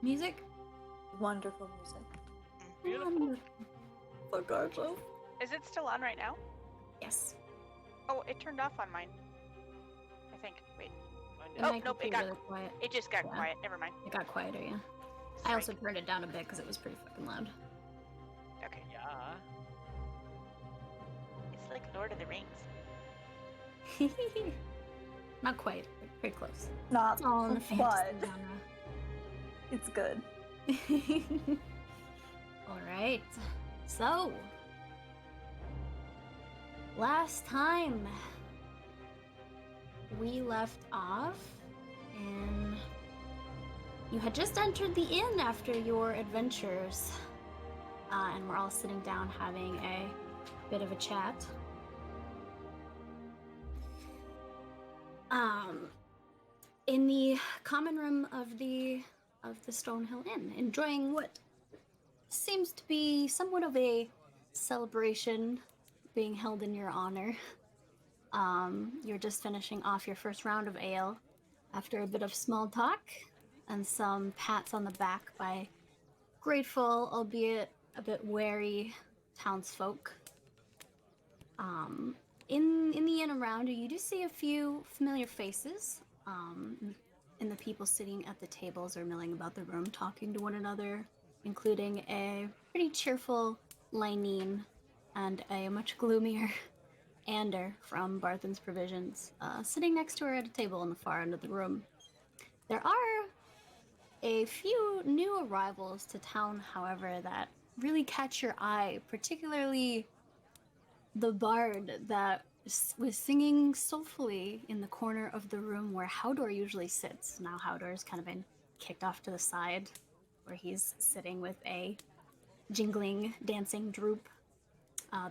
Music? Wonderful music. Beautiful. So gorgeous. Is it still on right now? Yes. Oh, it turned off on mine. I think. Wait. Mine It did. might nope, be it got- really quiet. It just got Yeah. quiet. Never mind. It got quieter, yeah. I also turned it down a bit because it was pretty fucking loud. Okay. Yeah. It's like Lord of the Rings. Not quite, but pretty close. Not, It's all in the fantasy but it's good. genre. Alright. So, last time we left off, and you had just entered the inn after your adventures, and we're all sitting down having a bit of a chat. In the common room of the Stonehill Inn, enjoying what seems to be somewhat of a celebration being held in your honor. You're just finishing off your first round of ale after a bit of small talk and some pats on the back by grateful, albeit a bit wary, townsfolk. In the inn around you, you do see a few familiar faces. And the people sitting at the tables are milling about the room, talking to one another, including a pretty cheerful Lynene and a much gloomier Ander from Barthen's Provisions, sitting next to her at a table in the far end of the room. There are a few new arrivals to town, however, that really catch your eye, particularly the bard that was singing soulfully in the corner of the room where Howdor usually sits. Now Howdor's kind of been kicked off to the side, where he's sitting with a jingling, dancing droop.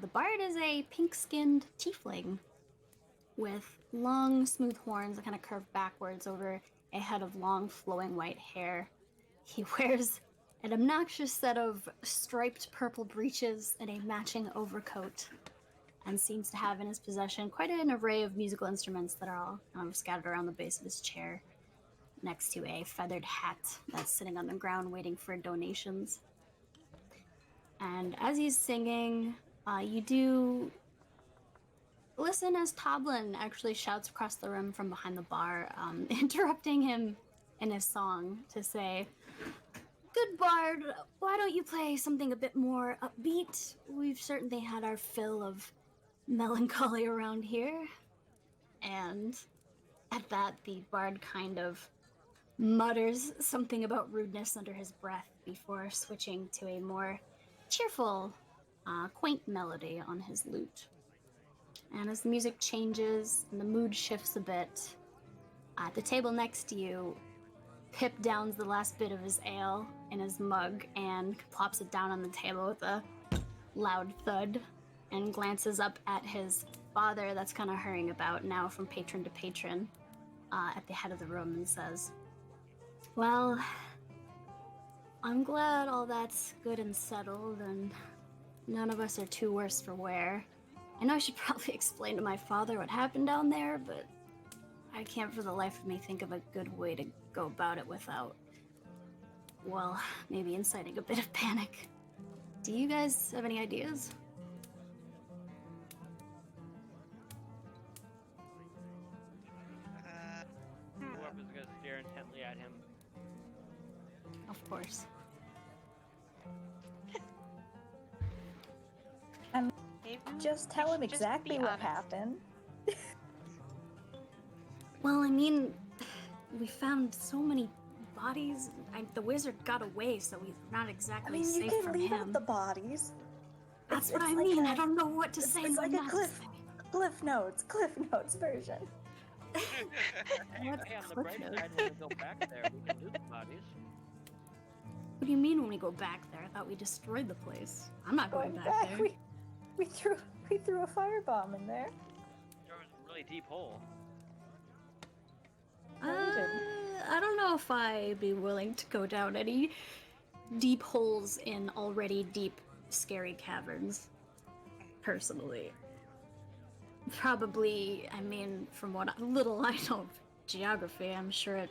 The bard is a pink-skinned tiefling with long, smooth horns that kind of curve backwards over a head of long, flowing white hair. He wears an obnoxious set of striped purple breeches and a matching overcoat, and seems to have in his possession quite an array of musical instruments that are all scattered around the base of his chair, next to a feathered hat that's sitting on the ground waiting for donations. And as he's singing, you do listen as Toblin actually shouts across the room from behind the bar, interrupting him in his song to say, "Good bard, why don't you play something a bit more upbeat? We've certainly had our fill of melancholy around here." And at that, the bard kind of mutters something about rudeness under his breath before switching to a more cheerful, quaint melody on his lute. And as the music changes and the mood shifts a bit, at the table next to you, Pip downs the last bit of his ale in his mug and plops it down on the table with a loud thud and glances up at his father that's kind of hurrying about now from patron to patron at the head of the room and says, "Well, I'm glad all that's good and settled and none of us are too worse for wear. I know I should probably explain to my father what happened down there, but I can't for the life of me think of a good way to go about it without, well, maybe inciting a bit of panic. Do you guys have any ideas?" Whoever's gonna stare intently at him. Of course. Maybe Just tell him should just exactly be what honest. happened. Well, I mean, we found so many bodies. The wizard got away, so we're not I exactly mean, you safe can from leave him. out the bodies. That's It's- what it's I like mean. a- I don't know what to say. It's and like what a not to Cliff Notes version. Hey, What's hey, on the Cliff bright Notes? side, when we go back there, we can loot the bodies. What do you mean when we go back there? I thought we destroyed the place. I'm not going back there. we threw a firebomb in there. There was a really deep hole. I don't know if I'd be willing to go down any deep holes in already deep, scary caverns, personally. Probably, I mean, from what little I know of geography, I'm sure it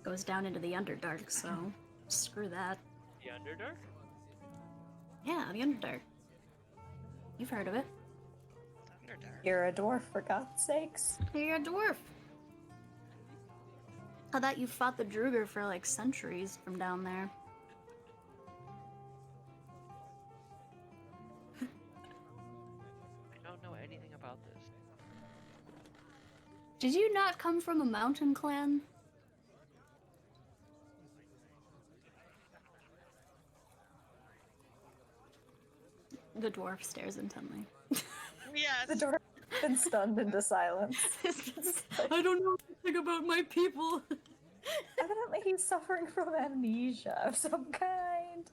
goes down into the Underdark, so Screw that. The Underdark? Yeah, the Underdark. You've heard of it. Underdark. You're a dwarf, for God's sakes. You're a dwarf. I thought you fought the Druger for like centuries from down there. I don't know anything about this. Did you not come from a mountain clan? The dwarf stares intently. Yes. The dwarf has been stunned into silence. I don't know anything about my people. Evidently, he's suffering from amnesia of some kind.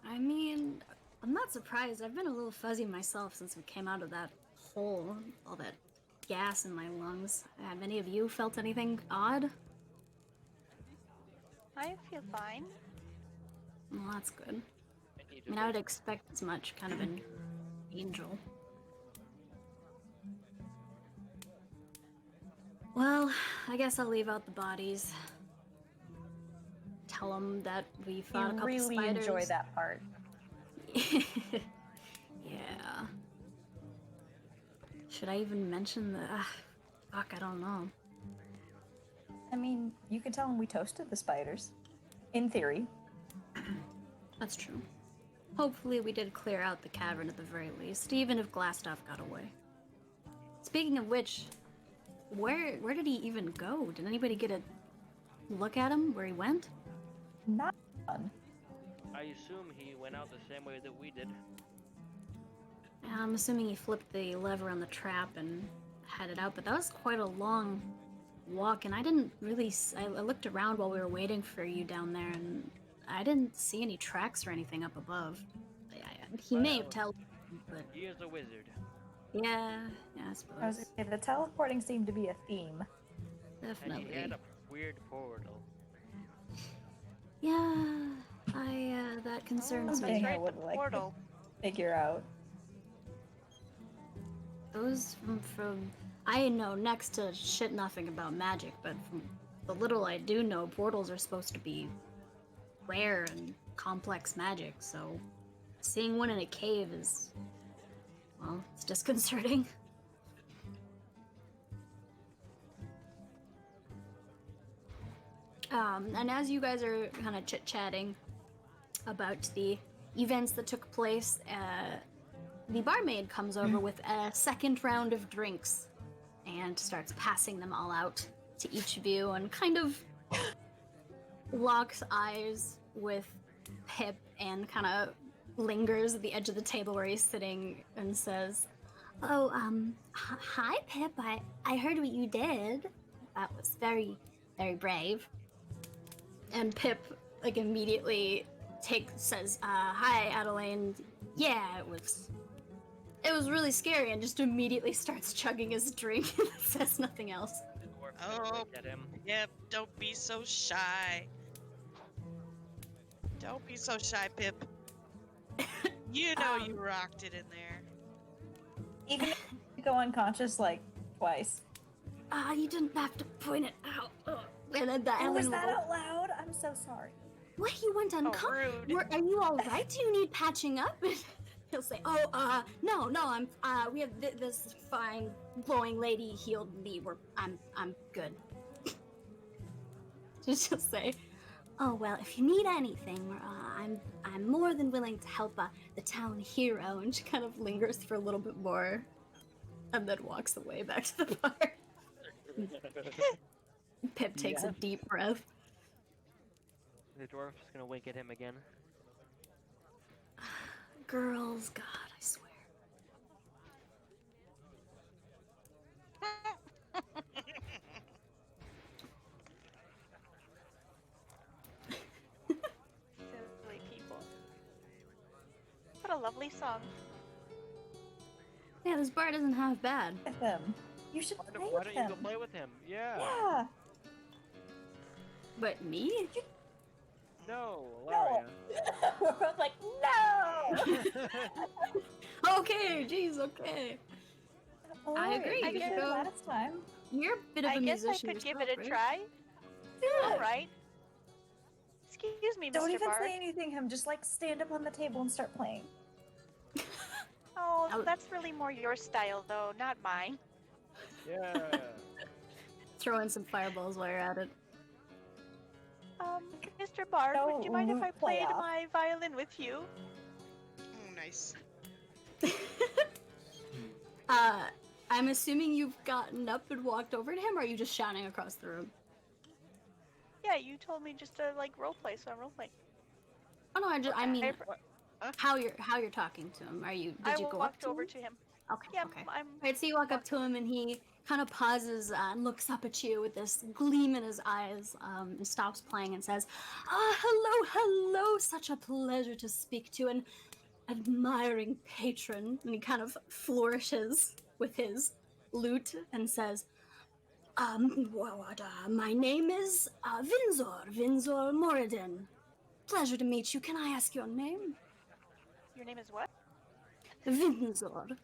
I mean, I'm not surprised. I've been a little fuzzy myself since we came out of that hole. All that gas in my lungs. Have any of you felt anything odd? I feel fine. Well, that's good. I need I mean, I would expect as much, kind of an angel. Well, I guess I'll leave out the bodies. Tell them that we fought a You couple really spiders. enjoy that part. Yeah. Should I even mention the... fuck, I don't know. I mean, you can tell him we toasted the spiders. In theory. That's true. Hopefully we did clear out the cavern at the very least, even if Glassstaff got away. Speaking of which, where did he even go? Did anybody get a look at him, where he went? Not fun. I assume he went out the same way that we did. I'm assuming he flipped the lever on the trap and headed out, but that was quite a long walk, and I didn't really... I looked around while we were waiting for you down there, and I didn't see any tracks or anything up above. He may have Well, teleported, but He is a wizard. yeah, I I was suppose. gonna say, the teleporting seemed to be a theme. And Definitely. he had a weird portal. Yeah, that concerns Something me. I Right, would the like to portal. figure out. Those from I know next to shit nothing about magic, but from the little I do know, portals are supposed to be rare and complex magic, so seeing one in a cave is, well, it's disconcerting. And as you guys are kind of chit-chatting about the events that took place, the barmaid comes over with a second round of drinks and starts passing them all out to each of you and kind of locks eyes with Pip and kind of lingers at the edge of the table where he's sitting and says, "Oh, hi Pip, I heard what you did. That was very, very brave." And Pip, like, immediately says, "Hi Adelaine, yeah, it was really scary," and just immediately starts chugging his drink and says nothing else. The dwarf gonna Oh. wink at him. Yep, don't be so shy. Don't be so shy, Pip. You know you rocked it in there. Even if you go unconscious like twice. You didn't have to point it out. Ugh. And then the Oh, Ellen is will that go, out loud? I'm so sorry. "What, you went unconscious? rude. Are you all right? Do you need patching up?" He'll say, "Oh, no, I'm, we have this fine glowing lady healed me. I'm good." She'll say, "Oh, well, if you need anything, I'm more than willing to help the town hero," and she kind of lingers for a little bit more, and then walks away back to the bar. Pip takes a deep breath. The dwarf's gonna wink at him again. Girls, God, I swear. Silly people. What a lovely song. Yeah, this bar doesn't have bad. With him. You should play Why with don't you him. go play with him? Yeah. Yeah. But me? No, No. Alaria. We're both like, no! Okay, jeez, okay. I agree, I you did should it go. last time. You're a bit of I a guess I musician could give yourself, it a right? try. All right. Excuse me, Don't Mr. even Bard. say anything. Him just like stand up on the table and start playing. Oh, Oh. that's really more your style, though, not mine. Yeah. Throw in some fireballs while you're at it. Mr. Bard, No would you mind if I loot play played off. my violin with you? Oh, nice. I'm assuming you've gotten up and walked over to him, or are you just shouting across the room? Yeah, you told me just to like roleplay, so I'm roleplaying. Oh no, I mean, What? Huh? how you're talking to him. Did you go up walked to over him? to him. Okay, Yeah, okay. I'm. Alright, so you walk up to him and he kind of pauses and looks up at you with this gleam in his eyes, and stops playing and says, hello, such a pleasure to speak to an admiring patron. And he kind of flourishes with his lute and says, my name is Vinzor Moradin. Pleasure to meet you. Can I ask your name? Your name is what? Vinzor.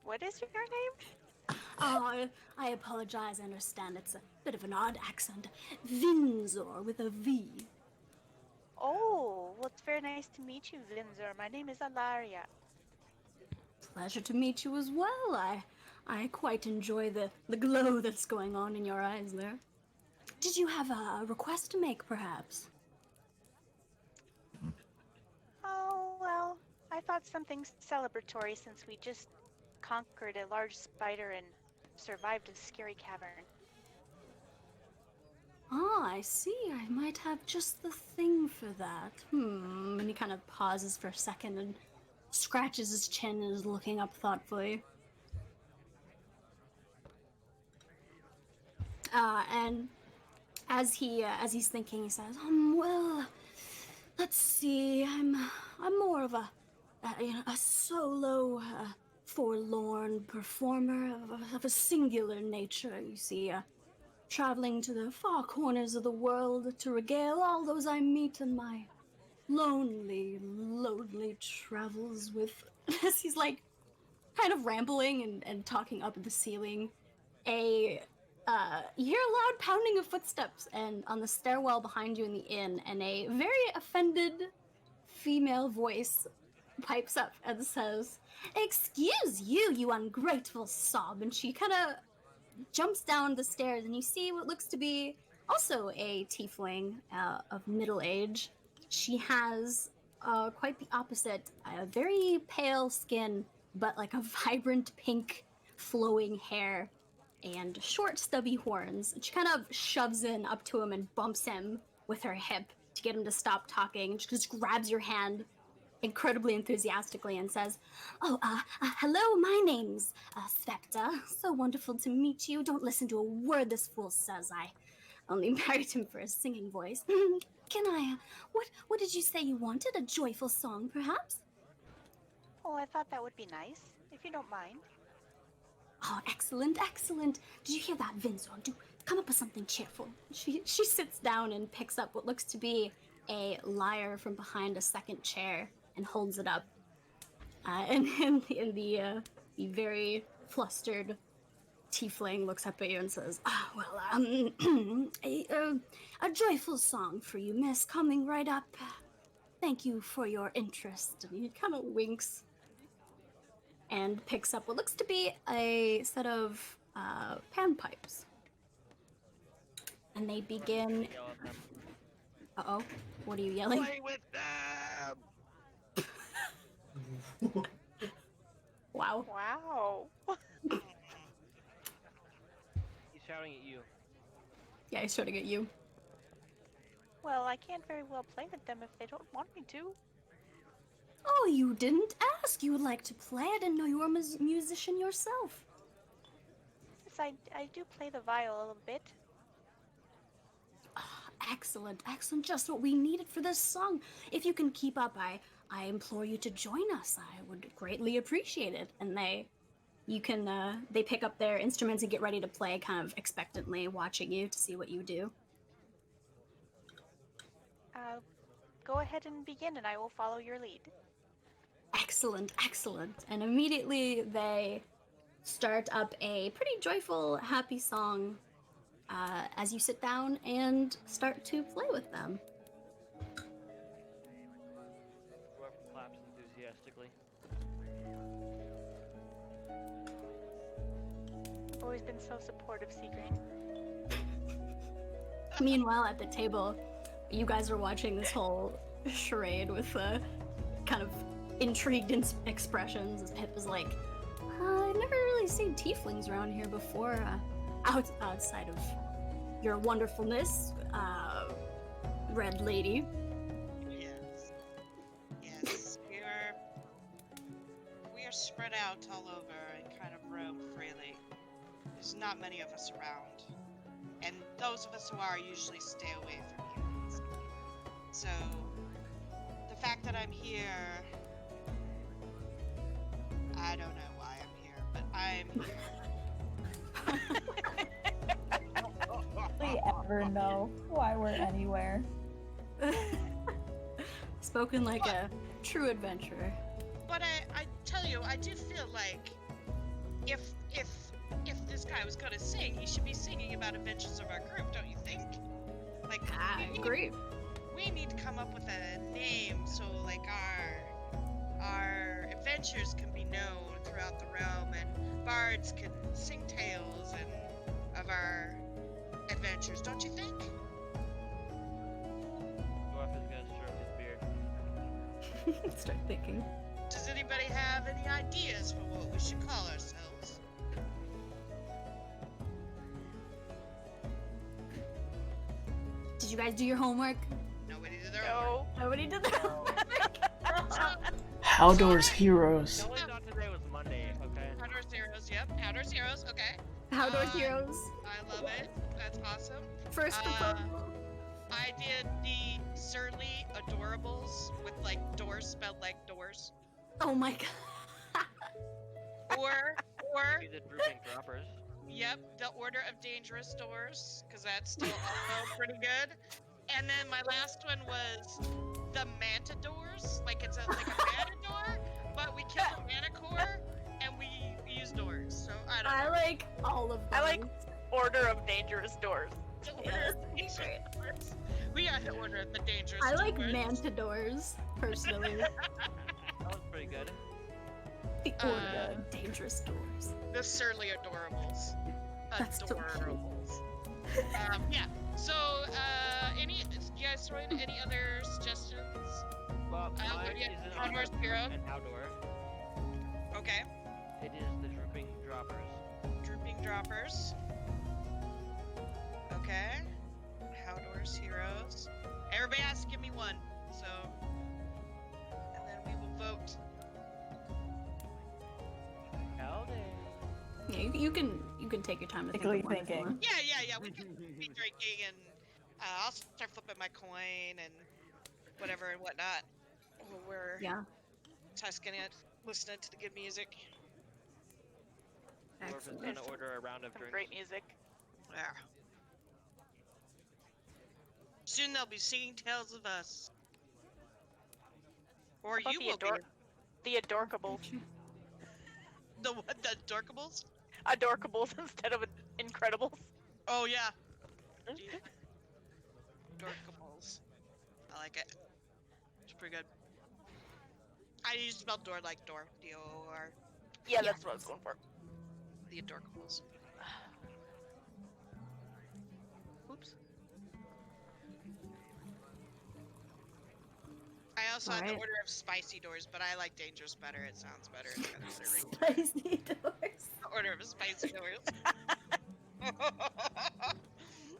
What is your name? Oh, I apologize. I understand it's a bit of an odd accent. Vinzor with a V. Oh, well, it's very nice to meet you, Vinzer. My name is Alaria. Pleasure to meet you as well. I quite enjoy the glow that's going on in your eyes there. Did you have a request to make, perhaps? Oh, well, I thought something celebratory since we just conquered a large spider and survived a scary cavern. Ah, I see. I might have just the thing for that. And he kind of pauses for a second and scratches his chin and is looking up thoughtfully. And as he's thinking, he says, well, let's see. I'm more of a solo, forlorn performer of a singular nature. You see, traveling to the far corners of the world to regale all those I meet in my lonely travels with. As he's like kind of rambling and talking up at the ceiling, you hear a loud pounding of footsteps and on the stairwell behind you in the inn, and a very offended female voice pipes up and says, "Excuse you, you ungrateful sob." And she kind of jumps down the stairs, and you see what looks to be also a tiefling of middle age. She has quite the opposite, very pale skin, but like a vibrant pink flowing hair and short stubby horns. And she kind of shoves in up to him and bumps him with her hip to get him to stop talking. She just grabs your hand incredibly enthusiastically and says, hello, my name's Spectre. So wonderful to meet you. Don't listen to a word this fool says. I only married him for his singing voice. Can I, what did you say you wanted? A joyful song, perhaps? Oh, I thought that would be nice, if you don't mind. Oh, excellent. Did you hear that, Vinzor? Do come up with something cheerful. She sits down and picks up what looks to be a lyre from behind a second chair and holds it up. And the very flustered tiefling looks up at you and says, a joyful song for you, miss, coming right up. Thank you for your interest. And he kind of winks and picks up what looks to be a set of panpipes. And they begin... Yell at them. Uh-oh, what are you yelling? Play with them. Wow. Wow. He's shouting at you. Yeah, he's shooting at you. Well, I can't very well play with them if they don't want me to. Oh, you didn't ask. You would like to play. I didn't know you were a musician yourself. Yes, I do play the viol a little bit. Excellent. Just what we needed for this song. If you can keep up, I implore you to join us. I would greatly appreciate it. And they pick up their instruments and get ready to play, kind of expectantly, watching you to see what you do. Go ahead and begin, and I will follow your lead. Excellent. And immediately they start up a pretty joyful, happy song as you sit down and start to play with them. Whoever claps enthusiastically. Always been so supportive, Seagrain. Meanwhile, at the table, you guys are watching this whole charade with kind of intrigued expressions as Pip is like, I've never really seen tieflings around here before, outside of your wonderfulness, Red Lady. Yes. Yes. We are spread out all over and kind of roam freely. There's not many of us around. And those of us who are usually stay away from humans. So the fact that I'm here, I don't know why I'm here, but I'm here. We ever know why we're anywhere. Spoken like a true adventurer. But I tell you, I do feel like if this guy was gonna sing, he should be singing about adventures of our group, don't you think? Like, I agree. we need to come up with a name so like our adventures can be known throughout the realm, and bards can sing tales and of our adventures, don't you think? Dwarf is gonna stroke his beard. Start thinking. Does anybody have any ideas for what we should call ourselves? Did you guys do your homework? Nobody did their homework. No. Nobody did their homework. Haldor's Heroes. The only thought today was Monday, okay? Outdoors Heroes, yep. Outdoors Heroes, okay. Outdoor Heroes. I love it. That's awesome. First proposal. I did the Surly Adorables with like doors spelled like doors. Oh my god. Or, Be the drooping droppers. yep, the Order of Dangerous Doors, because that's still also pretty good. And then my last one was the Mantadors, like it's like a matador, but we kill the Manicore and we use doors. So I don't I know. like all of them. I like Order of Dangerous Doors. The Order of Dangerous Doors. We are the Order of the Dangerous I like Doors. Mantadors, personally. That was pretty good. The Order of Dangerous Doors. The Surly Adorables. That's so cute. Adorables. Yeah. So, you guys throw in any other suggestions? Well, what mine do you- is an Outdoors Hero? An outdoor. Okay. It is the drooping droppers. Drooping Droppers. Okay. Outdoors Heroes. Everybody has to give me one. So, and then we will vote. Howdy. Yeah, you can take your time to think Particularly of one if you thinking. want. Yeah. We can be drinking, and I'll start flipping my coin and whatever and whatnot. While we're Yeah. tusking it, listening to the good music. Dwarf is Excellent. gonna order a round of Some drinks. great music. Yeah. Soon they'll be singing tales of us. Or How about you the will The Adorkables. be. The what? The Dorkables? Adorkables instead of Incredibles. Oh yeah. Gee. Dorkables. I like it. It's pretty good. I used to spell door like door. D-O-O-R. Yeah, that's what I was going for. The Adorkables. Oops. I also had the Alright. order of spicy doors, but I like dangerous better. It sounds better. It's got a better ring. Spicy doors. The order of spicy doors. That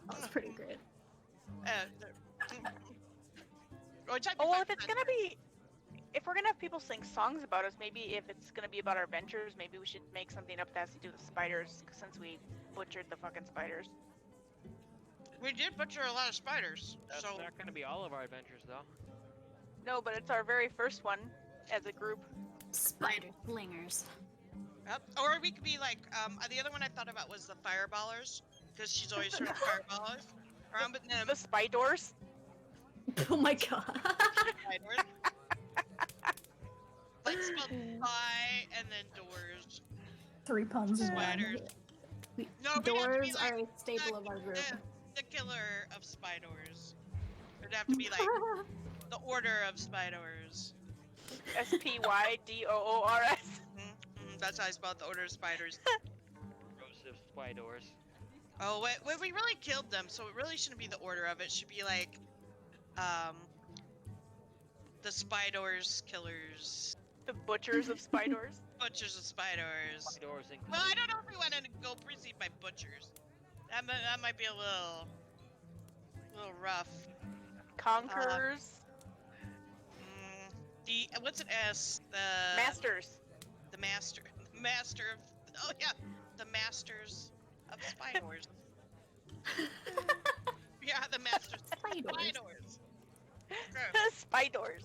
was pretty great. Which I Oh, well, if we're gonna have people sing songs about us, maybe if it's gonna be about our adventures, maybe we should make something up that has to do with spiders, since we butchered the fucking spiders. We did butcher a lot of spiders, That's so not gonna be all of our adventures, though. No, but it's our very first one as a group. Spider flingers. yep. Or we could be like, the other one I thought about was the fireballers, because she's always throwing fireballers around, but then The Spidors. Oh my god. spiders. Like spelled spy and then doors. 3 puns in one. Spiders. No, we'd have to be Doors like are a staple of our group. the killer of spiders. It'd have to be like the order of spiders. SPYDOORS. That's how I spelled the order of spiders. Corrosive spiders. Oh, wait, we really killed them, so it really shouldn't be the order of it. It should be like, the spiders, killers, The butchers of spiders. butchers of spiders. Spiders include. Well, I don't know if we want to go precede by butchers. That might be a little rough. Conquerors. What's an S? The Masters. The master of. Oh yeah, the masters of spiders. Yeah, the masters of spiders. Spiders.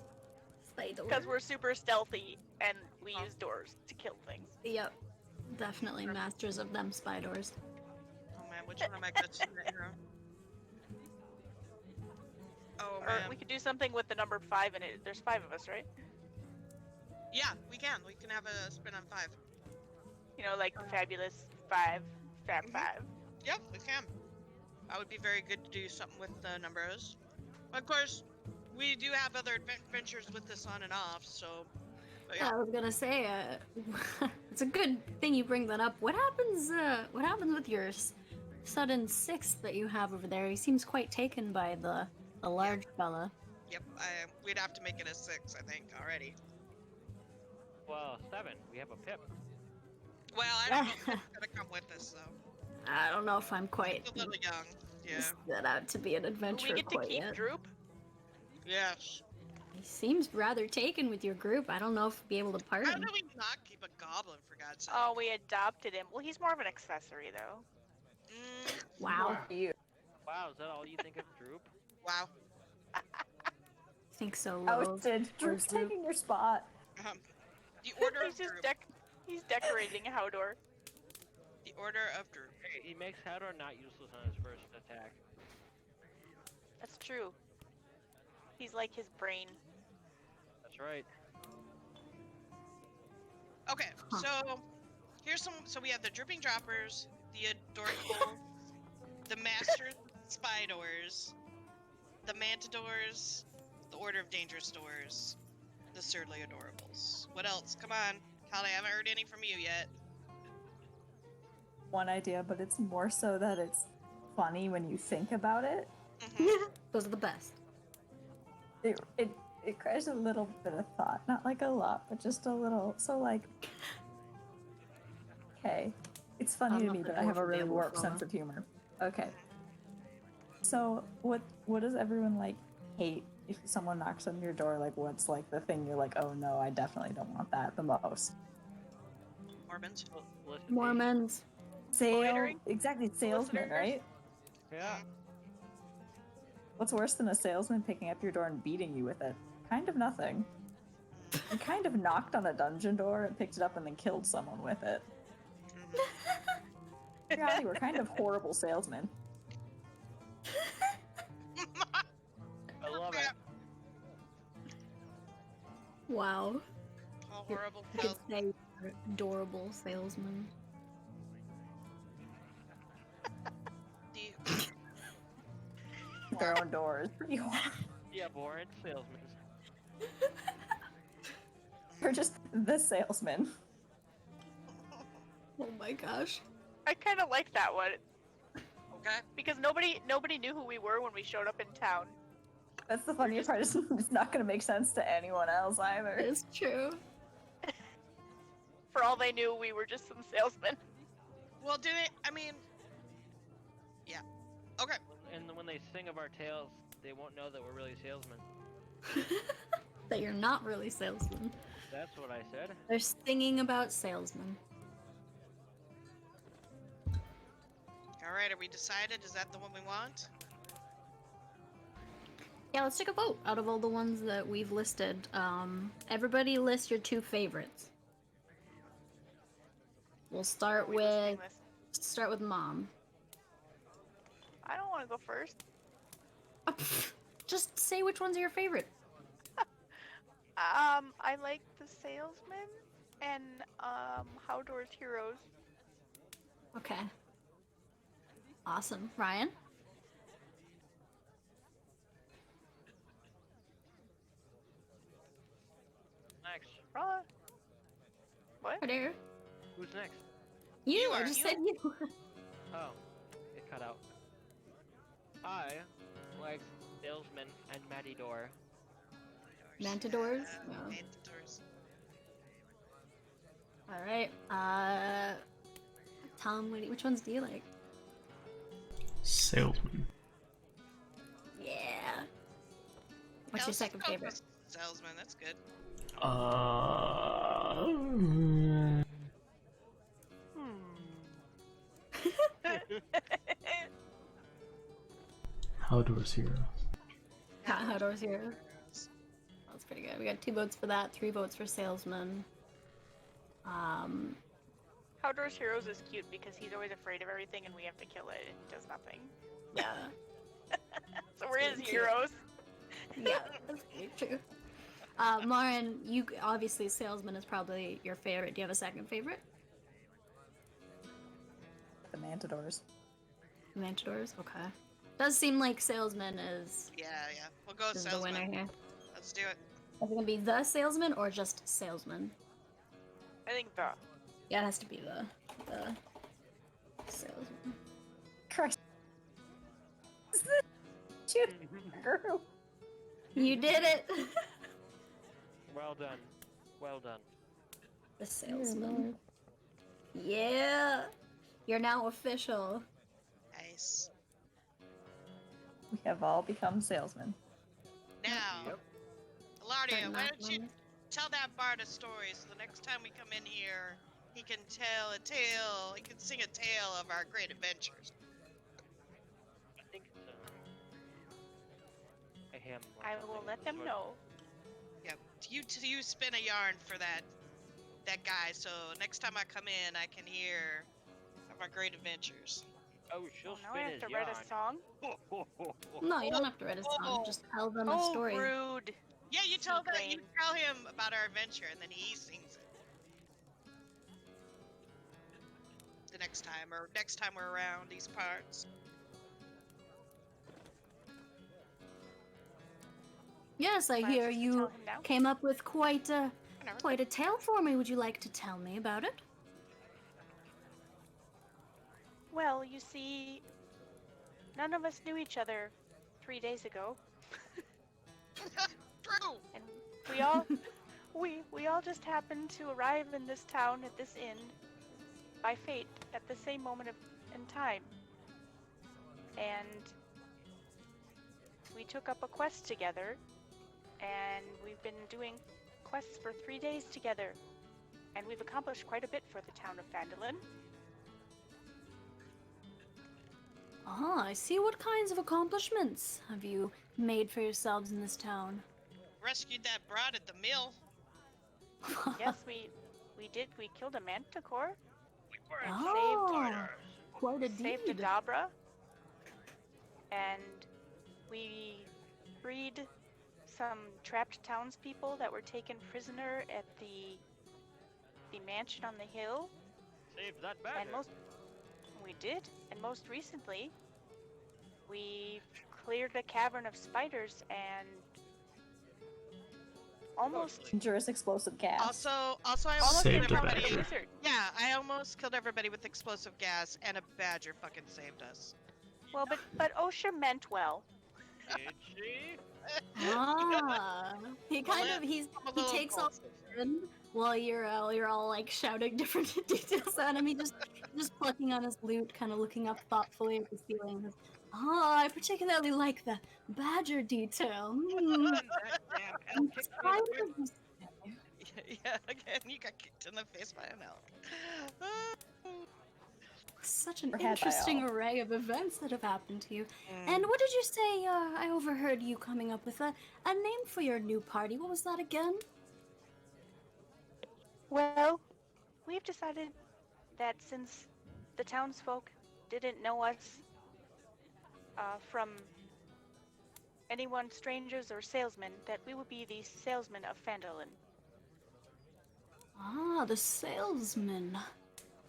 Spiders. Because we're super stealthy and we use doors to kill things. Yep. Definitely masters of them spiders. Oh man, which one am I good at here? Oh Or man. we could do something with the number 5 in it. There's 5 of us, right? Yeah, we can. We can have a spin on 5. You know, like fabulous 5, fab 5. Yep, we can. That would be very good to do something with the numbers. Of course, we do have other adventures with this on and off, so. But yeah. I was gonna say, it's a good thing you bring that up. What happens? What happens with your sudden 6 that you have over there? He seems quite taken by the large fella. Yep, we'd have to make it a 6, I think, already. Well, 7. We have a pip. Well, I don't know if it's gonna come with us, though. I don't know if I'm quite It's a little young. Yeah. set out to be an Do adventurer we get to quite keep yet. Droop? Yes. He seems rather taken with your group. I don't know if we'll be able to part How him. do we not keep a goblin, for God's sake? Oh, we adopted him. Well, he's more of an accessory, though. Wow. You. Wow, is that all you think of Droop? Wow. Think so low. Ousted. Droop's Droop. taking your spot. The order He's of just Droop. he's decorating Howdor. The order of Droop. Hey, he makes Hador not useless on his first attack. That's true. He's like his brain. That's right. Okay, so here's some. So we have the dripping droppers, the adorable, the master spiders, the mantadors, the order of dangerous doors, the surly adorables. What else? Come on, Callie, I haven't heard any from you yet. One idea, but it's more so that it's funny when you think about it. Those are the best. It requires a little bit of thought, not like a lot, but just a little. So like, okay, it's funny I'm to not me, the but I have a dwarf really devil warped fella. sense of humor. Okay, so what does everyone like hate if someone knocks on your door? Like, what's like the thing you're like, oh no, I definitely don't want that the most? Mormons. Listen, Mormons. Loitering? Exactly, salesman, Solicitors? right? Yeah. What's worse than a salesman picking up your door and beating you with it? Kind of nothing. You kind of knocked on a dungeon door and picked it up and then killed someone with it. Yeah, you were kind of horrible salesmen. I love it. Wow. How horrible. I could say you're adorable salesman. Their own doors. Pretty hard. Yeah, boring salesman. You're just the salesman. Oh my gosh. I kind of like that one Okay. because nobody knew who we were when we showed up in town. That's the funny part. It's not going to make sense to anyone else either. It's true. For all they knew, we were just some salesmen. Well, do they? I mean, yeah. Okay. And when they sing of our tales, they won't know that we're really salesmen. That you're not really salesmen. That's what I said. They're singing about salesmen. All right. Are we decided? Is that the one we want? Yeah, let's take a vote out of all the ones that we've listed. Everybody list your 2 favorites. We'll start Are we listening with this? Mom. I don't want to go first. Just say which ones are your favorite. I like the salesman and Howdor's heroes. Okay. Awesome. Ryan? Next. What? Right. Who's next? You, I are. just said you. Oh, it cut out. I like salesman and matador. Mantadors? Yeah, No. Mantadors. All right. Tom, which ones do you like? Salesman. Yeah. What's your Let's second go favorite? for Salesman, that's good. Haldor's Hero. How's here? That's pretty good. We got 2 votes for that, 3 votes for salesman. Outdoors Heroes is cute because he's always afraid of everything and we have to kill it and he does nothing. Yeah. So we're his very cute. heroes. Yeah, that's very true. Lauren, you obviously salesman is probably your favorite. Do you have a second favorite? The Mantadors. Mantadors? Okay. Does seem like salesman is Yeah. We'll go the Salesman. winner here. Let's do it. Is it gonna be the salesman or just salesman? I think the. Yeah, it has to be the salesman. Christ. Is this you girl? You did it! Well done. Well done. The salesman. Yeah! You're now official. Nice. We have all become salesmen. Now, Yep. Alardia, why Start don't you knocking. tell that bard a story so the next time we come in here, he can tell a tale, he can sing a tale of our great adventures. I think it's a hymn. or I something will of let the them sort. know. Yep. You spin a yarn for that guy, so next time I come in, I can hear of our great adventures. Oh, she'll Oh, now I spin have his to write a yarn. song? No, you don't have to write a song. Just tell them a Oh, story. rude. Yeah, you tell Seagrain. him about our adventure, and then he sings it. The next time we're around these parts. Yes, I Francis, hear to tell you him now? came up with quite a tale for me. Would you like to tell me about it? Well, you see, none of us knew each other 3 days ago, True. and we all just happened to arrive in this town at this inn by fate at the same moment in time. And we took up a quest together, and we've been doing quests for 3 days together, and we've accomplished quite a bit for the town of Phandalin. Ah, I see. What kinds of accomplishments have you made for yourselves in this town? Rescued that broad at the mill. Yes, we did. We killed a manticore, We were Oh, quite a saved a deed. Dabra, and we freed some trapped townspeople that were taken prisoner at the mansion on the hill. Save that And badger. we did, and most recently, we cleared a cavern of spiders and almost Dangerous explosive gas. Also, I almost Saved killed a everybody badger. wizard. Yeah, I almost killed everybody with explosive gas, and a badger fucking saved us. Well, but OSHA meant well. Did she? Ah, he kind Well, of I'm a he little takes all impulsive. in while you're all like shouting different details at him. He just plucking on his lute, kind of looking up thoughtfully at the ceiling. Oh, I particularly like the badger detail. That damn elf I'm kicked me in the tired face. of this. Yeah, again, you got kicked in the face by an elk. Such an Or had by interesting all. array of events that have happened to you. And what did you say? I overheard you coming up with a name for your new party. What was that again? Well, we've decided that since the townsfolk didn't know us from anyone, strangers or salesmen, that we would be the salesmen of Phandalin. Ah, the salesman.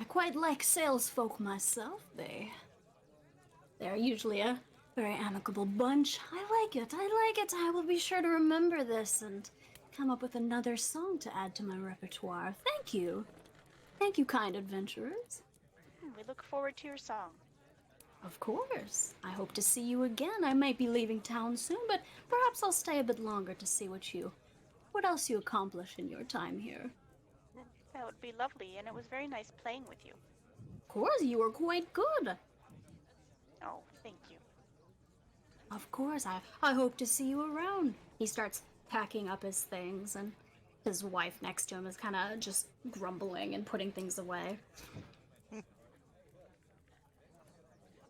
I quite like sales folk myself. They're usually a very amicable bunch. I like it. I like it. I will be sure to remember this and come up with another song to add to my repertoire. Thank you. Thank you, kind adventurers. We look forward to your song. Of course. I hope to see you again. I might be leaving town soon, but perhaps I'll stay a bit longer to see what else you accomplish in your time here. That would be lovely, and it was very nice playing with you. Of course, you were quite good. Oh, thank you. Of course, I hope to see you around. He starts packing up his things, and his wife next to him is kind of just grumbling and putting things away.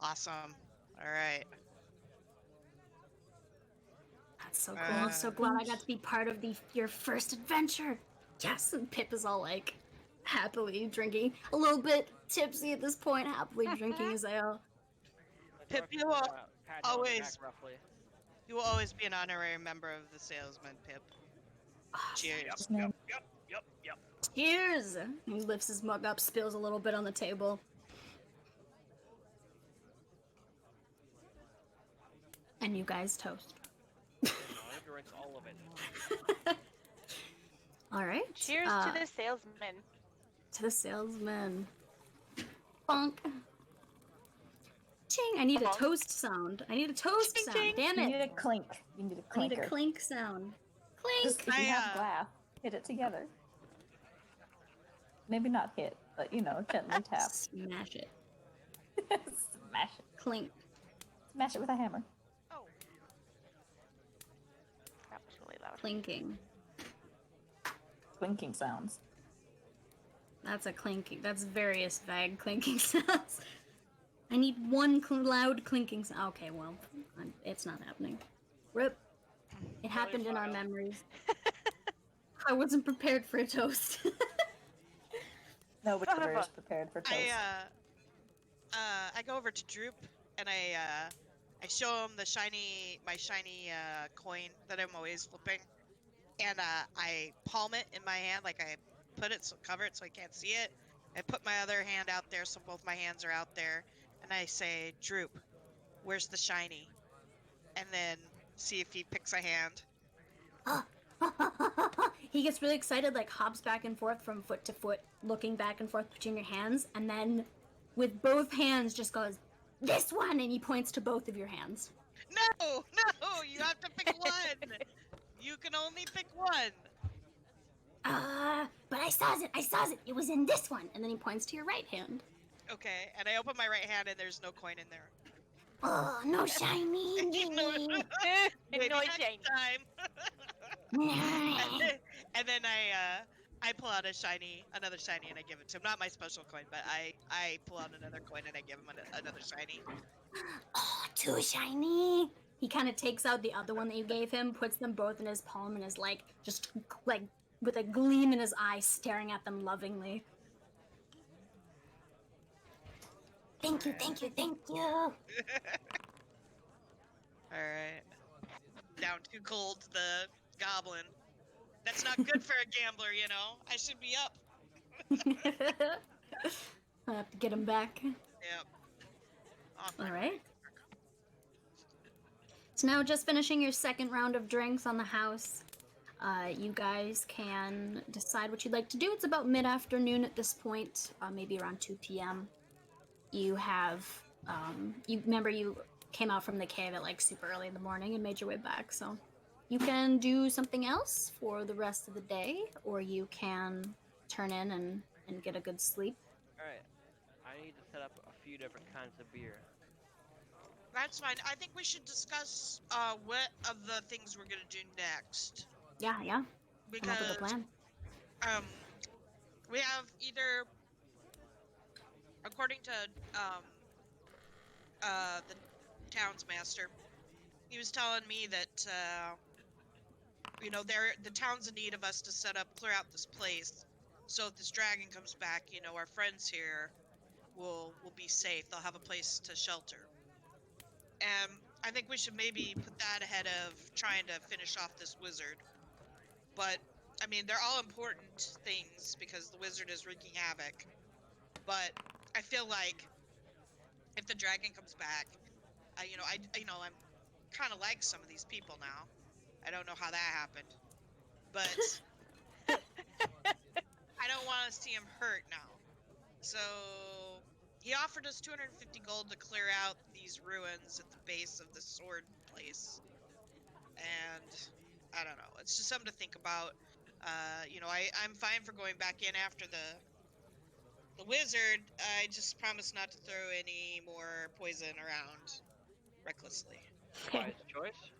Awesome. All right. That's so cool. I'm so glad I got to be part of your first adventure. Yes, and Pip is all like happily drinking, a little bit tipsy at this point, happily drinking his ale. Pip, Dorothy you will, will pat you on the back always- roughly. You will always be an honorary member of the salesman, Pip. Cheers. Yep, Yep. Cheers! He lifts his mug up, spills a little bit on the table. And you guys toast. No, he drinks all of it. All right. Cheers to the salesman. To the salesman. Bonk. Ching! I need a Bonk. toast sound. I need a toast Ching, sound. ching. Damn You it! need a clink. You need a I need clinker. a clink sound. Just Clink! if you I, have glass, hit it together. Maybe not hit, but gently tap. Smash it. Smash it. Clink. Smash it with a hammer. Oh, That was really loud. Clinking. Clinking sounds. That's a clinking. That's various vague clinking sounds. I need one loud clinking sound. Okay, well, it's not happening. Rip. It happened in our file. memories. I wasn't prepared for a toast. Nobody Son of ever a- is prepared for toast. I go over to Droop and I show him my shiny coin that I'm always flipping, and I palm it in my hand, like I put it cover it so I can't see it. I put my other hand out there so both my hands are out there, and I say, Droop, where's the shiny? And then see if he picks a hand. He gets really excited, like hops back and forth from foot to foot, looking back and forth between your hands, and then with both hands just goes, this one, and he points to both of your hands. No, you have to pick one. You can only pick one. But I saw it, it was in this one, and then he points to your right hand. Okay, and I open my right hand and there's no coin in there. Oh, no shiny. Maybe No next shiny. time. and then I pull out another shiny, and I give it to him. Not my special coin, but I pull out another coin and I give him another shiny. Oh, too shiny. He kind of takes out the other one that you gave him, puts them both in his palm, and is like, just like with a gleam in his eye, staring at them lovingly. Thank you. All right. Down too cold to the goblin. That's not good for a gambler, you know. I should be up. I'll have to get him back. Yep. Awkward. All right. So now, just finishing your second round of drinks on the house. You guys can decide what you'd like to do. It's about mid-afternoon at this point, maybe around 2 p.m. You have, you remember you came out from the cave at like super early in the morning and made your way back, so you can do something else for the rest of the day, or you can turn in and get a good sleep. Alright. I need to set up a few different kinds of beer. That's fine. I think we should discuss what of the things we're gonna do next. Yeah. Come up Because with a plan. we have either, according to the town's master, he was telling me that the town's in need of us to clear out this place, so if this dragon comes back, our friends here will be safe. They'll have a place to shelter. And I think we should maybe put that ahead of trying to finish off this wizard. But I mean, they're all important things because the wizard is wreaking havoc. But I feel like if the dragon comes back, I'm kind of like some of these people now. I don't know how that happened, but I don't want to see him hurt now. So he offered us 250 gold to clear out these ruins at the base of the sword place. And I don't know. It's just something to think about. I'm fine for going back in after the wizard. I just promise not to throw any more poison around recklessly. Wise choice.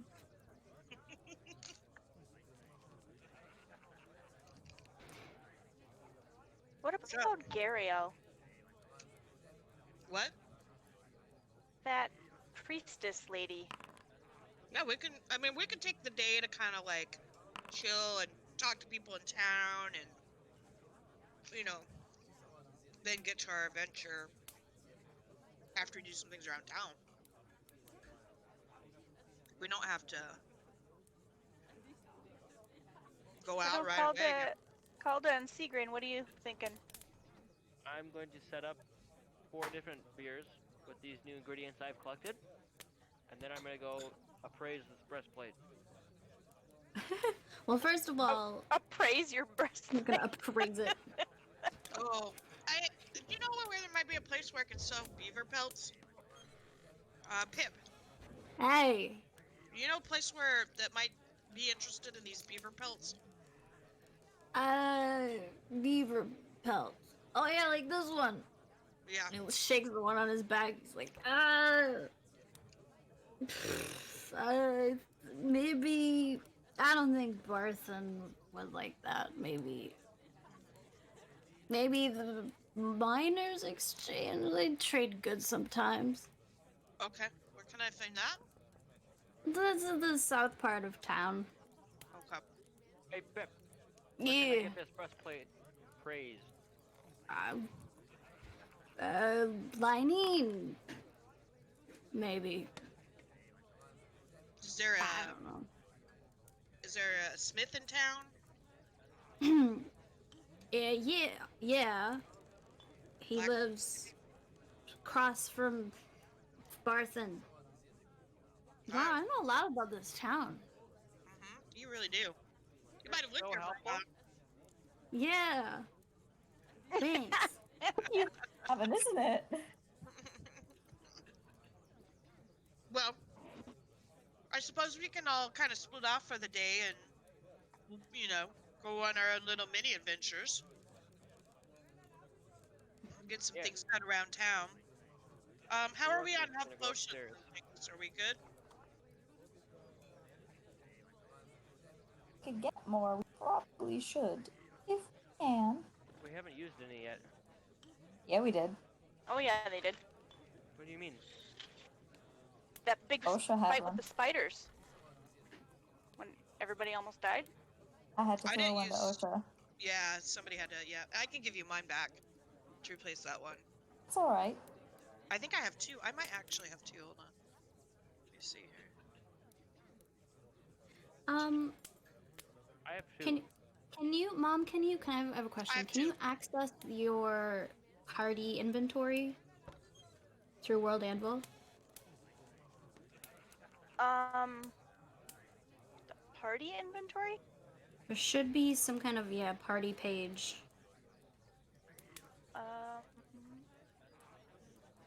What So- about Gariel? What? That priestess lady. Yeah, we can take the day to kind of like chill and talk to people in town and then get to our adventure after we do some things around town. We don't have to go out right away again. Calda and Seagrain, what are you thinking? I'm going to set up 4 different beers with these new ingredients I've collected, and then I'm gonna go appraise this breastplate. Well, first of all, Appraise your breast. I'm gonna appraise it. Oh, you know where there might be a place where I can sell beaver pelts? Pip, Hey, you know a place where that might be interested in these beaver pelts? beaver pelts. Oh yeah, like this one. Yeah. And he shakes the one on his back. He's like, maybe. I don't think Barthen would like that. Maybe the miners exchange. They trade goods sometimes. Okay. Where can I find that? This is the south part of town. Okay. Hey, Pip, where can I Yeah. get this breastplate praised? Lining. Maybe. Is there I don't know. a smith in town? Yeah. He Black- lives across from Barthen. Wow, I know a lot about this town. You really do. You might have lived so here for a helpful. while. Yeah. Thanks. Heaven, isn't it? Well, I suppose we can all kind of split off for the day and, go on our own little mini adventures. Get some Yeah. things done around town. How are we on Dorothy's health gonna go potions? upstairs. and things? Are we good? Could get more. We probably should. If we can. We haven't used any yet. Yeah, we did. Oh yeah, they did. What do you mean? That big OSHA had fight one. with the spiders. When everybody almost died. I had to I throw didn't one to use- OSHA. Yeah, somebody had to. Yeah, I can give you mine back to replace that one. It's alright. I think I have 2. I might actually have 2. Hold on. Let me see here. I have 2. Can you, Mom? Can I have a question? have Can you 2. access your party inventory through World Anvil? The party inventory? There should be some kind of party page. Um,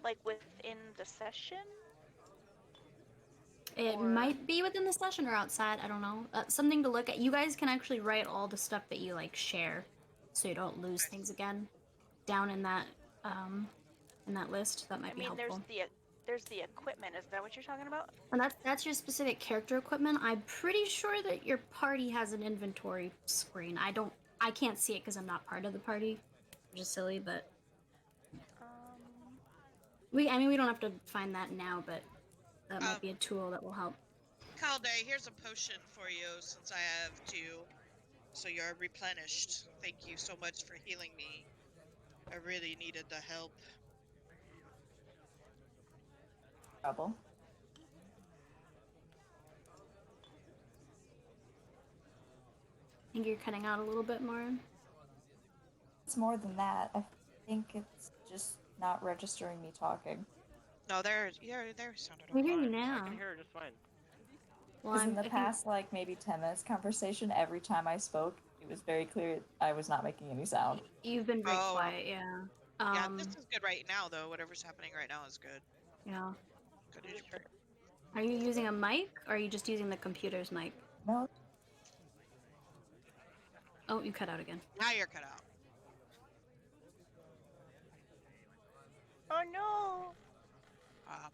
like within the session? It Or- might be within the session or outside. I don't know. Something to look at. You guys can actually write all the stuff that you like share, so you don't lose things again. Down in that list, that might I be mean, helpful. there's the equipment. Is that what you're talking about? And that's your specific character equipment. I'm pretty sure that your party has an inventory screen. I can't see it because I'm not part of the party, which is silly. But we don't have to find that now, but that might be a tool that will help. Calde, here's a potion for you since I have 2. So you're replenished. Thank you so much for healing me. I really needed the help. Trouble. I think you're cutting out a little bit more. It's more than that. I think it's just not registering me talking. No, they're sounded We hear okay. you I now. can hear her just fine. Well, Because in the I can- past, like maybe 10 minutes conversation, every time I spoke, it was very clear I was not making any sound. You've been very Oh. quiet, yeah. Yeah, this is good right now, though. Whatever's happening right now is good. Yeah. Good as you Are you using a mic, or are you just using the computer's mic? No, Oh, you cut out again. Now you're cut out. Oh no,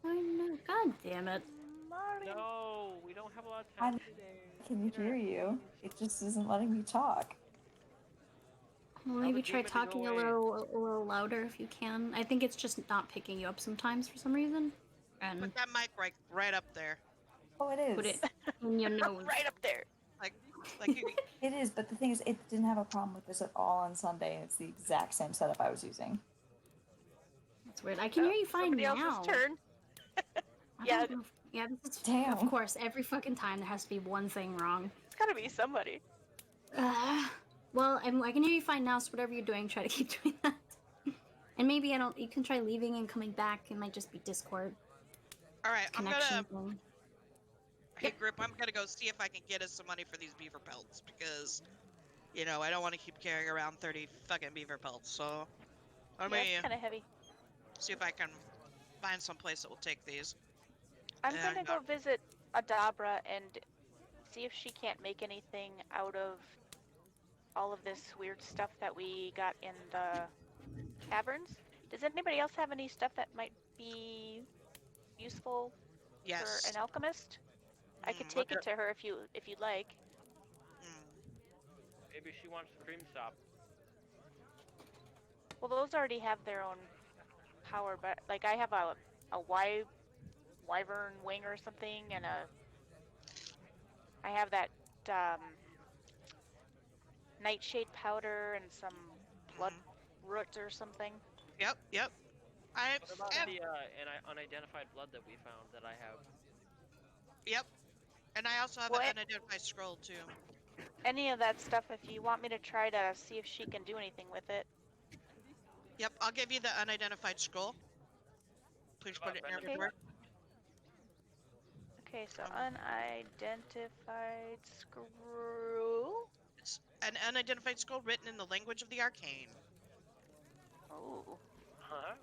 Oh no! God damn it! Mario. No, we don't have a lot of time I'm- today. I can hear you. It just isn't letting me talk. Well, Tell maybe the try demon to go talking a away. little louder if you can. I think it's just not picking you up sometimes for some reason. And Put that mic right up there. Oh, it is. put it in your nose. Right up there. Like you. It is, but the thing is, it didn't have a problem with this at all on Sunday, and it's the exact same setup I was using. That's weird. I can hear you fine Somebody now. else's turn. I Yeah. don't know if- yeah. This is, Damn. Of course, every fucking time there has to be one thing wrong. It's gotta be somebody. Well, I can hear you fine now. So whatever you're doing, try to keep doing that. And maybe I don't. You can try leaving and coming back. It might just be Discord All right, I'm connection gonna. thing. Hey, group, I'm gonna go see if I can get us some money for these beaver pelts because, you know, I don't want to keep carrying around 30 fucking beaver pelts. So let Yeah, me it's kind of heavy. see if I can find some place that will take these. I'm Yeah, gonna go visit Adabra and see if she can't make anything out of all of this weird stuff that we got in the caverns. Does anybody else have any stuff that might be useful Yes. for an alchemist? I could Mm, take look it to her if you'd like. Maybe she wants the cream stop. Well, those already have their own power, but like I have a wyvern wing or something, and I have that nightshade powder and some blood root or something. Yep. I What about have, the unidentified blood that we found that I have? yep. And I also have What? an unidentified scroll too. Any of that stuff, if you want me to try to see if she can do anything with it. Yep, I'll give you the unidentified scroll. Please What put it about in your Okay. inventory. Okay, so unidentified scroll. It's an unidentified scroll written in the language of the arcane. Oh, Huh?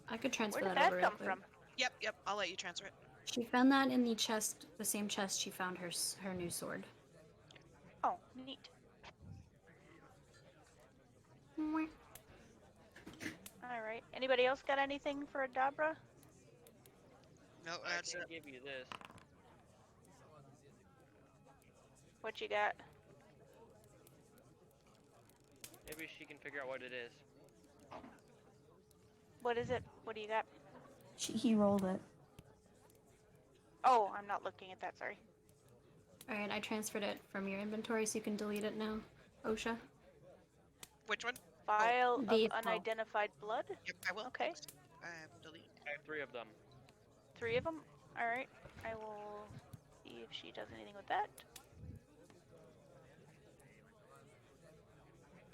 I could transfer where did that that over come real quick. from? Yep, I'll let you transfer it. She found that in the chest, the same chest she found her new sword. Oh, neat. Mwah. All right. Anybody else got anything for Adabra? No, I that's can it. give you this. What you got? Maybe she can figure out what it is. What is it? What do you got? He rolled it. Oh, I'm not looking at that. Sorry. Alright, I transferred it from your inventory so you can delete it now, OSHA. Which one? Vial The of spell. unidentified blood. Yep, I will. Okay. I have deleted. I have 3 of them. 3 of them. All right. I will see if she does anything with that.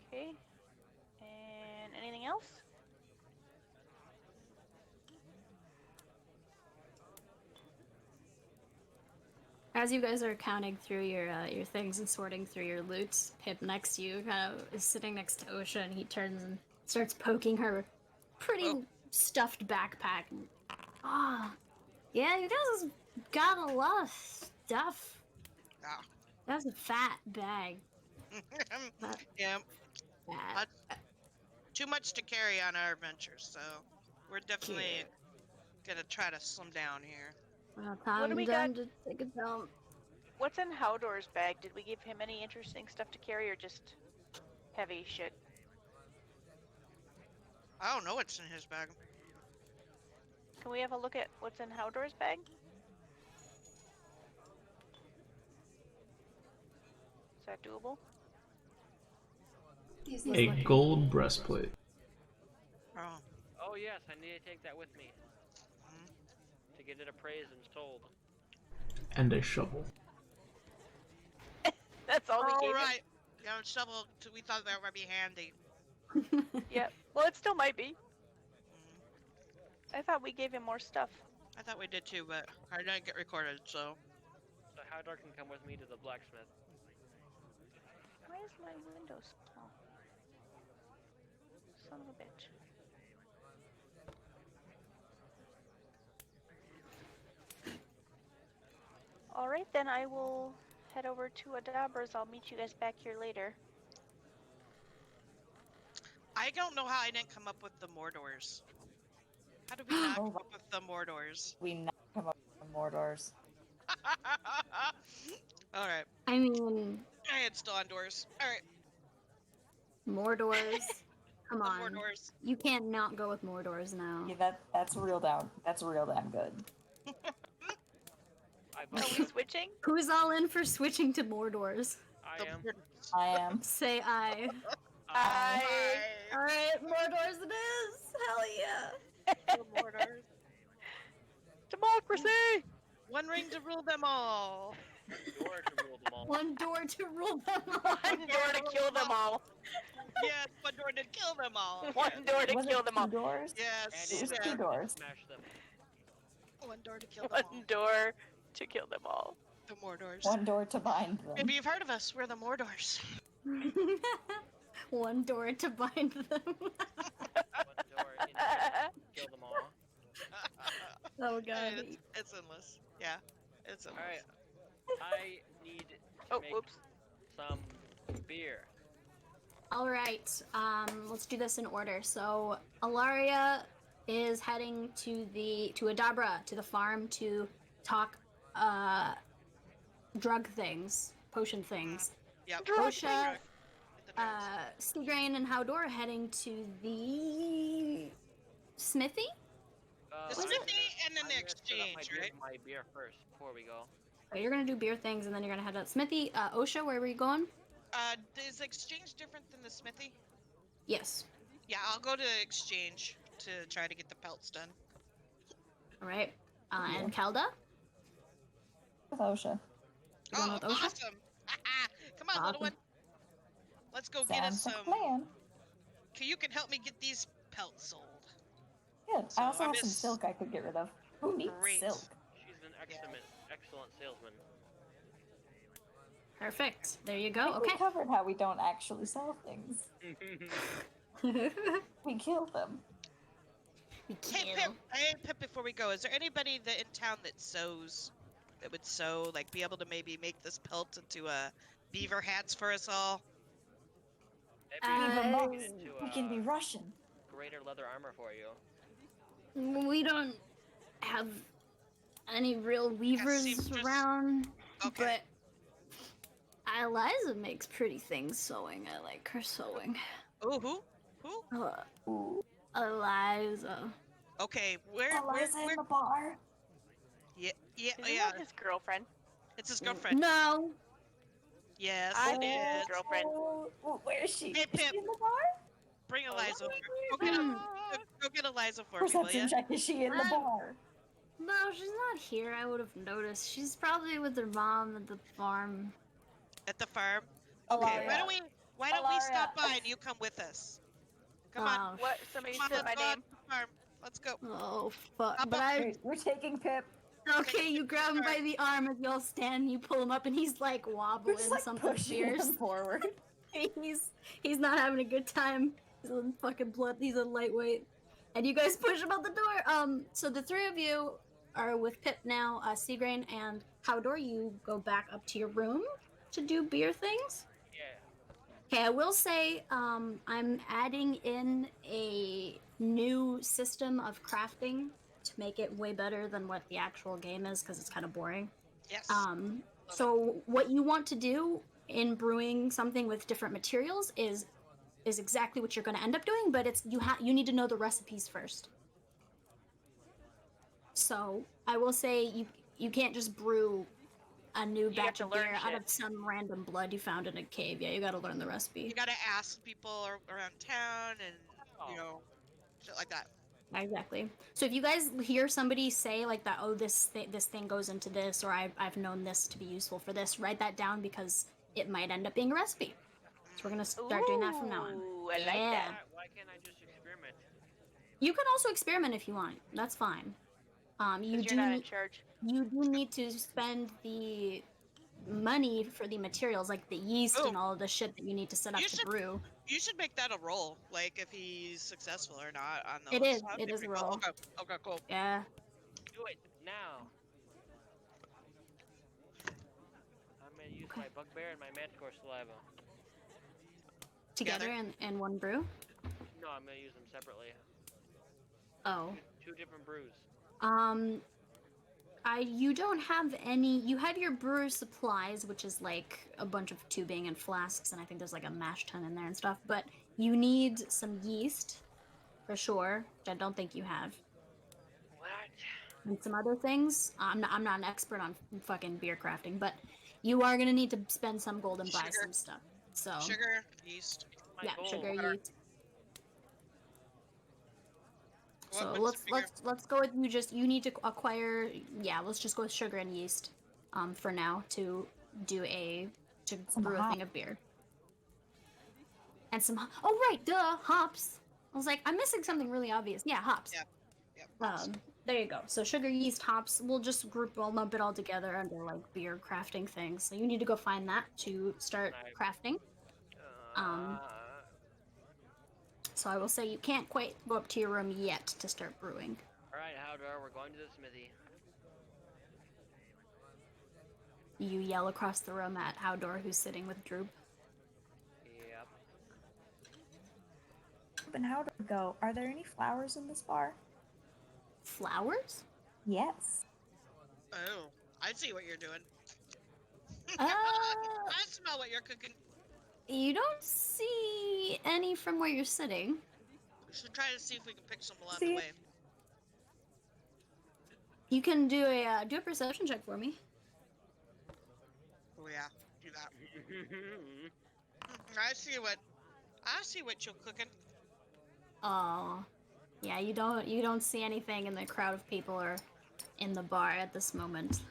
Okay. And anything else? As you guys are counting through your things and sorting through your loot, Pip next to you kind of is sitting next to OSHA, and he turns and starts poking her pretty Oh. stuffed backpack. Yeah, you guys have got a lot of stuff. Ah. That's a fat bag. That Yeah, bag. too much to carry on our adventures, so we're definitely gonna try to slim down here. Well, What do time we done to take a dump. What's in Howdor's bag? Did we give him any interesting stuff to carry or just heavy shit? I don't know what's in his bag. Can we have a look at what's in Howdor's bag? Is that doable? He's A looking. gold breastplate. Oh. Oh yes, I need to take that with me Mhm. to get it appraised and sold. And a shovel. That's all we All gave right. Yeah, shovel. We thought that would be handy. him? Yep. Well, it still might be. I thought we gave him more stuff. I thought we did too, but I didn't get recorded, so. So Howdar can come with me to the blacksmith. Why is my window small? Son of a bitch. Alright, then I will head over to Adabra's. I'll meet you guys back here later. I don't know how I didn't come up with the Mordors. How did we not come up with the Mordors? We not come up with Mordors. Alright. I mean, I had still on doors. Alright. Mordors. Come The on. Mordors. You can't not go with Mordors now. Yeah, that's real damn good. I Are vote. we switching? Who's all in for switching to Mordors? I The am. Mordors. I am. Say aye. I Alright, Mordors it is! Hell yeah! The Mordors. Democracy! One ring to rule them all. Door to rule them all. One door to rule them all. One door to kill them all. Yes, one door to kill them all. One door to Was kill it them two all. doors? Yes. It was yes. two doors. Smash them. One door to kill them all. One door to kill them all. The Mordors. One door to bind them. Maybe you've heard of us. We're the Mordors. One door to bind them. One door in. Kill them all. Oh Hey, god. it's endless. Yeah, it's endless. Alright. I need to Oh, make whoops. some beer. Alright, let's do this in order. So, Alaria is heading to Adabra, to the farm, to talk, drug things, potion things. Yep. Osha, Get the drugs. Seagrain and Howdor are heading to the smithy? The was it? smithy and then I'm the gonna set up exchange, right? my beer first before we go. Oh, you're gonna do beer things and then you're gonna head to the smithy. Osha, where were you going? Is exchange different than the smithy? Yes. Yeah, I'll go to exchange to try to get the pelts done. Alright. And Kalda? With OSHA. You going Oh, with Osha? awesome! Come on, little Awesome. one. Let's go get us Sounds like some. a plan. You can help me get these pelts sold. Good. So I also I have some miss- silk I could get rid of. Who needs Great. silk? She's an excellent salesman. Perfect. There you I go. think We covered how we don't actually sell things. Okay. We kill them. We Hey kill. Pip, hey Pip, before we go, is there anybody that in town that sews, that would sew, like be able to maybe make this pelt into beaver hats for us all? Maybe Even we more. can get into We can be Russian. greater leather armor for you. We don't have any real weavers seamstress? around, Okay. but Eliza makes pretty things sewing. I like her sewing. Oh, who? Ooh. Eliza. Okay, where? Eliza in the bar. Yeah, Isn't that his girlfriend? It's his girlfriend. No. Yes, I it knew his is. girlfriend. Oh, where is she? Hey, Is she Pip. in the bar? Bring Eliza over. Go get Eliza for me, will Perception ya? check. Is she in the bar? No, she's not here. I would have noticed. She's probably with her mom at the farm. At the farm. Okay, Alaria. why don't we stop Alaria. by and you come with us? Come on. Oh, What? Somebody Come on, said my let's go out name. to the farm. Let's go. Oh, fuck. Up, But up. I. We're taking Pip. Okay, you grab him by the arm as y'all stand, you pull him up, and he's like We're wobbling just like something pushing fierce. him forward. He's not having a good time. He's a fucking blood. He's a lightweight, and you guys push him out the door. So the three of you are with Pip now. Seagrain and Howdor, you go back up to your room to do beer things. Yeah. Okay, I will say, I'm adding in a new system of crafting to make it way better than what the actual game is, because it's kind of boring. Yes. So what you want to do in brewing something with different materials is exactly what you're going to end up doing, but it's you need to know the recipes first. So I will say you can't just brew a new You have batch to of learn beer out shit. of some random blood you found in a cave. Yeah, you got to learn the recipe. You gotta ask people around town and, you know, shit like that. Exactly. So if you guys hear somebody say like that, oh, this thing goes into this, or I've known this to be useful for this, write that down because it might end up being a recipe. So we're gonna start doing that from now on. Ooh, I like Yeah. that. Why can't I just experiment? You can also experiment if you want. That's fine. You 'Cause do you're not in need, charge. you do need to spend the money for the materials like the yeast Oh. and all of the shit that you need to set up You to should- brew. You should make that a roll, like if he's successful or not on those. It is. I It think is we a will. roll. Okay. Okay. Cool. Yeah. Do it now. I'm gonna use my bugbear and my manticore saliva. Together in one brew. No, I'm gonna use them separately. Oh. Two different brews. You don't have any. You have your brewer's supplies, which is like a bunch of tubing and flasks, and I think there's like a mash tun in there and stuff. But you need some yeast, for sure, which I don't think you have, What? and some other things. I'm not an expert on fucking beer crafting, but you are gonna need to spend some gold and buy Sugar. some stuff. So Sugar, yeast. My yeah, goal. sugar, Water. yeast. What So makes it bigger? let's go with you need to acquire, yeah, let's just go with sugar and yeast for now to Some brew a hop. thing of beer. And some oh right, duh, hops. I was like, I'm missing something really obvious. Yeah, hops. Yep. There you go. So sugar, yeast, hops, we'll just lump it all together under like beer crafting things. So you need to go find that to start crafting. So I will say you can't quite go up to your room yet to start brewing. Alright, Howdar, we're going to the smithy. You yell across the room at Howdor, who's sitting with Droop. Yep. And how to go? Are there any flowers in this bar? Flowers? Yes. Oh, I see what you're doing. Uh, I smell what you're cooking. you don't see any from where you're sitting. We should try to see if we can pick some along See? the way. You can do a perception check for me. Oh yeah, do that. I see what you're cooking. Oh, yeah. You don't see anything in the crowd of people or in the bar at this moment.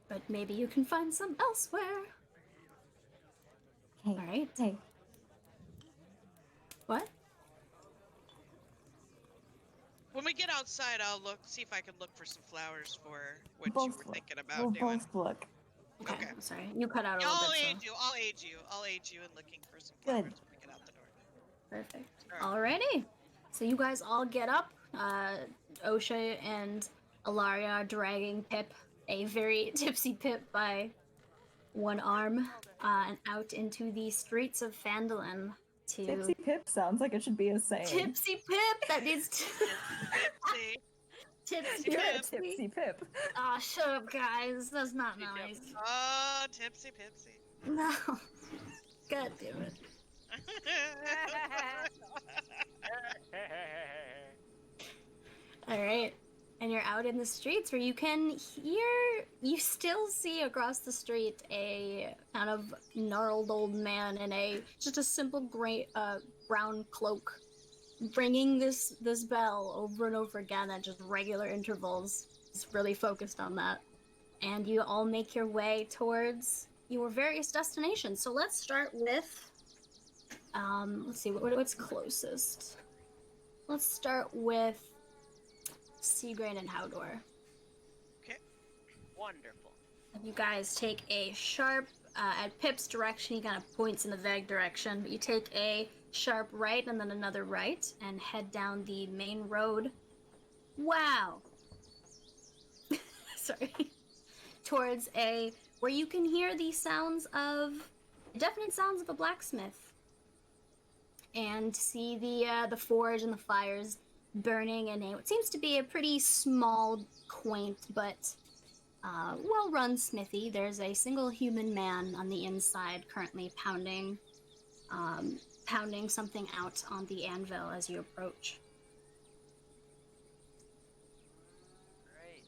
But maybe you can find some elsewhere. Hey. All right. Hey. What? When we get outside, I'll see if I can look for some flowers for what you Both were look. thinking We'll about doing. both look. Okay. Okay. I'm sorry. You cut out a little I'll bit. aid So. you. I'll aid you in looking for some Good. flowers when we get out the door. Perfect. Alright. Alrighty. So you guys all get up. Osha and Ilaria are dragging Pip, a very tipsy Pip by one arm, and out into the streets of Phandalin to... Tipsy Pip sounds like it should be a saying. Tipsy Pip! That needs to... Tipsy. Tipsy You're a Pip. Tipsy Pip. Aw, shut up, guys. That's not nice. Oh, tipsy pipsy. No. God damn it. Alright. And you're out in the streets where you can you still see across the street a kind of gnarled old man in just a simple gray, brown cloak, ringing this bell over and over again at just regular intervals. He's really focused on that. And you all make your way towards your various destinations. So let's start with, let's see, what's closest? Let's start with Seagrain and Howdor. Okay. Wonderful. You guys take a sharp, at Pip's direction, he kind of points in the vague direction, but you take a sharp right and then another right and head down the main road. Wow! Sorry. Towards where you can hear the definite sounds of a blacksmith. And see the forge and the fires burning in what seems to be a pretty small, quaint, but well-run smithy. There's a single human man on the inside currently pounding something out on the anvil as you approach. Great.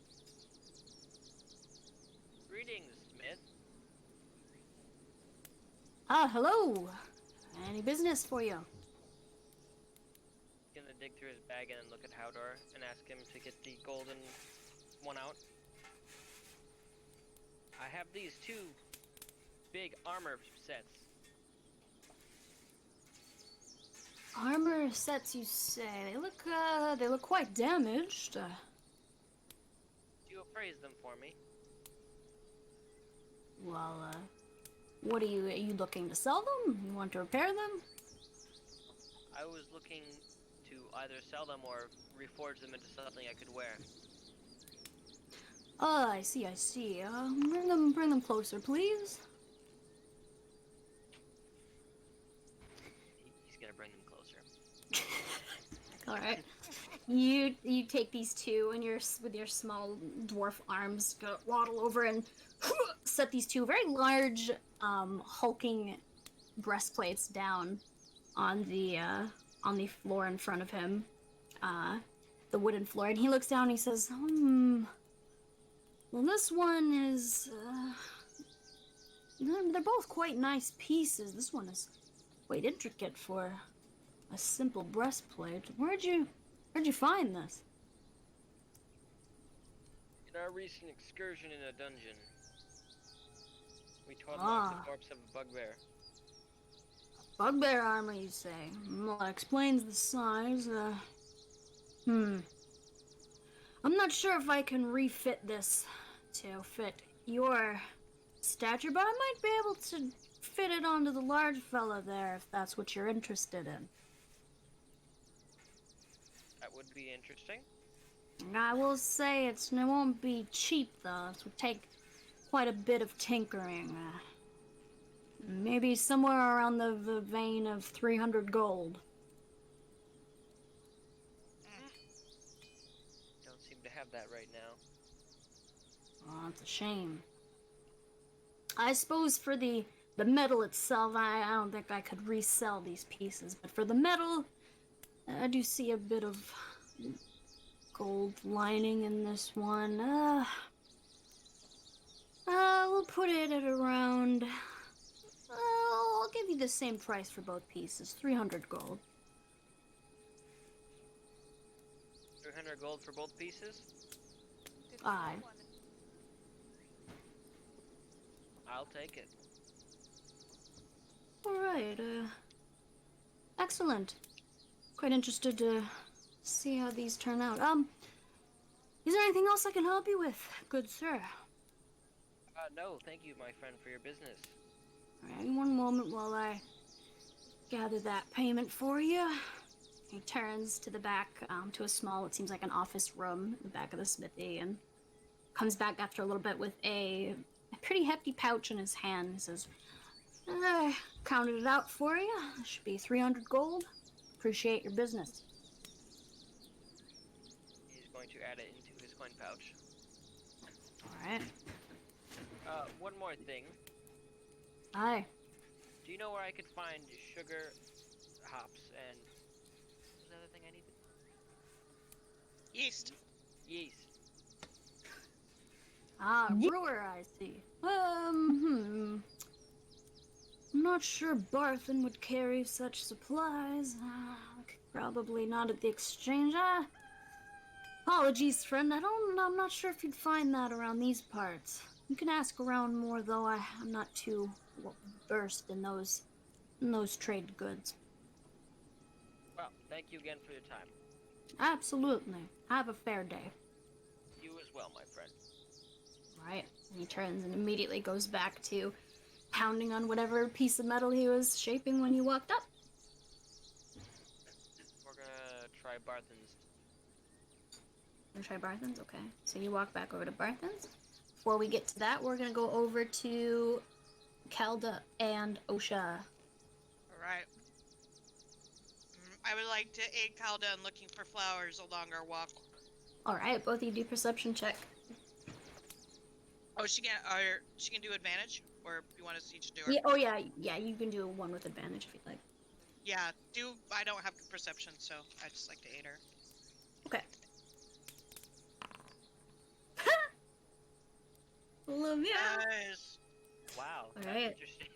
Greetings, Smith. Ah, hello! Any business for you? Gonna dig through his bag and then look at Howdor and ask him to get the golden one out. I have these two big armor sets. Armor sets, you say? They look quite damaged. Do you appraise them for me? Well, are you looking to sell them? You want to repair them? I was looking to either sell them or reforge them into something I could wear. Oh, I see. Bring them closer, please. He's gonna bring them closer. All right. You take these two and with your small dwarf arms go waddle over and set these two very large hulking breastplates down on the floor in front of him, the wooden floor, and he looks down and he says, well, this one is they're both quite nice pieces. This one is quite intricate for a simple breastplate. Where'd you find this? In our recent excursion in a dungeon, we told the corpse of a bugbear. Bugbear armor, you say? Well, that explains the size. I'm not sure if I can refit this to fit your stature, but I might be able to fit it onto the large fella there if that's what you're interested in. That would be interesting. I will say it won't be cheap though. This would take quite a bit of tinkering. Maybe somewhere around the vein of 300 gold. Don't seem to have that right now. Oh, that's a shame. I suppose for the metal itself, I don't think I could resell these pieces, but for the metal, I do see a bit of gold lining in this one. We'll put it at around... I'll give you the same price for both pieces, 300 gold. 300 gold for both pieces? Aye. I'll take it. Alright, excellent. Quite interested to see how these turn out. Is there anything else I can help you with, good sir? No, thank you, my friend, for your business. Alright, one moment while I gather that payment for you. He turns to the back, to a small, it seems like an office room in the back of the smithy, and comes back after a little bit with a pretty hefty pouch in his hand. He says, I counted it out for you. It should be 300 gold. Appreciate your business. He's going to add it into his coin pouch. Alright. One more thing. Aye. Do you know where I could find sugar, hops, and... what's the other thing I needed? Yeast. Yeast. Brewer, I see. I'm not sure Barthen would carry such supplies. Probably not at the exchange. Apologies, friend. I'm not sure if you'd find that around these parts. You can ask around more, though. I'm not too versed in those trade goods. Well, thank you again for your time. Absolutely. Have a fair day. You as well, my friend. Right. And he turns and immediately goes back to pounding on whatever piece of metal he was shaping when he walked up. We're gonna try Barthen's. Gonna try Barthen's? Okay. So you walk back over to Barthen's. Before we get to that, we're gonna go over to Kelda and Osha. Alright. I would like to aid Calda in looking for flowers along our walk. Alright, both of you do perception check. Oh, she can do advantage? Or you want us each to do it? Yeah, oh yeah, you can do one with advantage if you'd like. Yeah, I don't have perception, so I just like to aid her. Okay. Olivia! Nice. Wow, that's Alright. interesting.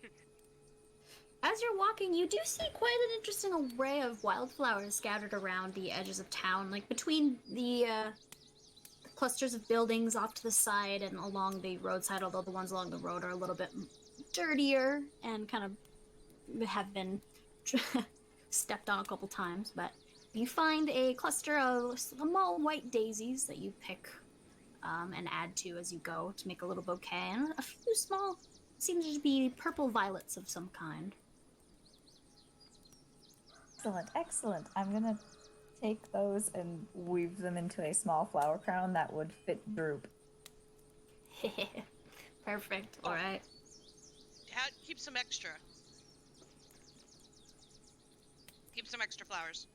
As you're walking, you do see quite an interesting array of wildflowers scattered around the edges of town, like between the clusters of buildings off to the side and along the roadside, although the ones along the road are a little bit dirtier and kind of have been stepped on a couple times, but you find a cluster of small white daisies that you pick and add to as you go to make a little bouquet, and a few small, seems to be purple violets of some kind. Excellent, excellent. I'm gonna take those and weave them into a small flower crown that would fit Droop. Perfect. All right. Keep some extra. Keep some extra flowers.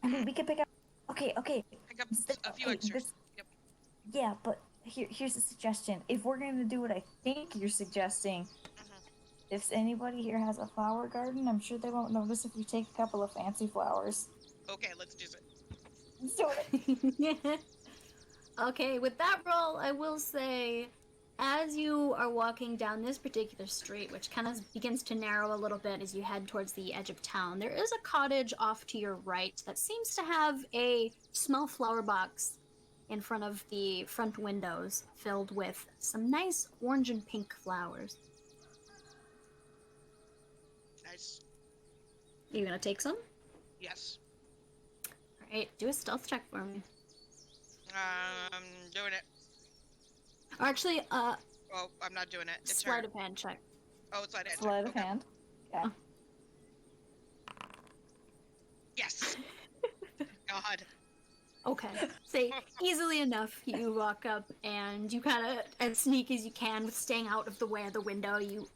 I mean, we could pick up. Okay. Pick up a few extras. Yep. Yeah, but here's a suggestion. If we're gonna do what I think you're suggesting, if anybody here has a flower garden, I'm sure they won't notice if we take a couple of fancy flowers. Okay, let's do it. Let's do it. Okay, with that roll, I will say, as you are walking down this particular street, which kind of begins to narrow a little bit as you head towards the edge of town, there is a cottage off to your right that seems to have a small flower box in front of the front windows filled with some nice orange and pink flowers. Nice. Are you gonna take some? Yes. Alright, do a stealth check for me. Doing it. Or actually, Oh, I'm not doing it. It's sleight her. of hand check. Oh, it's sleight of hand. Sleight of Okay. hand. Okay. Yes. God. Okay. Say, easily enough, you walk up and you kind of, as sneak as you can, with staying out of the way of the window, you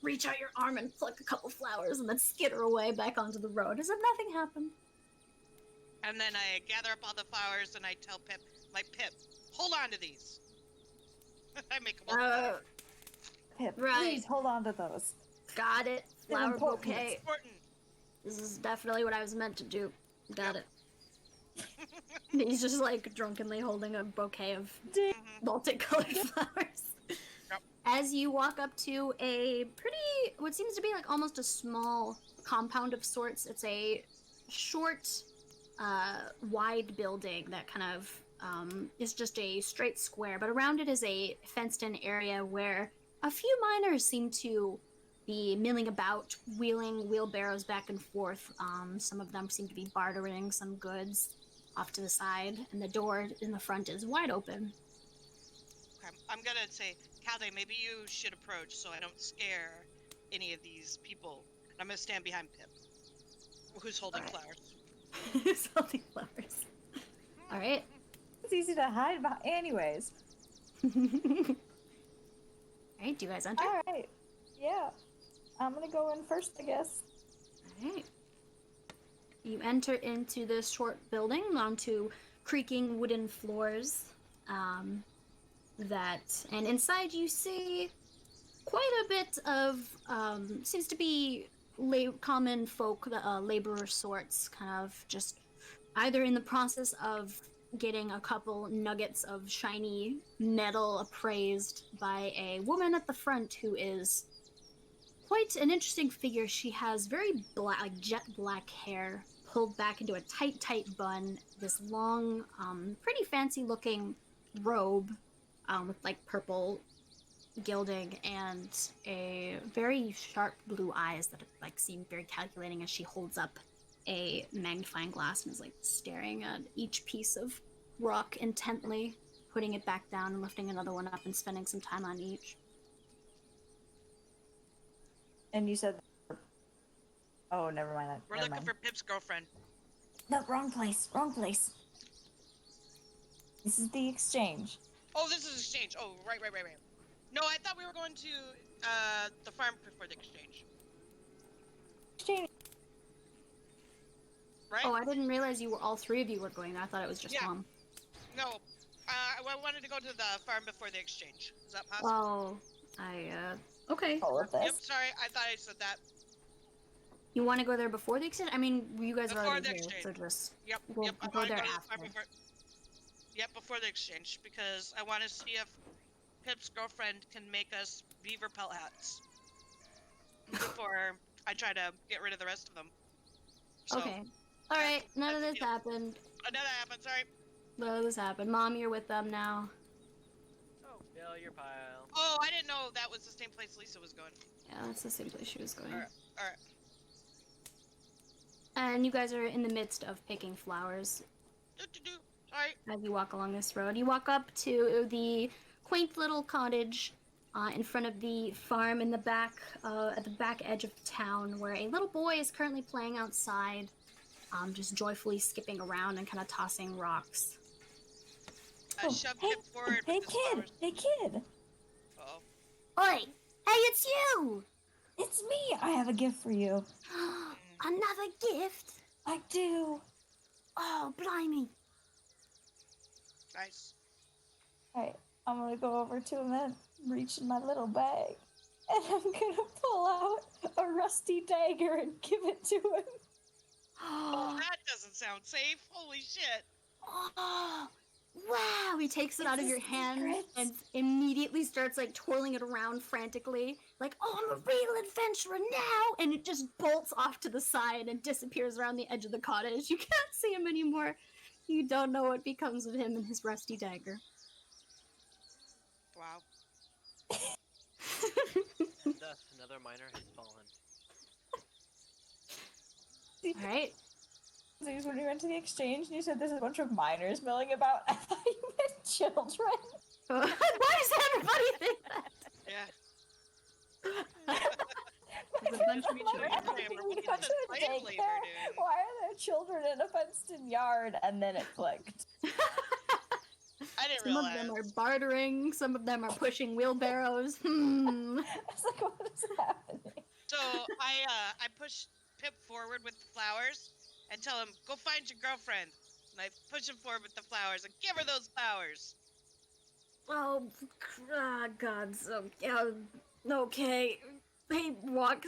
reach out your arm and pluck a couple flowers and then skitter away back onto the road as if nothing happened. And then I gather up all the flowers and I tell Pip, Pip, hold on to these. I make them all. Pip, Right. please hold on to those. Got it. They're Flower important. bouquet. Important. This is definitely what I was meant to do. Got it. He's just like drunkenly holding a bouquet of multicolored flowers. Yep. As you walk up to a pretty, what seems to be like almost a small compound of sorts, it's a short, wide building that kind of is just a straight square, but around it is a fenced-in area where a few miners seem to be milling about, wheeling wheelbarrows back and forth. Some of them seem to be bartering some goods off to the side, and the door in the front is wide open. Okay. I'm gonna say, Calde, maybe you should approach so I don't scare any of these people. And I'm gonna stand behind Pip, who's holding flowers. Who's holding flowers? All right. It's easy to hide behind. Anyways. All right, do you guys enter? All right. Yeah. I'm gonna go in first, I guess. All right. You enter into this short building onto creaking wooden floors. And inside you see quite a bit of seems to be common folk, laborer sorts, kind of just either in the process of getting a couple nuggets of shiny metal appraised by a woman at the front who is quite an interesting figure. She has very black, like jet black hair pulled back into a tight bun, this long, pretty fancy looking robe with like purple gilding and a very sharp blue eyes that like seem very calculating as she holds up a magnifying glass and is like staring at each piece of rock intently, putting it back down and lifting another one up and spending some time on each. And you said. Oh, never mind. We're never looking mind. for Pip's girlfriend. No, wrong place. Wrong place. This is the exchange. Oh, this is exchange. Oh, right. No, I thought we were going to the farm before the exchange. Exchange. Right? Oh, I didn't realize all three of you were going there. I thought it was just Yeah. one. No, I wanted to go to the farm before the exchange. Is that possible? Oh, okay. All of Yep, this. sorry, I thought I said that. You want to go there before the exchange? I mean, you guys are Before already the here, exchange. so just Yep, we'll I go want to there go to the farm after. before. Yep, before the exchange, because I want to see if Pip's girlfriend can make us beaver pelt hats before I try to get rid of the rest of them. So, Okay. All right. None of that's this the deal. happened. None of that happened, sorry. None of this happened. Mom, you're with them now. Oh, fill your pile. Oh, I didn't know that was the same place Lisa was going. Yeah, that's the same place she was going. Alright. And you guys are in the midst of picking flowers Sorry. as you walk along this road. You walk up to the quaint little cottage in front of the farm in the back, at the back edge of town, where a little boy is currently playing outside, just joyfully skipping around and kind of tossing rocks. I shoved him forward Hey with the kid! flowers. Hey kid! Oh. Oi! Hey, it's you! It's me! I have a gift for you. Another gift? I do. Oh, blimey. Nice. Alright, I'm gonna go over to him and reach in my little bag. And I'm gonna pull out a rusty dagger and give it to him. Oh, that doesn't sound safe. Holy shit. Oh, wow! He takes it It's out of a your hand secret. and immediately starts like twirling it around frantically, like, "Oh, I'm a real adventurer now!" And it just bolts off to the side and disappears around the edge of the cottage. You can't see him anymore. You don't know what becomes of him and his rusty dagger. Wow. And thus, another miner has fallen. All right. When we went to the exchange and you said there's a bunch of miners milling about, I thought you meant children. Why does everybody think that? Yeah. There's a bunch of I'm like, children. I don't think we What got is to this a slave labor daycare. doing? Why are there children in a fenced-in yard? And then it clicked. I didn't Some realize. of them are bartering, some of them are pushing wheelbarrows. I was like, what is happening? So I push Pip forward with the flowers and tell him, go find your girlfriend. And I push him forward with the flowers and give her those flowers. Oh, God, so, yeah, okay.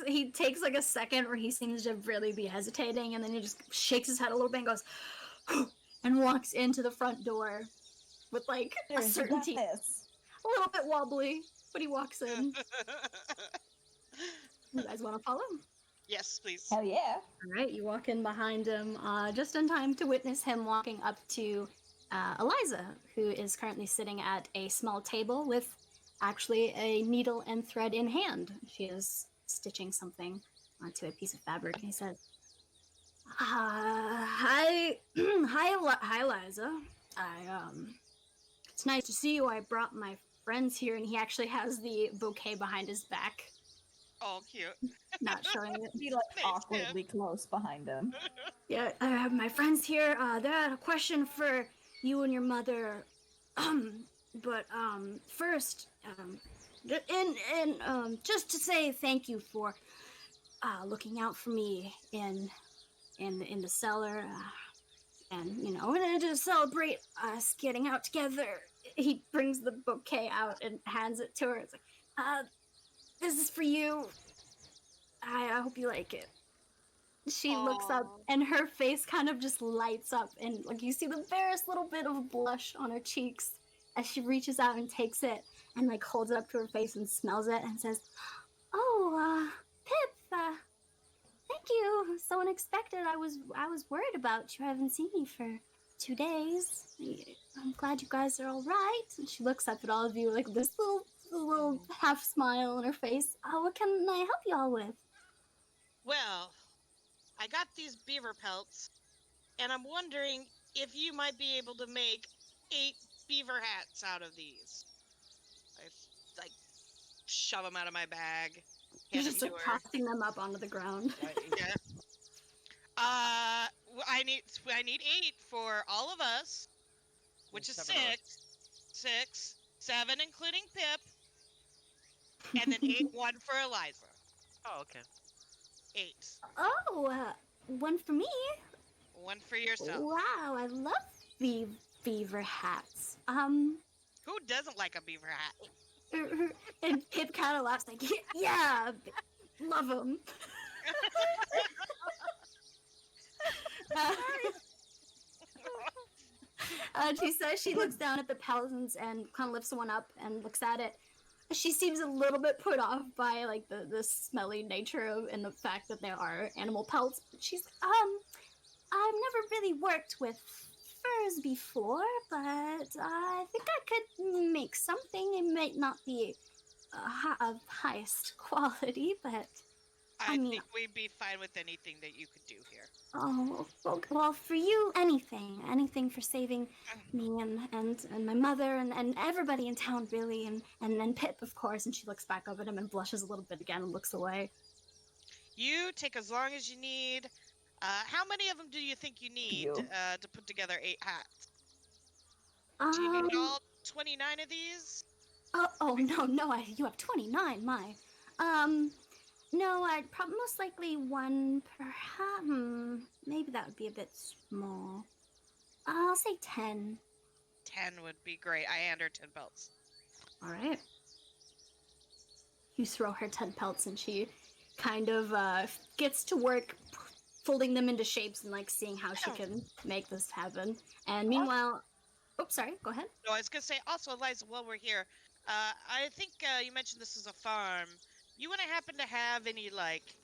He takes like a second where he seems to really be hesitating, and then he just shakes his head a little bit and goes, and walks into the front door with like a Seriously, certainty. got this. A little bit wobbly, but he walks in. You guys want to follow him? Yes, please. Hell yeah. All right, you walk in behind him, just in time to witness him walking up to Eliza, who is currently sitting at a small table with actually a needle and thread in hand. She is stitching something onto a piece of fabric, and he says, "Hi, hi, Eliza. It's nice to see you. I brought my friends here," and he actually has the bouquet behind his back, Oh, cute. not showing it. Be like Thanks, awkwardly close behind him. Yeah, I have my friends here. They had a question for you and your mother. First, just to say thank you for looking out for me in the cellar, and to celebrate us getting out together. He brings the bouquet out and hands it to her. It's like, this is for you. I hope you like it. She looks up, and her face kind of just lights up, and like you see the barest little bit of blush on her cheeks as she reaches out and takes it and like holds it up to her face and smells it and says, "Oh, Pip, thank you. So unexpected. I was worried about you. I haven't seen you for 2 days. I'm glad you guys are all right." And she looks up at all of you like this little half smile on her face. What can I help you all with? Well, I got these beaver pelts, and I'm wondering if you might be able to make 8 beaver hats out of these. I like shove them out of my bag. You're Hand just them like to her. tossing them up onto the ground. Yeah. I need 8 for all of us, which is There's 7 of us. 6, 7 including Pip, and then 8 one for Eliza. Oh, okay. 8. Oh, one for me. 1 for yourself. Wow, I love beaver hats. Who doesn't like a beaver hat? And Pip kind of laughs like, yeah, love them. She says she looks down at the pelts and kind of lifts one up and looks at it. She seems a little bit put off by like the smelly nature of and the fact that there are animal pelts. But she's I've never really worked with furs before, but I think I could make something. It might not be of highest quality, but I mean- think we'd be fine with anything that you could do here. Oh, well, for you, anything for saving me and my mother and everybody in town, really, and Pip, of course. And she looks back up at him and blushes a little bit again and looks away. You take as long as you need. How many of them do you think you need You. to put together 8 hats? Do you need all 29 of these? Oh no, you have 29, my. No, I'd most likely one per hat. Maybe that would be a bit small. I'll say 10. 10 would be great. I hand her 10 belts. All right. You throw her 10 pelts and she kind of gets to work folding them into shapes and like seeing how she can make this happen. And meanwhile, oops, sorry, go ahead. No, I was gonna say also, Eliza, while we're here, I think you mentioned this is a farm. You wouldn't happen to have any like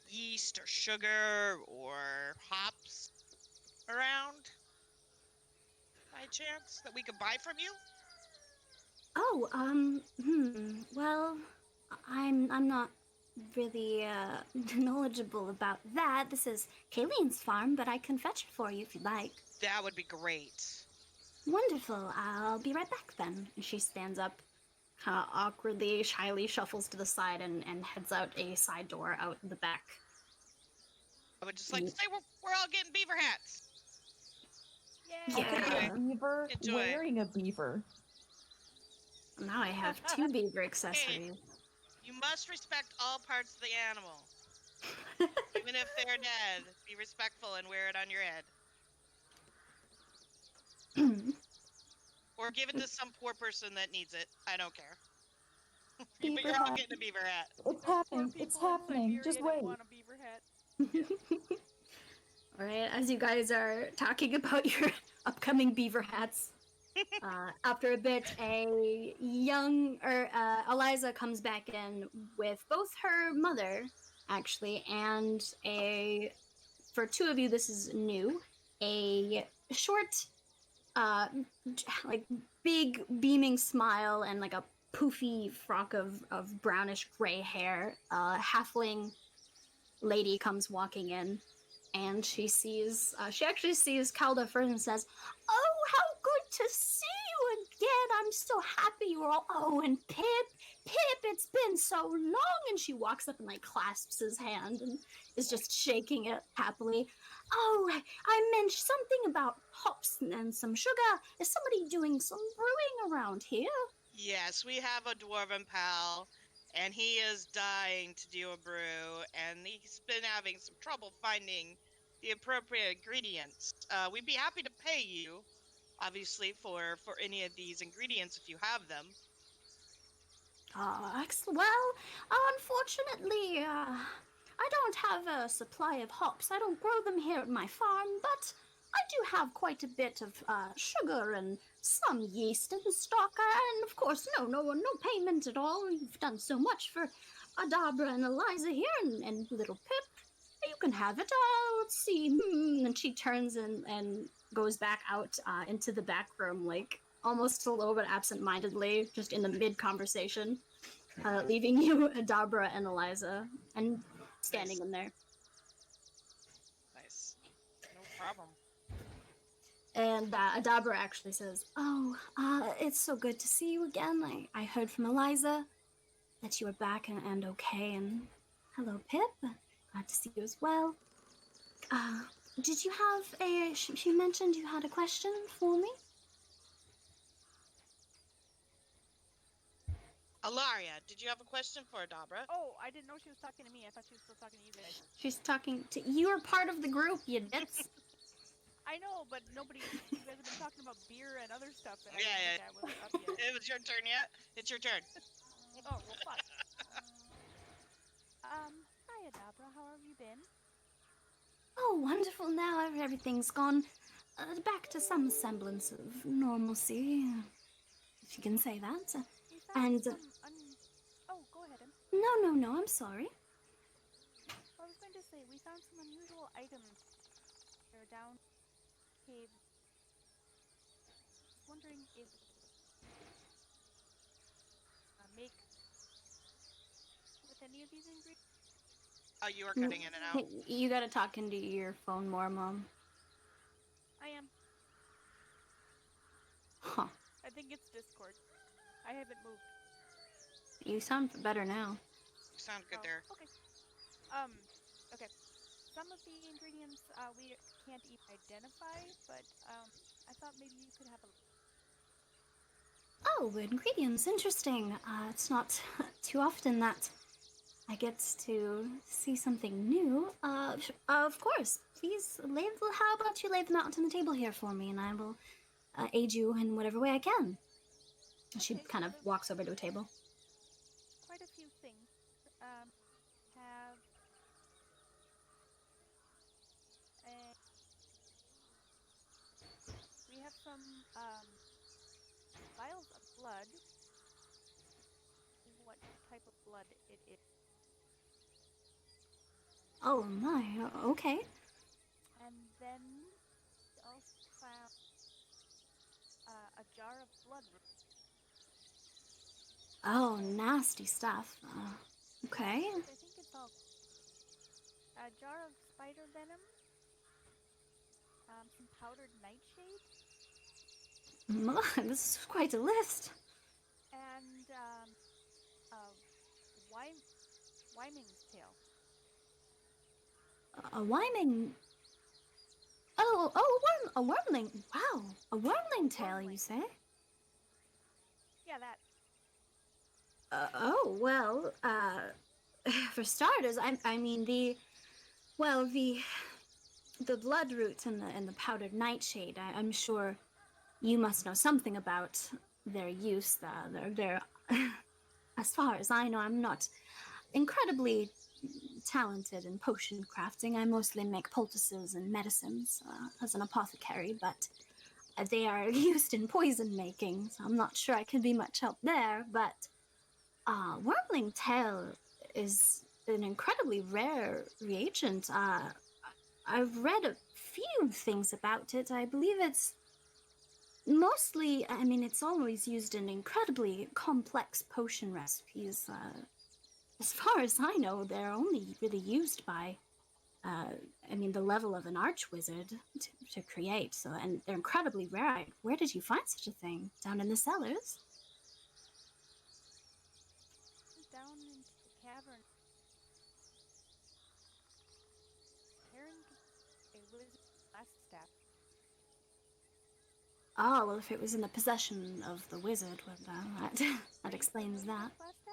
yeast or sugar or hops around by chance that we could buy from you? Oh, well, I'm not really knowledgeable about that. This is Kayleen's farm, but I can fetch it for you if you'd like. That would be great. Wonderful. I'll be right back then. And she stands up, kind of awkwardly, shyly shuffles to the side and heads out a side door out the back. I would just like to say we're all getting beaver hats. Yay! Yeah. A beaver Enjoy. wearing a beaver. Now I have 2 beaver accessories. You must respect all parts of the animal. Even if they're dead, be respectful and wear it on your head. Or give it to some poor person that needs it. I don't care. But Beaver you're all hat. getting a beaver hat. It's happening. It's happening. Just wait. Want a beaver hat. All right, as you guys are talking about your upcoming beaver hats, after a bit, Eliza comes back in with both her mother, actually, and for 2 of you, this is new, a short, like big beaming smile and like a poofy frock of brownish gray hair. Halfling lady comes walking in. And she actually sees Calda first and says, "Oh, how good to see you again! I'm so happy you're all. Oh, and Pip, it's been so long!" And she walks up and like clasps his hand and is just shaking it happily. "Oh, I mentioned something about hops and some sugar. Is somebody doing some brewing around here?" Yes, we have a dwarven pal, and he is dying to do a brew, and he's been having some trouble finding the appropriate ingredients. We'd be happy to pay you, obviously, for any of these ingredients if you have them. Excellent. Well, unfortunately, I don't have a supply of hops. I don't grow them here at my farm, but I do have quite a bit of sugar and some yeast in stock, and of course, no payment at all. You've done so much for Adabra and Eliza here, and little Pip. You can have it. Let's see. And she turns and goes back out into the back room, like almost a little bit absent-mindedly, just in the mid-conversation, leaving you, Adabra and Eliza, and standing in there. Nice. No problem. And Adabra actually says, "Oh, it's so good to see you again. I heard from Eliza that you were back and okay, and hello, Pip. Glad to see you as well. Did you have she mentioned you had a question for me?" Alaria, did you have a question for Adabra? Oh, I didn't know she was talking to me. I thought she was still talking to you guys. She's talking to you. Are part of the group, you dits. I know, but nobody. You guys have been talking about beer and other stuff, and Yeah, I didn't think I was up yet. It was your turn yet? It's your turn. Oh, well, fuck. Hi, Adabra. How have you been? Oh, wonderful. Now everything's gone back to some semblance of normalcy, if you can say that. We found And some Oh, go ahead, Em. no, I'm sorry. I was going to say, we found some unusual items. They're down cave. I was wondering if make with any of these ingredients. Oh, you are cutting in and out. Hey, you gotta talk into your phone more, Mom. I am. Huh. I think it's Discord. I haven't moved. You sound better now. You sound good Oh, there. okay. Okay. Some of the ingredients we can't even identify, but I thought maybe you could have a. Oh, ingredients, interesting. It's not too often that I get to see something new. Of course. Please, how about you lay them out on the table here for me, and I will aid you in whatever way I can. She Okay, kind of so walks over to a table. quite a few things. Have a, we have some vials of blood. What type of blood it is? Oh my, okay. And then we also found a jar of blood root. Oh, nasty stuff. Okay. I think it's all a jar of spider venom, some powdered nightshade, This is quite a list. and a Wyming's tail. A wyming. A wormling. Wow, a wormling tail, you Wormling. say? Yeah, that. Oh well. For starters, I mean the blood roots and the powdered nightshade. I'm sure you must know something about their use. They're as far as I know, I'm not incredibly talented in potion crafting. I mostly make poultices and medicines as an apothecary, but they are used in poison making, so I'm not sure I can be much help there. But wormling tail is an incredibly rare reagent. I've read a few things about it. I believe it's mostly, I mean, it's always used in incredibly complex potion recipes. As far as I know, they're only really used by, the level of an archwizard to create. So, and they're incredibly rare. Where did you find such a thing? Down in the cellars? Down into the cavern. Carrying a wizard's last staff. Oh, well, if it was in the possession of the wizard, well, that Are you explains familiar that. with last staff?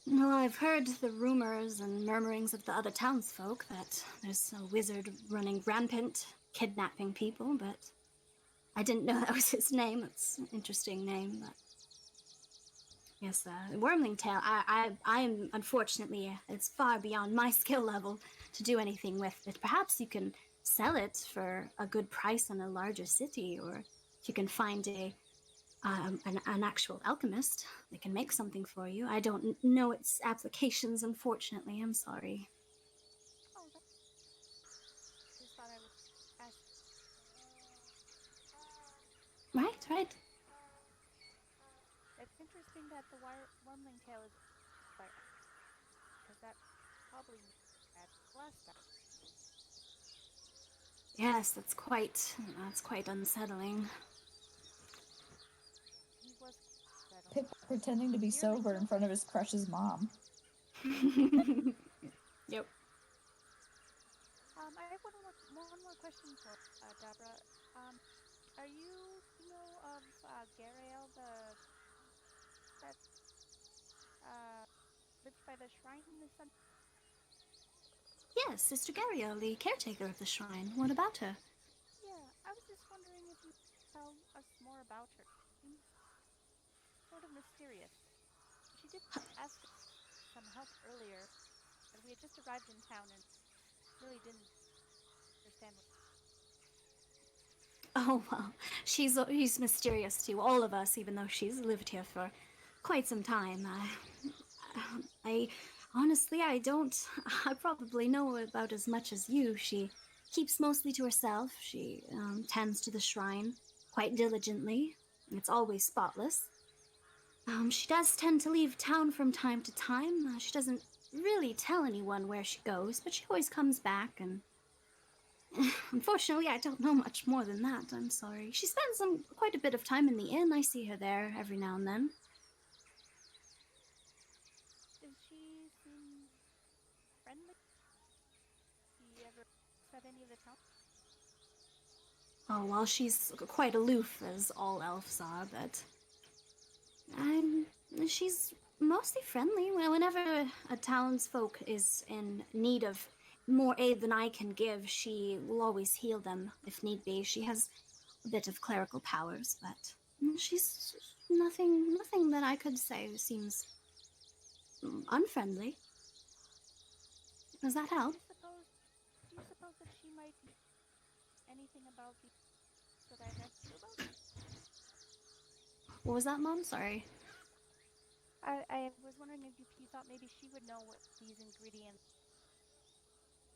No, I've heard the rumors and murmurings of the other townsfolk that there's a wizard running rampant, kidnapping people, but I didn't know that was his name. It's an interesting name, but yes, Wormling Tail. I'm unfortunately, it's far beyond my skill level to do anything with it. Perhaps you can sell it for a good price in a larger city, or you can find an actual alchemist that can make something for you. I don't know its applications, unfortunately. I'm sorry. Oh, that. Just thought I would ask. Right. It's interesting that the wormling tail is by, because that probably at last staff. Yes, that's quite unsettling. He was settled. Pip pretending to be Nearly sober in killed front of us. his crush's mom. Yep. I have one more question for Dabra. Are you of Garael, that lives by the shrine in the sun? Yes, Sister Gariel, the caretaker of the shrine. What about her? Yeah, I was just wondering if you could tell us more about her. Seems sort of mysterious. She did ask us some help earlier, but we had just arrived in town and really didn't understand what. Oh, well, she's mysterious to all of us, even though she's lived here for quite some time. I honestly, I don't. I probably know about as much as you. She keeps mostly to herself. She tends to the shrine quite diligently. It's always spotless. She does tend to leave town from time to time. She doesn't really tell anyone where she goes, but she always comes back, and unfortunately, I don't know much more than that. I'm sorry. She spends quite a bit of time in the inn. I see her there every now and then. Does she seem friendly? Do you ever at any of the town? Oh, well, she's quite aloof, as all elves are, but she's mostly friendly. Whenever a townsfolk is in need of more aid than I can give, she will always heal them if need be. She has a bit of clerical powers, but she's nothing that I could say seems unfriendly. Does that help? Do you suppose that she might know anything about the that I've asked you about? What was that, Mom? Sorry. I was wondering if you thought maybe she would know what these ingredients,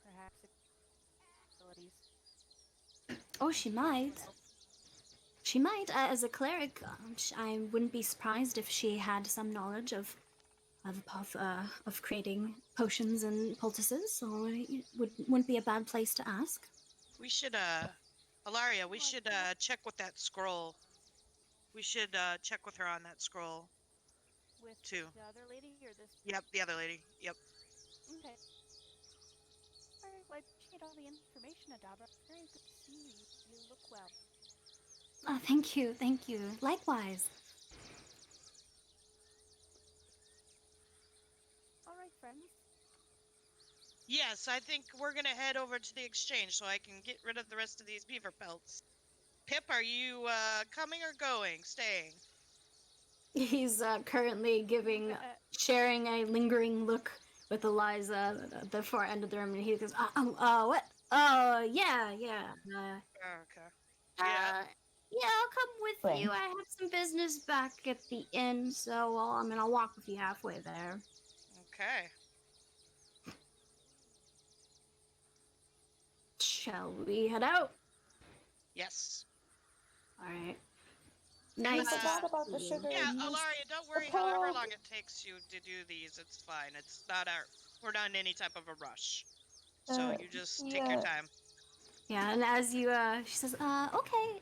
perhaps abilities. Oh, she might. She might. As a cleric, I wouldn't be surprised if she had some knowledge of creating potions and poultices, so it wouldn't be a bad place to ask. We should, Ilaria, we should, check with that scroll. We should, check with her on that scroll. With too. the other lady or this? Yep, the other lady. Yep. Okay. Alright, well, I appreciate all the information, Adabra. Very good to see you. You look well. Thank you, thank you. Likewise. Alright, friends. Yes, I think we're gonna head over to the exchange so I can get rid of the rest of these beaver pelts. Pip, are you, coming or going? Staying? He's currently sharing a lingering look with Eliza at the far end of the room, and he goes, what? Yeah. Okay. Yeah, I'll come with Fine. you. I have some business back at the inn, so I'll walk with you halfway there. Okay. Shall we head out? Yes. All right. You Nice. forgot to about see the you. sugar. Yeah, and yeast. Ilaria, don't worry The however pearl. long it takes you to do these. It's fine. It's not we're not in any type of a rush. So you just take your time. Yeah, and as you, she says, okay,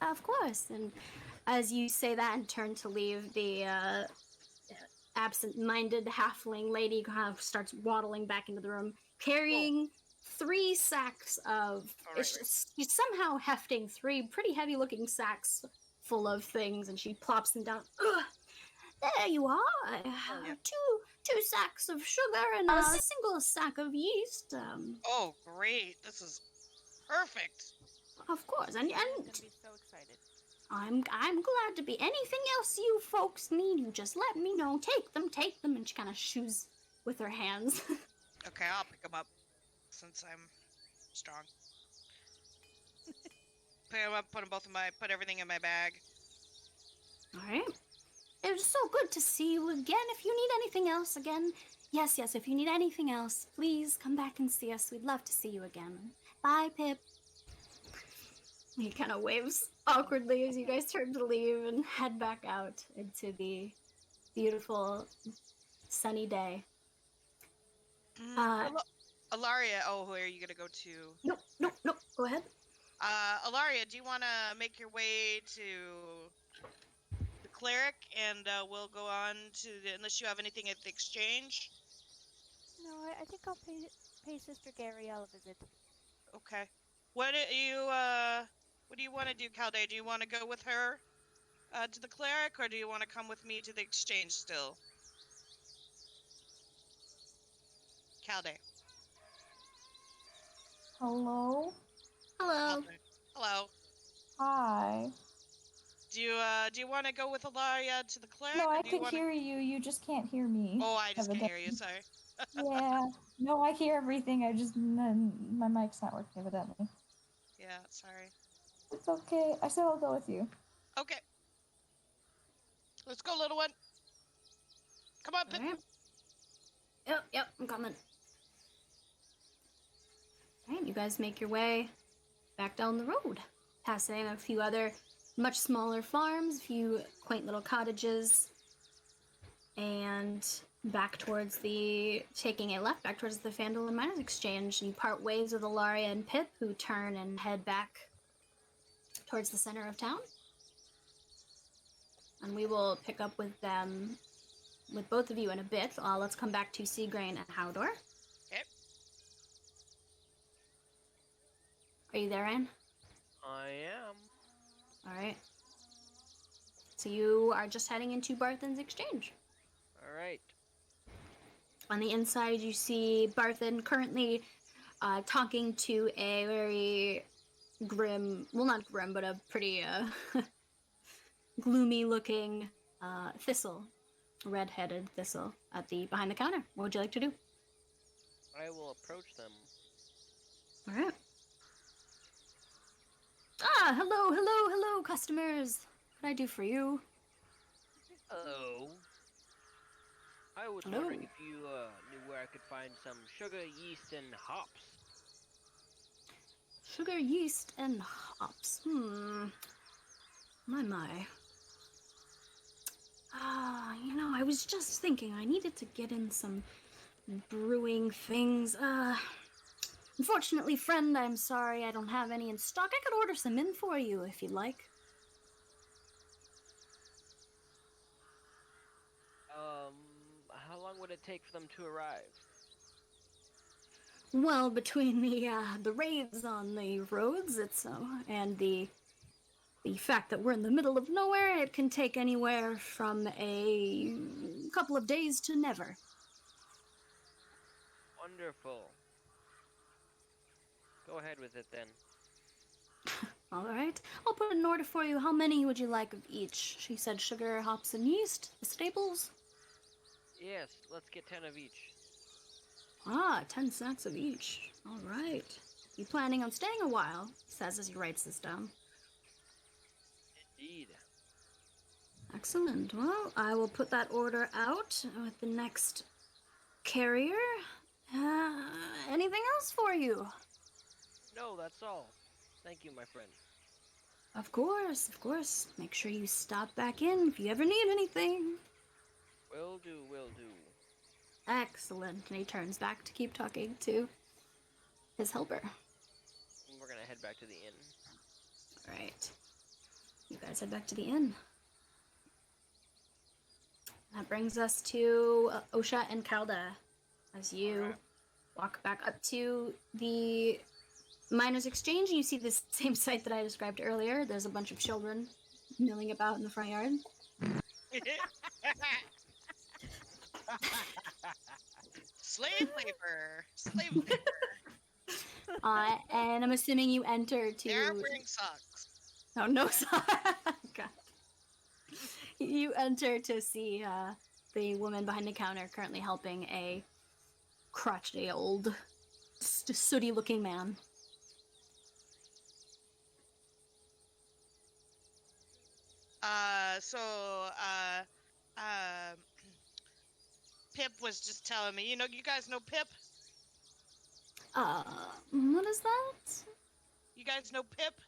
of course. And as you say that and turn to leave, the absent-minded halfling lady kind of starts waddling back into the room, carrying 3 sacks of. She's somehow hefting 3 pretty heavy-looking sacks full of things, and she plops them down. Ugh, there you are. Yeah. Two sacks of sugar and a single sack of yeast. Oh, great. This is perfect. Of course, and I'm gonna be so excited. I'm glad to be. Anything else you folks need, you just let me know. Take them, and she kind of shoos with her hands. Okay, I'll pick them up since I'm strong. Pick them up, put everything in my bag. All right. It was so good to see you again. If you need anything else again, yes, if you need anything else, please come back and see us. We'd love to see you again. Bye, Pip. He kind of waves awkwardly as you guys turn to leave and head back out into the beautiful sunny day. Ilaria, where are you gonna go to? Nope. Go ahead. Ilaria, do you want to make your way to the cleric, and we'll go on to unless you have anything at the exchange? No, I think I'll pay Sister Gabrielle a visit. Okay. What do you want to do, Calde? Do you want to go with her to the cleric, or do you want to come with me to the exchange still? Calde. Hello. Hello. Calde. Hello. Hi. Do you want to go with Ilaria to the cleric? No, or I do you could wanna... hear you. You just can't hear me. Oh, I just can't hear you. Evidently. Sorry. Yeah. No, I hear everything. I just my mic's not working evidently. Yeah, sorry. It's okay. I said I'll go with you. Okay. Let's go, little one. Come on, Pip. Right. Yep, I'm coming. Alright, you guys make your way back down the road, passing a few other much smaller farms, a few quaint little cottages, and back towards taking a left back towards the Fandolin Miners Exchange. You part ways with Ilaria and Pip, who turn and head back towards the center of town. And we will pick up with them, with both of you in a bit. Let's come back to Seagrain and Howdor. Okay. Are you there, Anne? I am. All right. So you are just heading into Barthen's exchange. All right. On the inside, you see Barthen currently talking to a very grim, well, not grim, but a pretty gloomy-looking Thistle, red-headed Thistle, behind the counter. What would you like to do? I will approach them. All right. Hello, customers. What can I do for you? Hello. I was Hello. wondering if you knew where I could find some sugar, yeast, and hops. Sugar, yeast, and hops. My. I was just thinking I needed to get in some brewing things. Unfortunately, friend, I'm sorry I don't have any in stock. I could order some in for you if you'd like. How long would it take for them to arrive? Well, between the raids on the roads, and the fact that we're in the middle of nowhere, it can take anywhere from a couple of days to never. Wonderful. Go ahead with it then. All right, I'll put an order for you. How many would you like of each? She said sugar, hops, and yeast. The staples? Yes, let's get 10 of each. 10 sacks of each. All right. You planning on staying a while? He says as he writes this down. Indeed. Excellent. Well, I will put that order out with the next carrier. Anything else for you? No, that's all. Thank you, my friend. Of course. Make sure you stop back in if you ever need anything. Will do. Excellent. And he turns back to keep talking to his helper. We're gonna head back to the inn. All right. You guys head back to the inn. That brings us to Osha and Kalda. As you walk back up to the Miners Exchange, you see the same sight that I described earlier. There's a bunch of children milling about in the front yard. Slave labor. And I'm assuming you enter to... They're wearing socks. Oh, no, God. You enter to see the woman behind the counter currently helping a crotchety old, sooty-looking man. Pip was just telling me, you guys know Pip? What is that? You guys know Pip?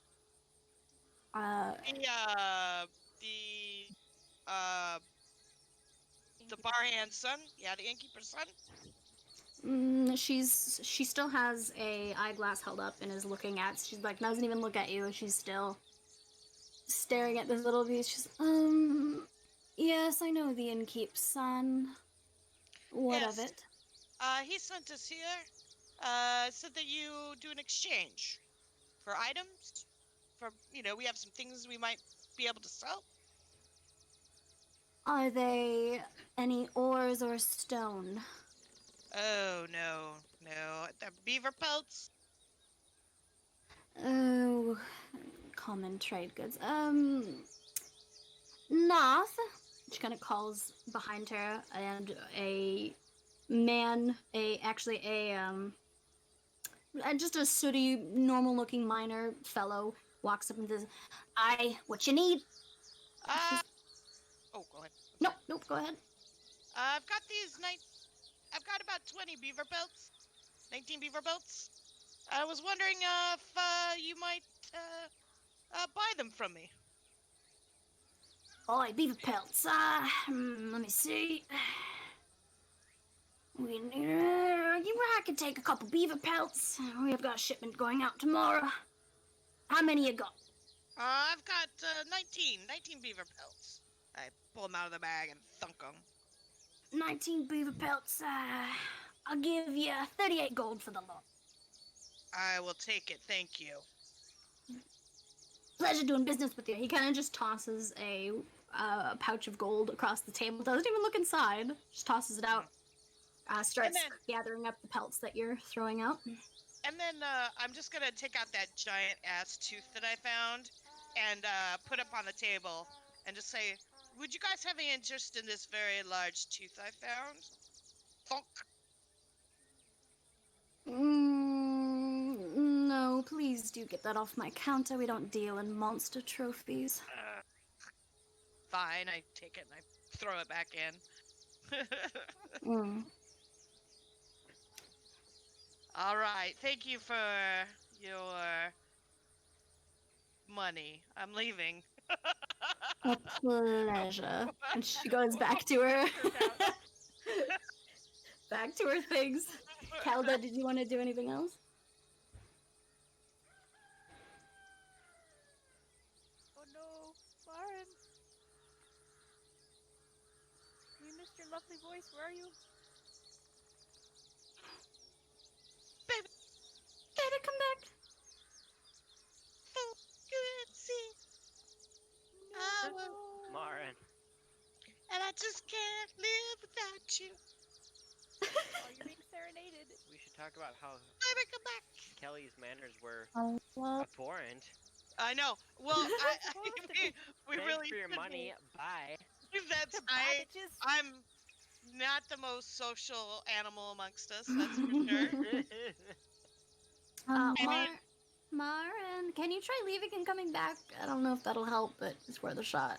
The barhand's son? Yeah, the innkeeper's son? She still has a eyeglass held up and is looking at. She's like, doesn't even look at you. She's still staring at this little beast. She's, yes, I know the innkeep's son. What Yes. of it? He sent us here. Said that you do an exchange for items. We have some things we might be able to sell. Are they any ores or stone? Oh, no. The beaver pelts? Oh, common trade goods. Nath. She kind of calls behind her, and a man, just a sooty, normal-looking miner fellow walks up and says, "Aye, what you need?" Oh, go ahead. Nope, go ahead. I've got about 20 beaver pelts. 19 beaver pelts. I was wondering if you might buy them from me. Oi, beaver pelts. Let me see. I could take a couple beaver pelts. We have got a shipment going out tomorrow. How many you got? I've got 19 beaver pelts. I pull them out of the bag and thunk them. 19 beaver pelts. I'll give you 38 gold for the lot. I will take it, thank you. Pleasure doing business with you. He kind of just tosses a pouch of gold across the table. Doesn't even look inside. Just tosses it out. Starts gathering up the pelts that you're throwing out. And then I'm just gonna take out that giant ass tooth that I found and put up on the table and just say, would you guys have any interest in this very large tooth I found? Thunk. No, please do get that off my counter. We don't deal in monster trophies. Fine, I take it and I throw it back in. All right, thank you for your money. I'm leaving. A pleasure. And she goes back to her back to her things. Calda, did you want to do anything else? Oh no, Lauren. We missed your lovely voice. Where are you? Baby, come back. Marin. And I just can't live without you. Oh, you're being serenaded. We should talk about how Baby, come back. Kelly's manners were Hello? abhorrent. I know. Well, we Thanks really for your shouldn't. money. Bye. That's Goodbye, bitches. I'm not the most social animal amongst us. That's for sure. Marin, can you try leaving and coming back? I don't know if that'll help, but it's worth a shot.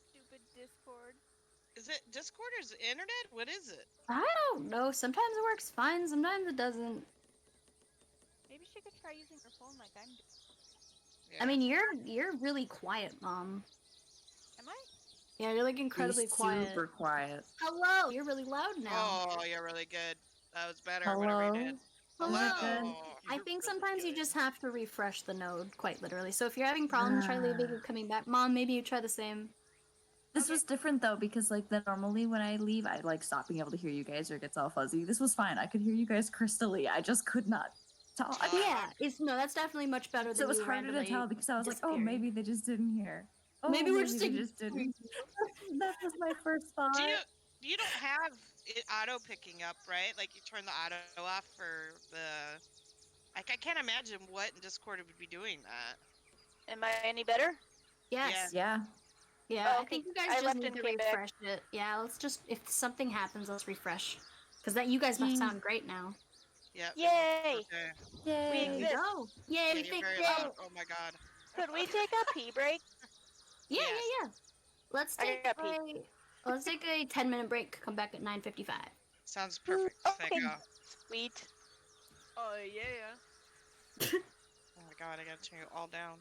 Stupid Discord. Is it Discord or is it internet? What is it? I don't know. Sometimes it works fine, sometimes it doesn't. Maybe she could try using her phone like I'm doing. I mean, you're really quiet, Mom. Am I? Yeah, you're like incredibly quiet. Super quiet. Hello, you're really loud now. Oh, you're really good. That was better. Hello? Whatever you did. Hello. Good. I think sometimes you just have to refresh the node, quite literally. So if you're having problems, try leaving and coming back. Mom, maybe you try the same. This was different though, because like then normally when I leave, I like stop being able to hear you guys or it gets all fuzzy. This was fine. I could hear you guys crystally. I just could not talk. Yeah, that's definitely much better than So it was you harder to randomly tell because I was like, oh, disappearing. maybe they just didn't hear. Oh, Maybe we're just they taking- just didn't. That was my first thought. You don't have it auto picking up, right? Like you turn the auto off for the. Like I can't imagine what in Discord would be doing that. Am I any better? Yes. Yeah. Yeah, Oh, I okay. think you guys I just left need and to came back. refresh it. Yeah, let's just, if something happens, let's refresh. Because that you guys must sound great now. Yeah. Yay! Okay. We Yay. There you exist. go. Yay, Yeah, we you're think very yay. loud. Oh my god. Could we take a pee break? Yeah, Yes. yeah. Let's I take gotta a 10-minute break. Come back at 9:55. Sounds perfect. Thank Okay. you. Sweet. Oh yeah. Oh my god, I gotta turn it all down.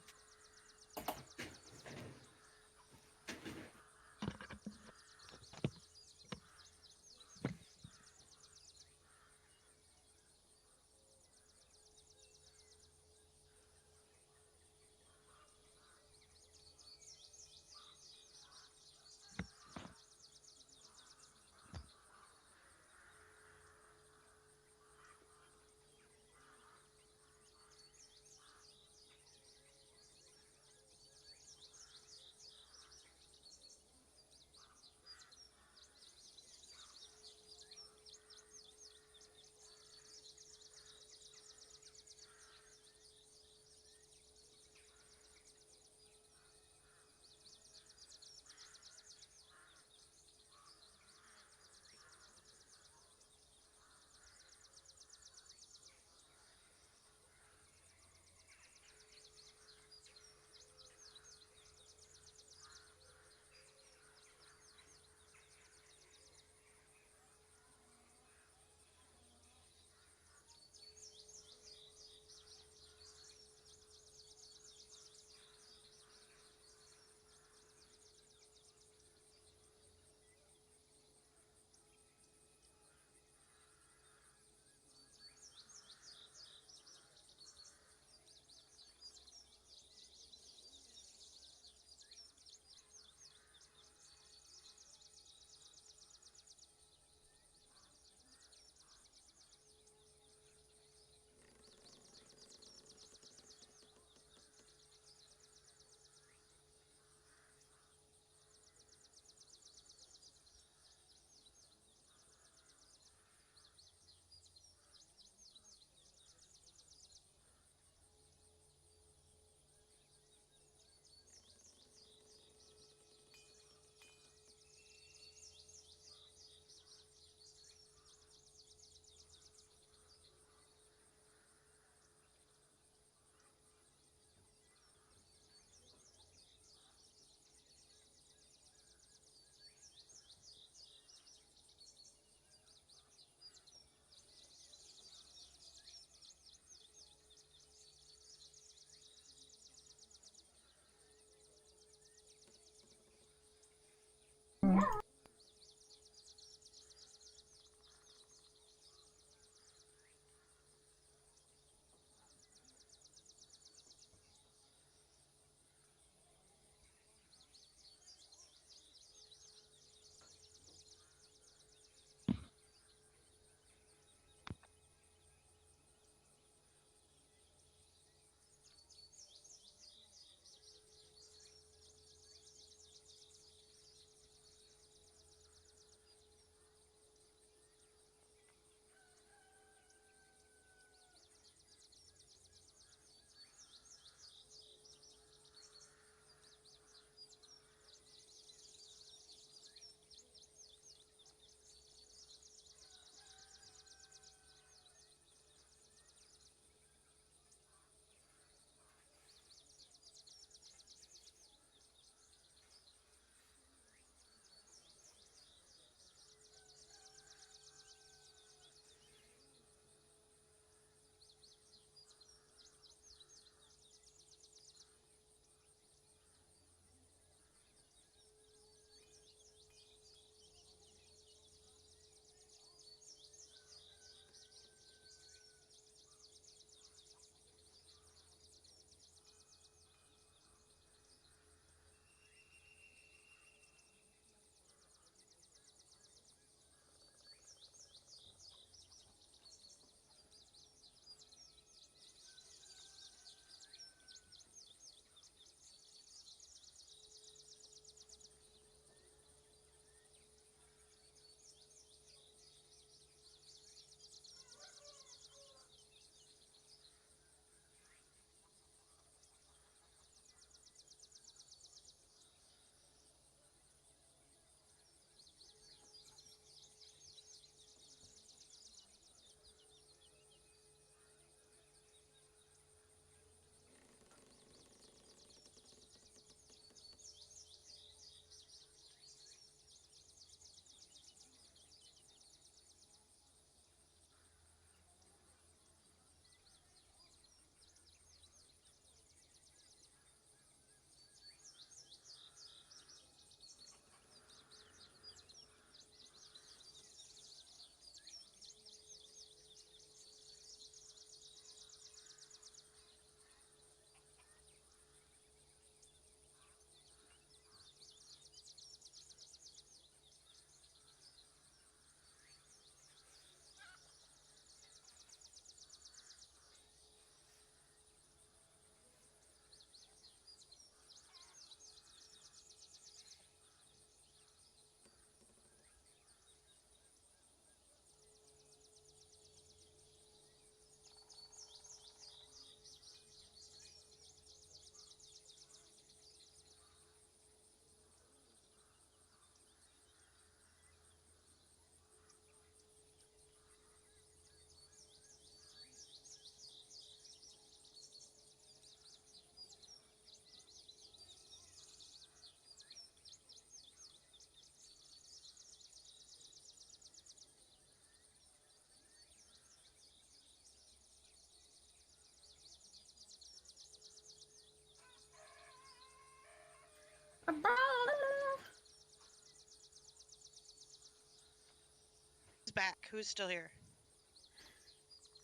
Who's back? Who's still here?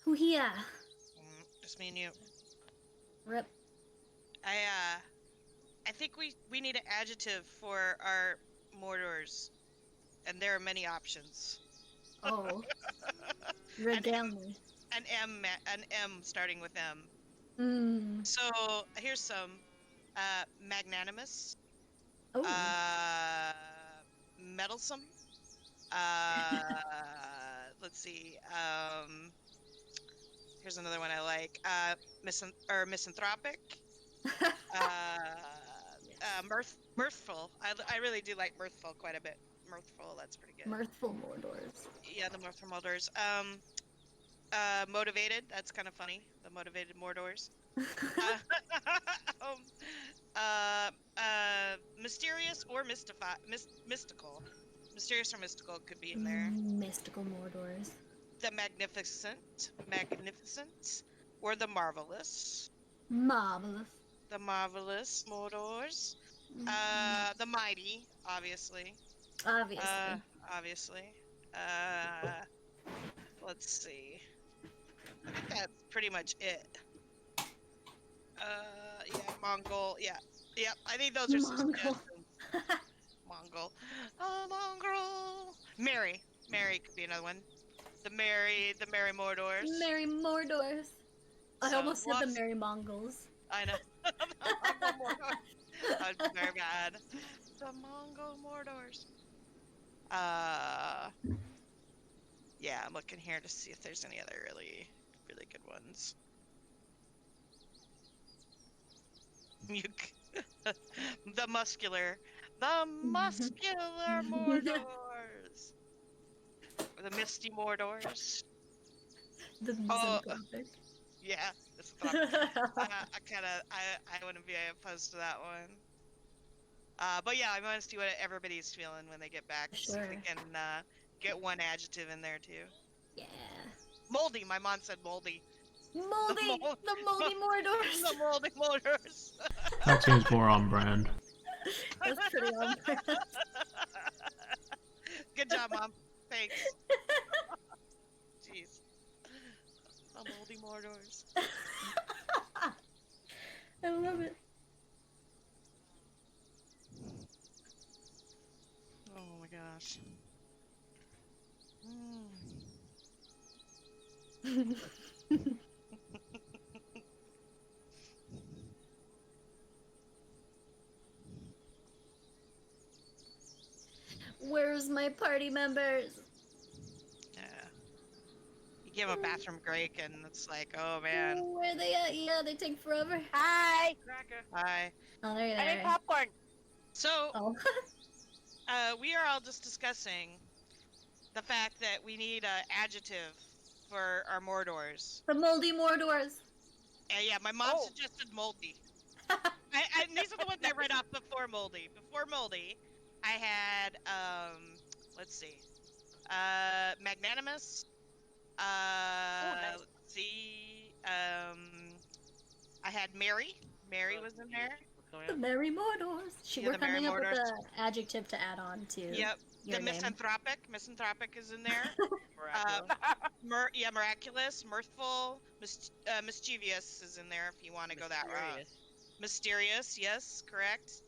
Who here? Just me and you. Rip. I think we need an adjective for our Mordors, and there are many options. Oh. Regale me. An M starting with M. Mm. So here's some. Magnanimous. Oh. Meddlesome. Let's see. Here's another one I like. Misanthropic. Mirthful. I really do like mirthful quite a bit. Mirthful, that's pretty good. Mirthful Mordors. Yeah, the mirthful Mordors. Motivated. That's kind of funny. The motivated Mordors. Mysterious or mystical. Mysterious or mystical could be in there. Mystical Mordors. The magnificent, or the marvelous. Marvelous. The marvelous Mordors. The mighty, obviously. Obviously. Let's see. I think that's pretty much it. Yeah, Mongol. Yeah. Yep. I think those are some suggestions. Mongol. Mongrel. Mary could be another one. The Merry Mordors. Merry Mordors. I So, almost said the Merry Mongols. I know. The Mongol Mordors. That was very bad. The Mongol Mordors. Yeah, I'm looking here to see if there's any other really, really good ones. The muscular Mordors. Or the misty Mordors. The misanthropic. Yeah, I wouldn't be opposed to that one. But yeah, I want to see what everybody's feeling when they get back. Sure. See if we can get one adjective in there too. Yeah. Moldy. My mom said moldy. Moldy. The moldy Mordors. The moldy Mordors. That seems more on brand. That's pretty on brand. Good job, Mom. Thanks. Jeez. The moldy Mordors. I love it. Oh my gosh. Where's my party members? Yeah. You give them a bathroom break and it's like, oh man. Where are they at? Yeah, they take forever. Hi! Cracker. Hi. Oh, there you I need are. popcorn. So, Oh. we are all just discussing the fact that we need an adjective for our Mordors. The moldy Mordors. Yeah, my mom Oh. suggested moldy. And these are the ones I read off before moldy. Before moldy, I had, let's see, magnanimous. nice. Let's see, I had Mary. Mary was in there. The Merry Mordors. Yeah, We're the Merry coming up with Mordors. an adjective to add on to Yep. your The name. misanthropic is in there. Miraculous, mirthful, mischievous is in there if you want to go that route. Mysterious, yes, correct.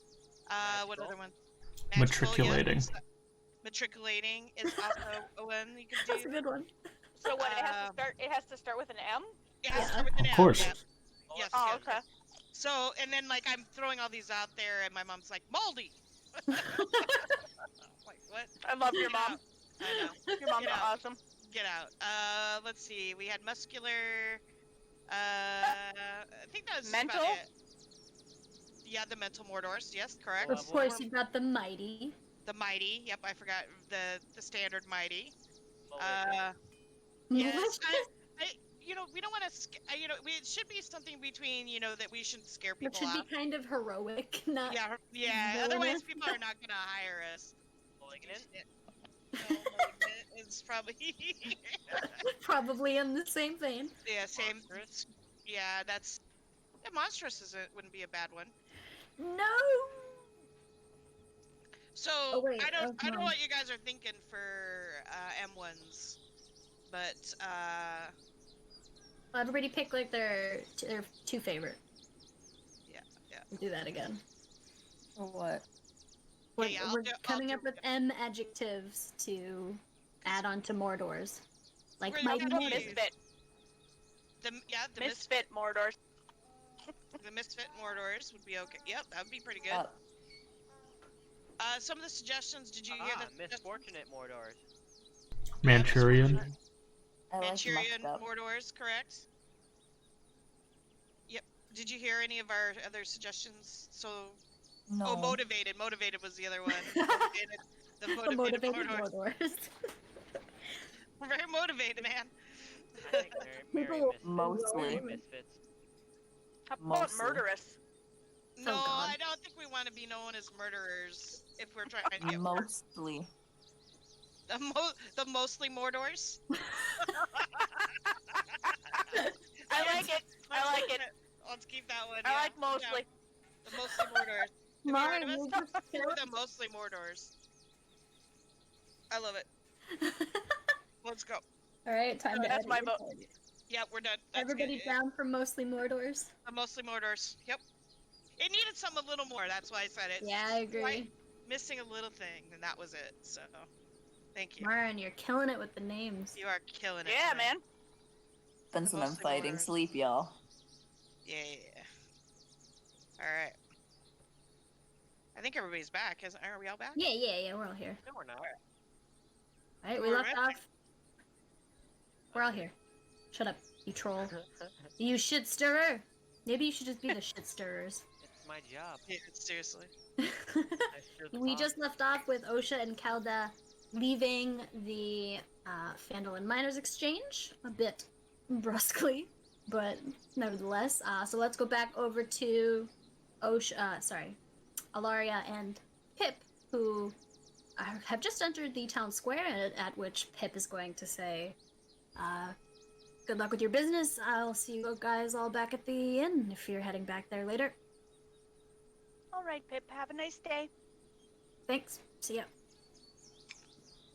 What Magical. other one? Matriculating. Yes. Matriculating is also a one you can do. That's a good one. So what it has to start with an M? It has to Yeah. start with an Of M, course. yeah. Yes, Oh, yes, okay. yes. So, and then like I'm throwing all these out there, and my mom's like, moldy. Like what? I love your mom. I know. Your mom's Get out. awesome. Get out. Let's see. We had muscular. I think that was Mental? about it. Yeah, the mental Mordors. Yes, correct. Of course, you've got the mighty. The mighty. Yep, I forgot the standard mighty. Malicious. Yes. We don't want to. It should be something between, that we shouldn't scare It people should off. be kind of heroic, not Yeah. villainous. Otherwise, people are not gonna hire us. Malignant. Malignant is probably. probably in the same vein. Yeah, same. Monstrous. Yeah, that's. Yeah, monstrous wouldn't be a bad one. No. So Oh, wait, I don't come know on. what you guys are thinking for M1s, but Everybody pick like their two favorite. yeah. We'll do that again. For what? We're, Yeah, we're coming up with M adjectives to add on to Mordor's. Like We're mighty gonna mortars. use- Misfit. The Misfit Mordor. the Misfit Mordors would be okay. Yep, that would be pretty good. Up. Some of the suggestions, did you hear the suggestions? Misfortunate Mordors. Manchurian. I like Manchurian mucked up. Mordors, correct? Yep. Did you hear any of our other suggestions? So, No. motivated. Motivated was the other one. Motivated, the The motivated motivated Mordors. Mordors. We're very motivated, man. I think Mary People Misfits. mostly. Mary Misfits. How about Mostly. murderous? No, God. I don't think we want to be known as murderers if we're trying to get Mostly. the mostly Mordors. I like it. I like it. Let's keep that one. I yeah. like mostly. The mostly Mordors. Have you Mari, heard of us? you just We're the mostly Mordors. I love it. Let's go. Alright, time to That's edit my your vote. party. Yep, we're done. That's Everybody good. down for mostly Mordors? The mostly Mordors. Yep. It needed something a little more. That's why I said it. Yeah, I agree. Right? Missing a little thing, and that was it. So, thank you. Marin, you're killing it with the names. You are killing it. Yeah, tonight. man. Benson, I'm Mostly fighting Mordors. sleep, y'all. Yeah. All right. I think everybody's back. Are we all back? Yeah, we're all here. No, we're not. Alright, we We're left right. off. We're all here. Shut up, you troll. You shit stirrer! Maybe you should just be the shit stirrers. It's my job. Yeah, seriously. I sure We thought. just left off with Osha and Kalda leaving the Fandolin Miners Exchange a bit brusquely, but nevertheless. So let's go back over to Alaria and Pip, who have just entered the town square, at which Pip is going to say, good luck with your business. I'll see you guys all back at the inn if you're heading back there later. All right, Pip. Have a nice day. Thanks. See ya.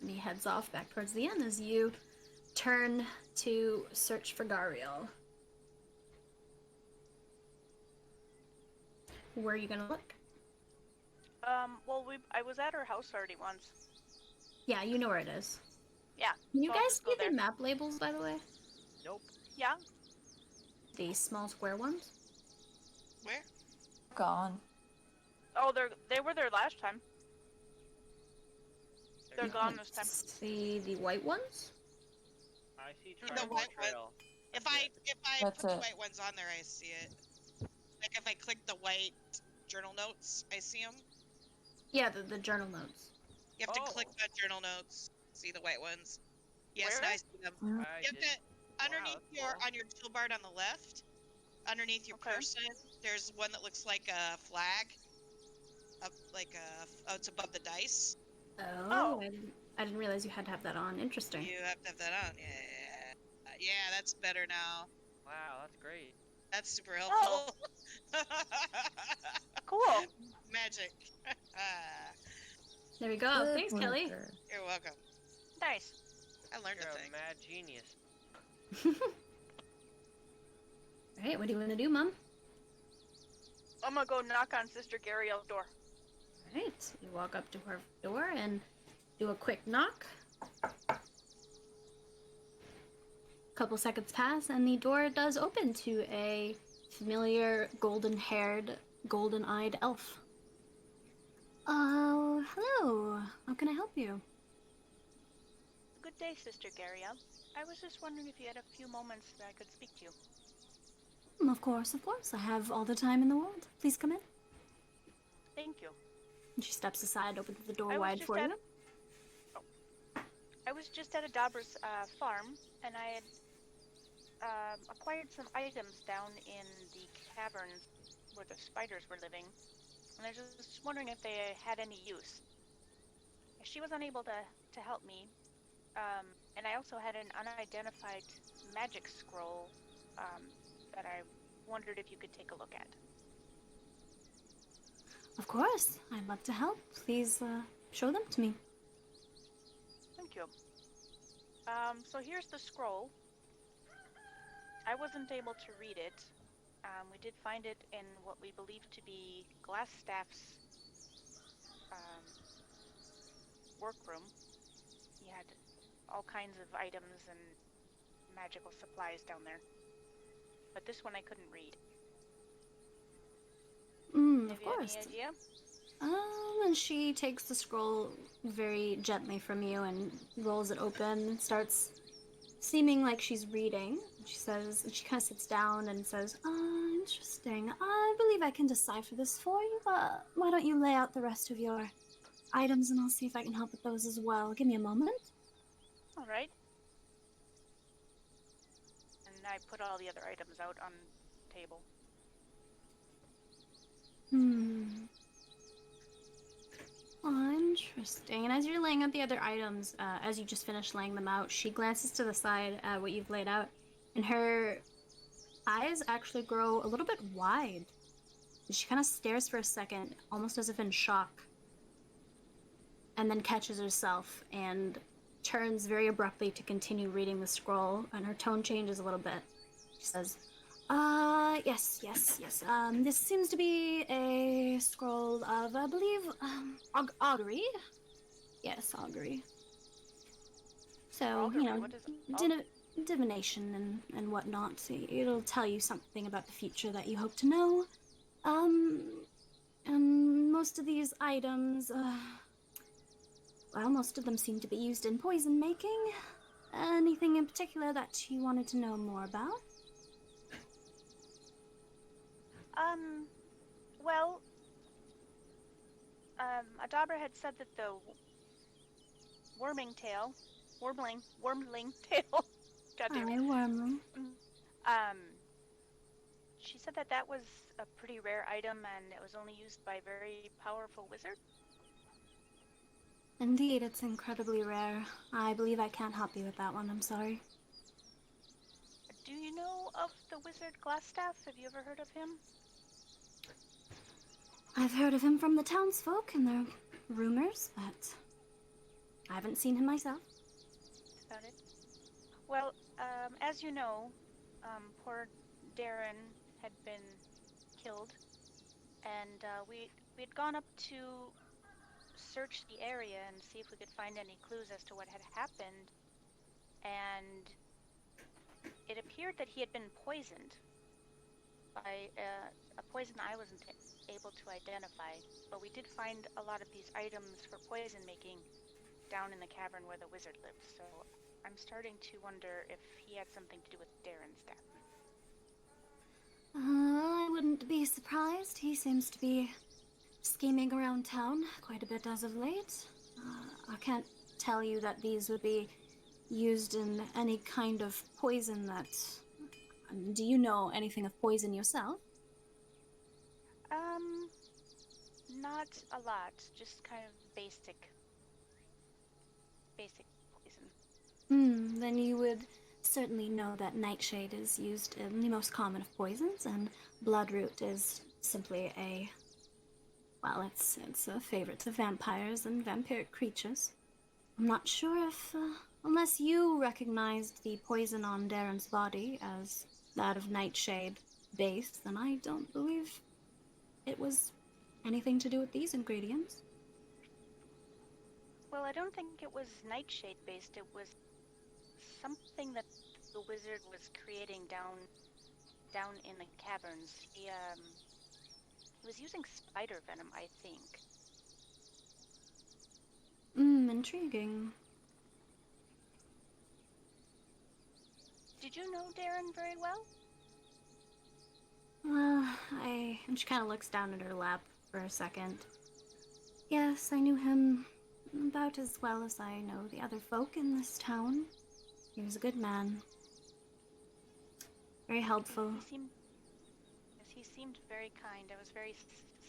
And he heads off back towards the inn as you turn to search for Gariel. Where are you gonna look? Well, I was at her house already once. Yeah, you know where it is. Yeah. Can you so I'll guys just go see the there. map labels, by the way? Nope. Yeah. The small square ones? Where? Gone. Oh, they were there last time. They're gone this time. See the white ones? I see The Triangle white one. Trail. If I That's put the it. white ones on there, I see it. Like if I click the white journal notes, I see them. Yeah, the journal notes. You have to Oh. click the journal notes, see the white ones. Yes, Where? I see them. I You have did- to underneath that's cool. on your toolbar on the left, underneath your Okay. person, there's one that looks like a flag. It's above the dice. Oh, I didn't realize you had to have that on. Interesting. You have to have that on. Yeah, yeah, that's better now. Wow, that's great. That's super helpful. Cool. Magic. There we go. Good Thanks, Kelly. worker. You're welcome. Nice. I learned You're a a thing. mad genius. Alright, what do you want to do, Mom? I'm gonna go knock on Sister Gariel's door. Alright, you walk up to her door and do a quick knock. Couple seconds pass, and the door does open to a familiar golden-haired, golden-eyed elf. Oh, hello. How can I help you? Good day, Sister Gariel. I was just wondering if you had a few moments that I could speak to you. Of course, of course. I have all the time in the world. Please come in. Thank you. And she steps aside, opens the door I was wide just for at you. I was just at a Dabra's farm, and I had acquired some items down in the caverns where the spiders were living, and I was just wondering if they had any use. She was unable to help me, and I also had an unidentified magic scroll that I wondered if you could take a look at. Of course, I'd love to help. Please show them to me. Thank you. So here's the scroll. I wasn't able to read it. We did find it in what we believe to be Glassstaff's workroom. He had all kinds of items and magical supplies down there. But this one I couldn't read. Of Have you course. any idea? And she takes the scroll very gently from you and rolls it open and starts seeming like she's reading. She says, she kind of sits down and says, interesting. I believe I can decipher this for you, but why don't you lay out the rest of your items and I'll see if I can help with those as well. Give me a moment. All right. And I put all the other items out on the table. Interesting. And as you're laying out the other items, as you just finished laying them out, she glances to the side at what you've laid out, and her eyes actually grow a little bit wide. She kind of stares for a second, almost as if in shock, and then catches herself and turns very abruptly to continue reading the scroll, and her tone changes a little bit. She says, yes. This seems to be a scroll of, I believe, augury. Yes, augury. So, Augury, what is divination and whatnot. So it'll tell you something about the future that you hope to know. And most of these items, most of them seem to be used in poison making. Anything in particular that you wanted to know more about? Well, Adabra had said that the wormling tail, goddamn. Hi, Wormling. She said that that was a pretty rare item and it was only used by very powerful wizards. Indeed, it's incredibly rare. I believe I can't help you with that one, I'm sorry. Do you know of the wizard Glassstaff? Have you ever heard of him? I've heard of him from the townsfolk and their rumors, but I haven't seen him myself. That's about it. Well, as you know, poor Darren had been killed, and we'd gone up to search the area and see if we could find any clues as to what had happened, and it appeared that he had been poisoned by a poison I wasn't able to identify, but we did find a lot of these items for poison making down in the cavern where the wizard lived, so I'm starting to wonder if he had something to do with Darren's death. I wouldn't be surprised. He seems to be scheming around town quite a bit as of late. I can't tell you that these would be used in any kind of poison that... do you know anything of poison yourself? Not a lot, just kind of basic poison. Then you would certainly know that nightshade is used in the most common of poisons, and bloodroot is simply a... well, it's a favorite to vampires and vampiric creatures. I'm not sure if, unless you recognized the poison on Darren's body as that of nightshade base, then I don't believe it was anything to do with these ingredients. Well, I don't think it was nightshade based, it was something that the wizard was creating down in the caverns. He was using spider venom, I think. Intriguing. Did you know Darren very well? And she kind of looks down at her lap for a second. Yes, I knew him about as well as I know the other folk in this town. He was a good man. Very helpful. He seemed very kind. I was very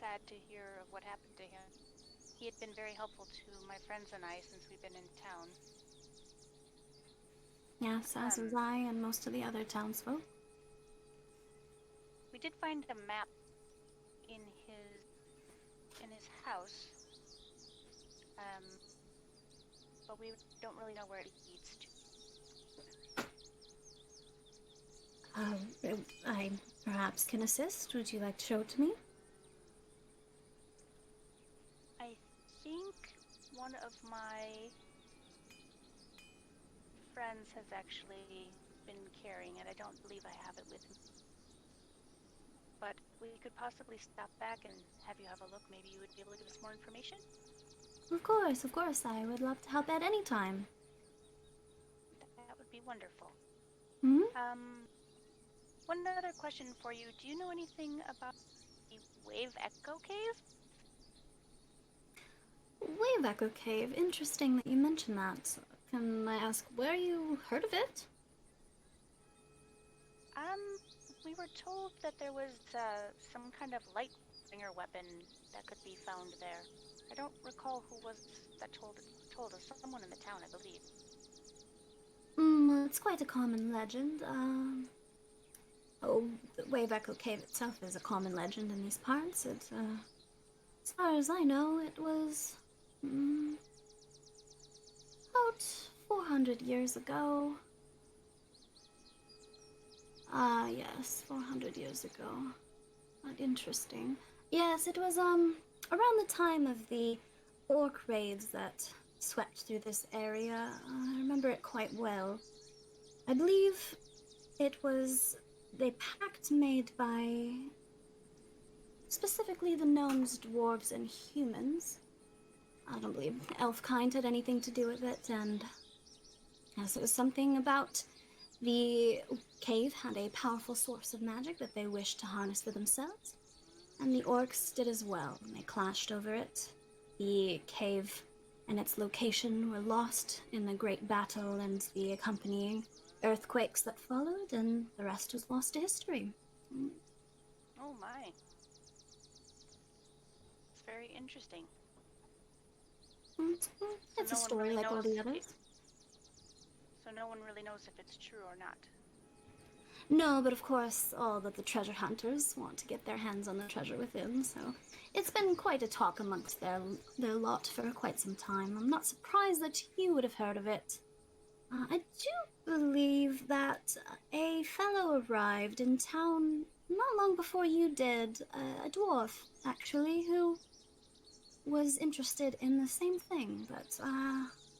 sad to hear of what happened to him. He had been very helpful to my friends and I since we've been in town. Yes, as was I and most of the other townsfolk. We did find a map house. But we don't really know where it leads to. I perhaps can assist. Would you like to show it to me? I think one of my friends has actually been carrying it. I don't believe I have it with me. But we could possibly stop back and have you have a look. Maybe you would be able to give us more information? Of course. I would love to help at any time. That would be wonderful. Hmm? One other question for you. Do you know anything about the Wave Echo Cave? Wave Echo Cave. Interesting that you mentioned that. Can I ask where you heard of it? We were told that there was some kind of light bringer weapon that could be found there. I don't recall who was that told us. Someone in the town, I believe. It's quite a common legend. The Wave Echo Cave itself is a common legend in these parts. As far as I know, it was about 400 years ago. Yes, 400 years ago. Quite interesting. Yes, it was, around the time of the orc raids that swept through this area. I remember it quite well. I believe it was a pact made by specifically the gnomes, dwarves, and humans. I don't believe Elfkind had anything to do with it, and yes, it was something about the cave had a powerful source of magic that they wished to harness for themselves, and the orcs did as well. They clashed over it. The cave and its location were lost in the great battle and the accompanying earthquakes that followed, and the rest was lost to history. Oh my. It's very interesting. It's So a no one story really like all knows the others. So no one really knows if it's true or not. No, but of course, all but the treasure hunters want to get their hands on the treasure within, so it's been quite a talk amongst their lot for quite some time. I'm not surprised that you would have heard of it. I do believe that a fellow arrived in town not long before you did, a dwarf, actually, who was interested in the same thing, but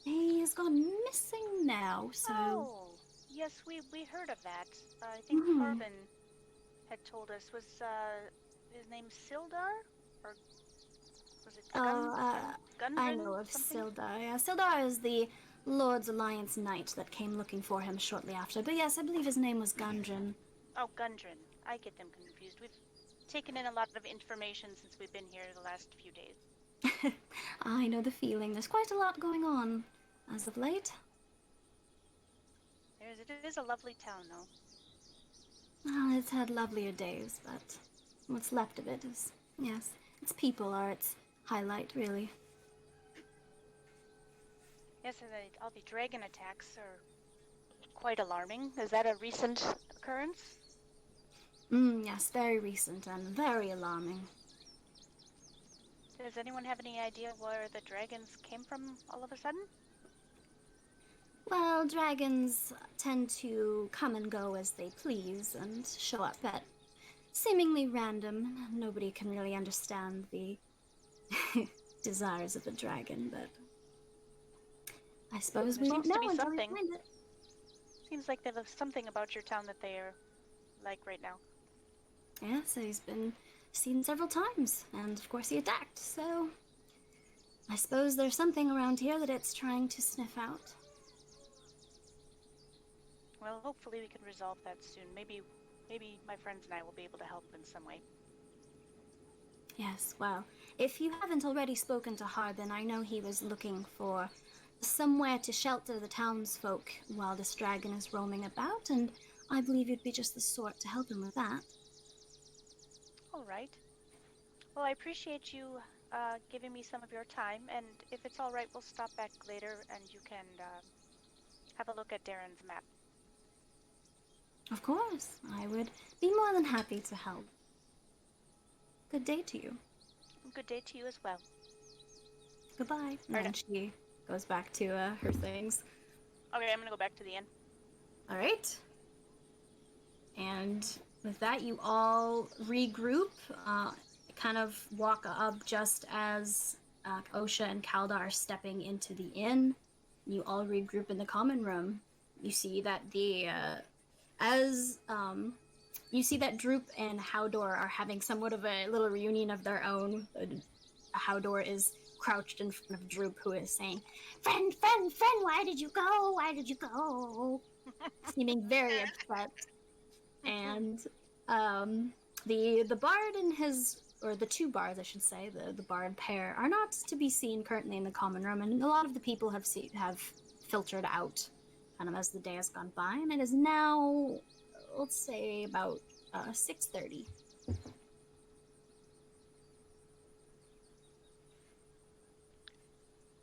he's gone missing now, so... Oh, yes, we heard of that. I think Harbin had told us. Was his name Sildar? Or was it Gundren? I know of something? Sildar. Yeah, Sildar is the Lord's Alliance knight that came looking for him shortly after. But yes, I believe his name was Gundren. Oh, Gundren. I get them confused. We've taken in a lot of information since we've been here the last few days. I know the feeling. There's quite a lot going on as of late. It is a lovely town, though. Well, it's had lovelier days, but what's left of it is, yes, its people are its highlight, really. Yes, and all the dragon attacks are quite alarming. Is that a recent occurrence? Yes, very recent and very alarming. Does anyone have any idea where the dragons came from all of a sudden? Well, dragons tend to come and go as they please and show up at seemingly random. Nobody can really understand the desires of a dragon, but I suppose we won't know until we find it. Seems like there's something about your town that they are like right now. Yes, he's been seen several times, and of course he attacked, so I suppose there's something around here that it's trying to sniff out. Well, hopefully we can resolve that soon. Maybe my friends and I will be able to help in some way. Yes, well, if you haven't already spoken to Harbin, I know he was looking for somewhere to shelter the townsfolk while this dragon is roaming about, and I believe you'd be just the sort to help him with that. All right. Well, I appreciate you giving me some of your time, and if it's all right, we'll stop back later and you can have a look at Darren's map. Of course, I would be more than happy to help. Good day to you. Good day to you as well. Goodbye. And Right. then she goes back to her things. Okay, I'm gonna go back to the inn. All right. And with that, you all regroup, kind of walk up just as Osha and Kalda are stepping into the inn. You all regroup in the common room. You see that you see that Droop and Howdor are having somewhat of a little reunion of their own. Howdor is crouched in front of Droop, who is saying, "Friend, friend, friend, why did you go? Why did you go?" Seeming very upset. And the bard and his, or the two bards, I should say, the bard pair are not to be seen currently in the common room, and a lot of the people have filtered out, kind of as the day has gone by, and it is now, let's say, about 6:30.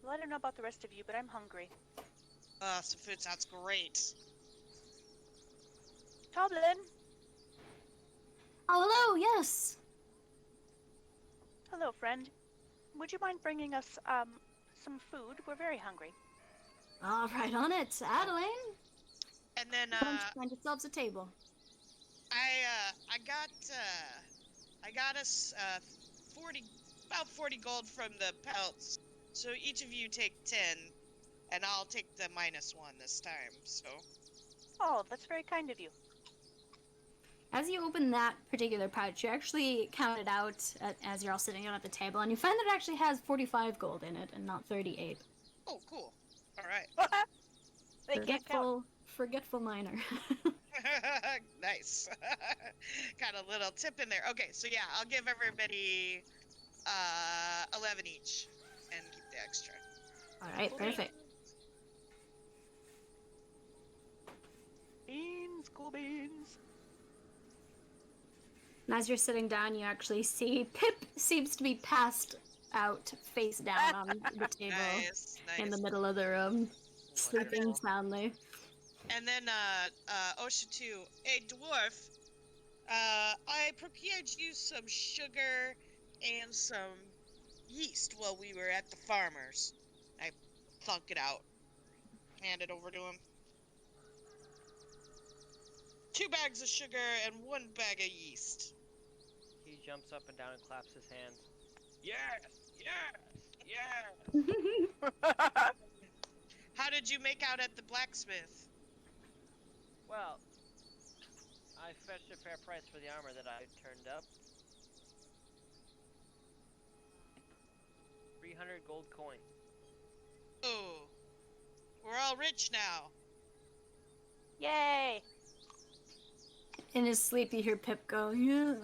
Well, I don't know about the rest of you, but I'm hungry. Some food sounds great. Toblin! Oh, hello, yes. Hello, friend. Would you mind bringing us, some food? We're very hungry. All right, on it, Adeline. And then, Find yourselves a table. I got us, about 40 gold from the pelts. So each of you take 10, and I'll take the -1 this time, so. Oh, that's very kind of you. As you open that particular pouch, you actually count it out as you're all sitting down at the table, and you find that it actually has 45 gold in it and not 38. Oh, cool. All right. They can't count. Forgetful miner. Nice. Got a little tip in there. Okay, so yeah, I'll give everybody 11 each and keep the extra. All right, perfect. Beans, cool beans. And as you're sitting down, you actually see Pip seems to be passed out face down on the table Nice, in the nice. middle of the room, sleeping Wonderful. soundly. And then, Osha 2, hey, dwarf, I procured you some sugar and some yeast while we were at the farmer's. I thunk it out. Hand it over to him. 2 bags of sugar and 1 bag of yeast. He jumps up and down and claps his hands. Yes! Yes! Yes! How did you make out at the blacksmith? Well, I fetched a fair price for the armor that I turned up. 300 gold coin. Oh, we're all rich now. Yay! In his sleep, you hear Pip go, "Yeah,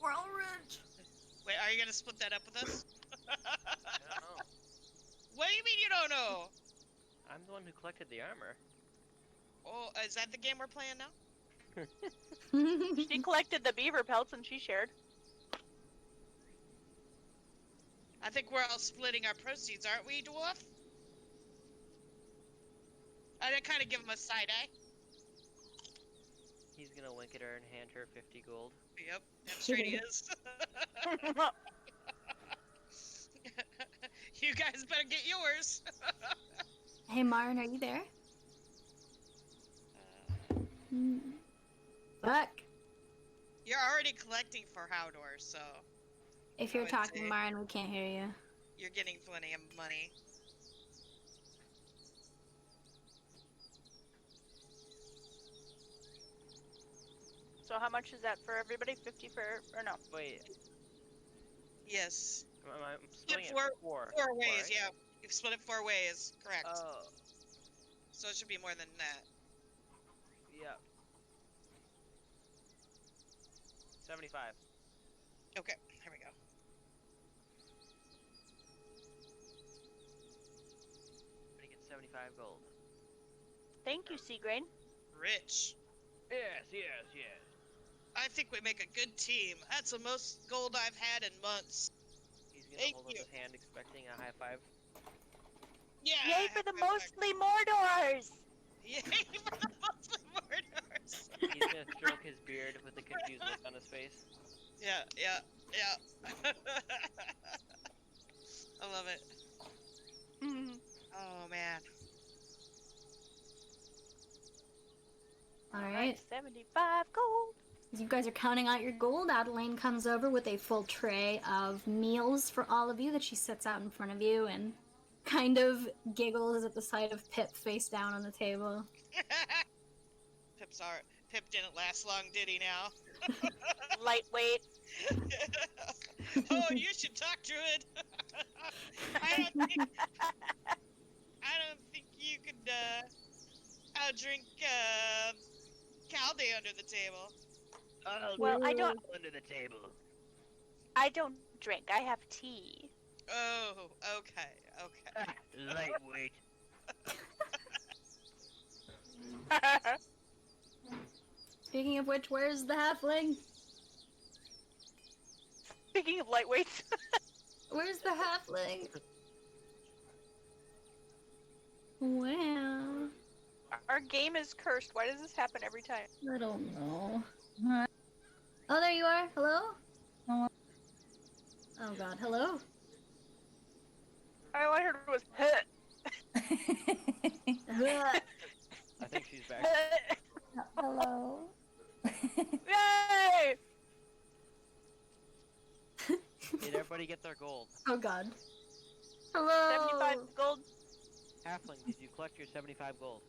we're all rich." Wait, are you gonna split that up with us? I don't know. What do you mean you don't know? I'm the one who collected the armor. Oh, is that the game we're playing now? She collected the beaver pelts and she shared. I think we're all splitting our proceeds, aren't we, dwarf? I did kind of give him a side eye. He's gonna wink at her and hand her 50 gold. Yep, damn straight he is. You guys better get yours. Hey, Marn, are you there? Buck, You're already collecting for Howdor, so if you're would talking, say- Marn, we can't hear you. you're getting plenty of money. So how much is that for everybody? 50 for, or no? Wait, Yes. I'm splitting it four- for 4 ways, right? yeah. You've split it 4 ways, correct. Oh, So it should be more than that. yeah. 75. Okay, here we go. Gonna get 75 gold. Thank you, Seagrain. Rich. Yes, yes, yes. I think we make a good team. That's the most gold I've had in months. He's gonna Thank hold up you. his hand, expecting a high five. Yeah. Yay for the mostly Mordors! Yay for the mostly murders. He's gonna stroke his beard with a confused look on his face. Yeah. I love it. All right. 75 gold. As you guys are counting out your gold, Adeline comes over with a full tray of meals for all of you that she sets out in front of you and kind of giggles at the sight of Pip face down on the table. Pip didn't last long, did he now? Lightweight. Oh, you should talk, Druid. I don't think you could outdrink Calde under the table. Well, I don't. Under the table. I don't drink. I have tea. Oh, okay. Lightweight. Speaking of which, where's the halfling? Speaking of lightweights. Where's the halfling? Well, Our game is cursed. Why does this happen every time? I don't know. Oh, there you are. Hello? Hello. Oh god, hello? All I heard was I think she's back. Hello. Yay! Did everybody get their gold? Oh god. Hello! 75 gold. Halfling, did you collect your 75 gold?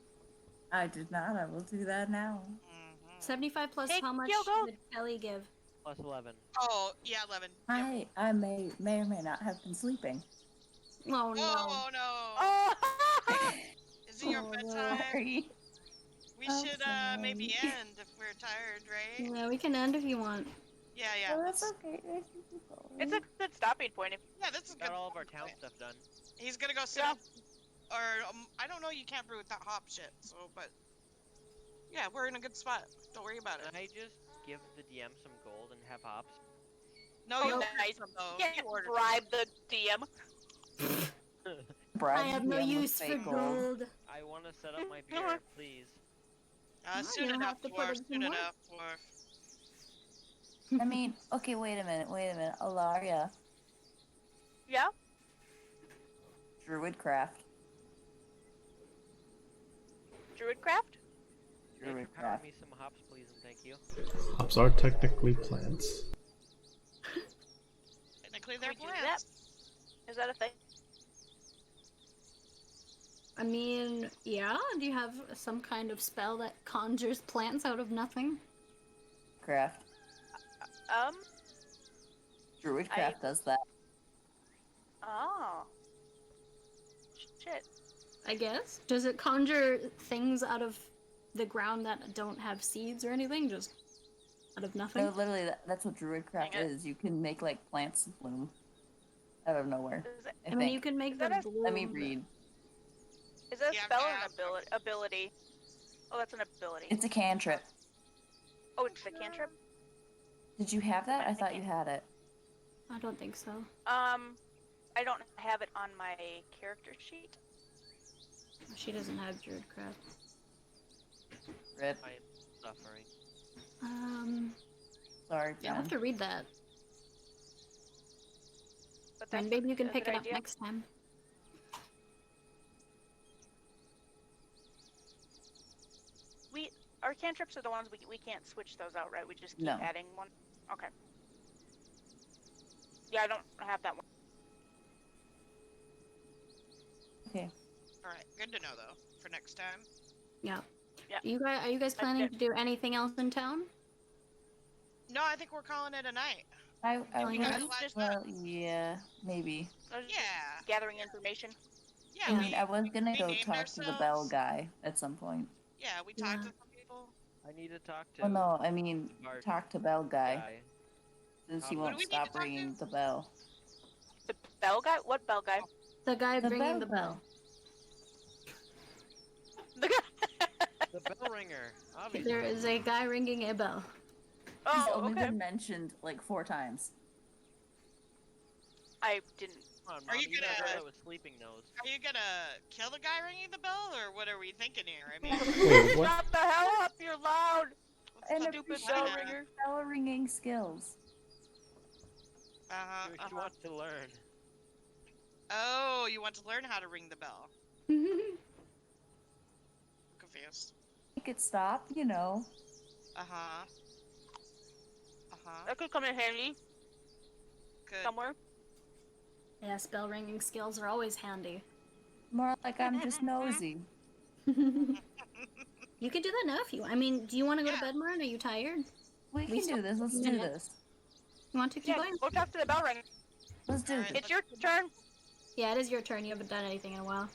I did not. I will do that now. 75 plus Take how much your gold. did Kelly give? Plus 11. Oh, yeah, 11. Yep. I may or may not have been sleeping. Oh no. Oh, no. Oh! Is it your bedtime? Sorry. We I'm should maybe end if we're tired, right? Yeah, we can end if you want. Yeah. Oh, that's okay. I can keep going. It's a good stopping point. Yeah, this is good. Got all of our town stuff done. He's gonna go sit Yeah. up, or I don't know. You can't brew with that hop shit. So, but yeah, we're in a good spot. Don't worry about Can it. I just give the DM some gold and have hops? No, Oh, you nice. ordered some though. Yeah, You ordered bribe the DM. Bribe I have no DM with use for fake gold. I want to set up my beer, please. No, Soon you don't enough, have to put dwarf. it Soon in enough, dwarf. I mean, okay, wait a minute. Alaria, Yeah? Druidcraft. Druidcraft? Power Druidcraft. me some hops, please, and thank you. Hops are technically plants. Technically, Can they're we do plants. Is that a thing? I mean, yeah, do you have some kind of spell that conjures plants out of nothing? Craft. Druidcraft does that. Oh. Shit. I guess. Does it conjure things out of the ground that don't have seeds or anything? Just out of nothing? No, literally, that's what Druidcraft Dang it. is. You can make like plants bloom out of nowhere. Is it, I I mean, think. you can make Is that them a- bloom. Let me but- read. is that a Yeah, spell or yeah. an ability? Oh, that's an ability. It's a cantrip. Oh, it's a cantrip? Did you have that? I thought you had it. I don't think so. I don't have it on my character sheet. She doesn't have Druidcraft. Rip. I am suffering. Sorry, Yeah, I'll Jen. have to read that. But And that's maybe you can a pick good it up idea. next time. Our cantrips are the ones we can't switch those out, right? We just keep No. adding one. Okay. Yeah, I don't have that one. Okay. All right, good to know though for next time. Yeah. Yeah. Are you guys planning it. to do anything else in town? No, I think we're calling it a night. I Oh, would. yeah. Just Well, yeah, maybe. I was just Yeah. gathering information. Yeah, I mean, I was gonna we go named talk to the bell ourselves. guy at some point. Yeah, we talked Yeah. to some people. I need to talk to Well, no, I mean, our talk to bell guy, guy. since he What do won't we need to stop talk to? ringing the bell. The bell guy? What bell guy? The guy The ringing bell the bell. The guy. The bell ringer, obviously. There is a guy ringing a bell. He's Oh, only okay. been mentioned like 4 times. I didn't. Come on, Are you Mom, gonna- that girl with sleeping nose. Are you gonna kill the guy ringing the bell, or what are we thinking here? I mean, Wait, what? Shut the hell up! You're loud. what's And the Stupid appreciate bell plan? ringer. Bell ringing skills. She wants to learn. Oh, you want to learn how to ring the bell? Confused. make it stop, you know. Uh-huh. That could come in handy Good. somewhere. Yeah, spell ringing skills are always handy. More like I'm just nosy. You can do that now if you. I mean, do you want to go to Yeah. bed, Marin? Are you tired? We We can still do this. Let's have a do minute. this. You want to keep Yeah, going? go talk to the bell ringer. Let's do Alright. this. It's your turn. Yeah, it is your turn. You haven't done anything in a while.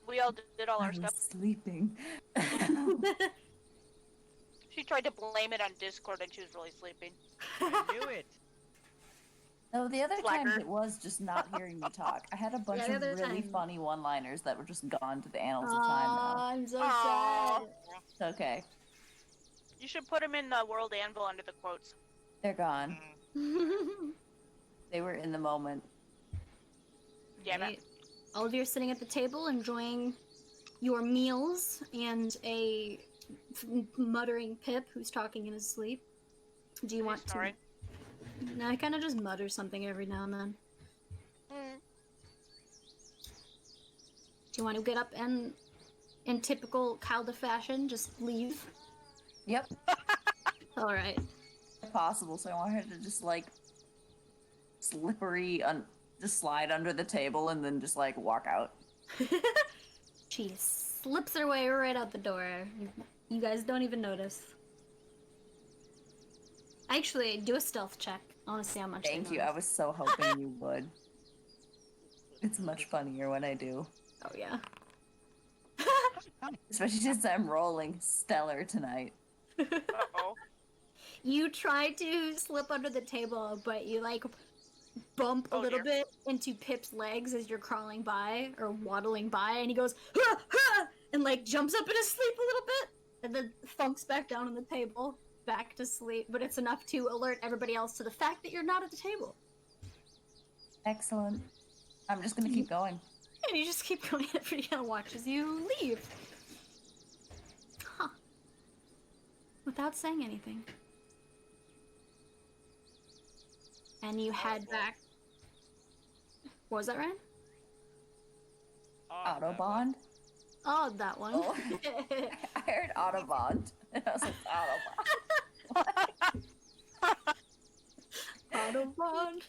We all did all I our was stuff. sleeping. She tried to blame it on Discord and she was really sleeping. I knew it. No, the other times Slacker. it was just not hearing me talk. I had a bunch the of other really time. funny one-liners that were just gone to the annals of time now. I'm so Aw. sad. It's okay. You should put them in the World Anvil under the quotes. They're gone. Mm. They were in the moment. Damn Right. it. All of you are sitting at the table enjoying your meals and a muttering Pip who's talking in his sleep. Do you want to? Snoring. No, I kind of just mutter something every now and then. Mm. Do you want to get up and, in typical Calda fashion, just leave? Yep, All right. if possible. So I want her to just like slippery, just slide under the table and then just like walk out. She slips her way right out the door. You guys don't even notice. Actually, do a stealth check. I want to see how much. Thank they you. I notice. was so hoping you would. It's much funnier when I do. Oh yeah. Especially since I'm rolling stellar tonight. Uh-oh. You try to slip under the table, but you like bump a Oh, little dear. bit into Pip's legs as you're crawling by or waddling by, and he goes "Ha, ha," and like jumps up in his sleep a little bit, and then thunks back down on the table, back to sleep. But it's enough to alert everybody else to the fact that you're not at the table, Excellent. I'm just gonna keep going. and you just keep going. Everybody kind of watches you leave, huh? Without saying anything. And you head well. back. What was that, Ryan? Ah, that one. Autobond? Oh, that one. Oh. I heard Autobond. And I was like, Autobond. Autobahn.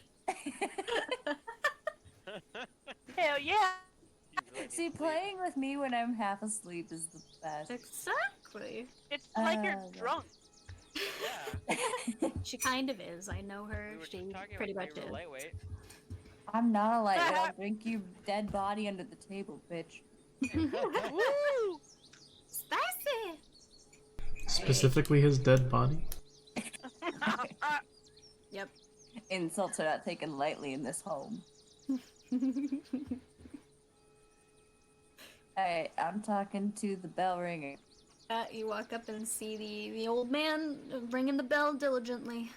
Hell yeah. She's really needs See, sleep. playing with me when I'm half asleep is the best. Exactly. It's like you're yeah. drunk. Yeah. She kind of is. I know her. We were She just talking pretty about much you is. were lightweight. I'm not a lightweight. I'll drink your dead body under the table, bitch. Woo! Spicy. Specifically his dead body. Yep. Insults are not taken lightly in this home. Alright, I'm talking to the bell ringer. You walk up and see the old man ringing the bell diligently.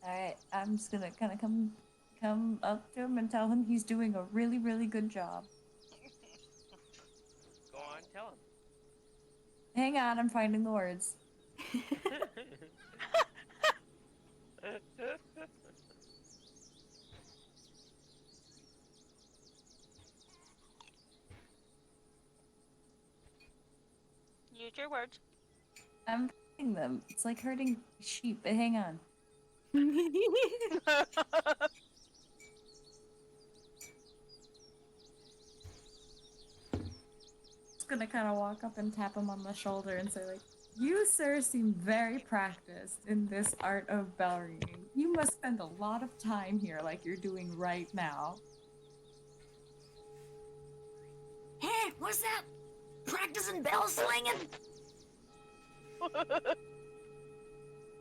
Alright, I'm just gonna kind of come up to him and tell him he's doing a really, really good job. Go on, tell him. Hang on, I'm finding the words. Use your words. I'm finding them. It's like herding sheep, but hang on. Just gonna kind of walk up and tap him on the shoulder and say, like, you, sir, seem very practiced in this art of bell ringing. You must spend a lot of time here like you're doing right now. Hey, what's that? Practicing bell slinging?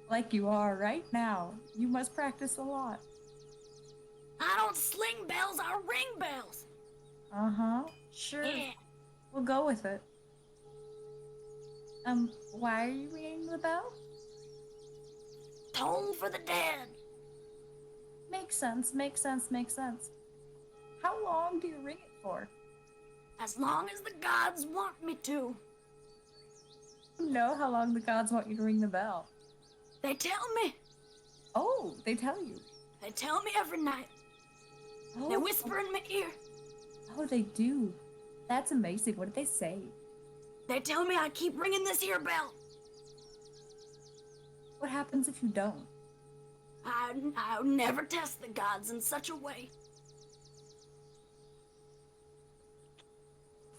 Like you are right now. You must practice a lot. I don't sling bells, I ring bells. Uh-huh. Sure. Yeah. We'll go with it. Why are you ringing the bell? Tone for the dead. Makes sense, makes sense, makes sense. How long do you ring it for? As long as the gods want me to. You know how long the gods want you to ring the bell. They tell me. Oh, they tell you. They tell me every night. Oh, They whisper in my ear. Oh, they do. That's amazing. What did they say? They tell me I keep ringing this here bell. What happens if you don't? I'll never test the gods in such a way.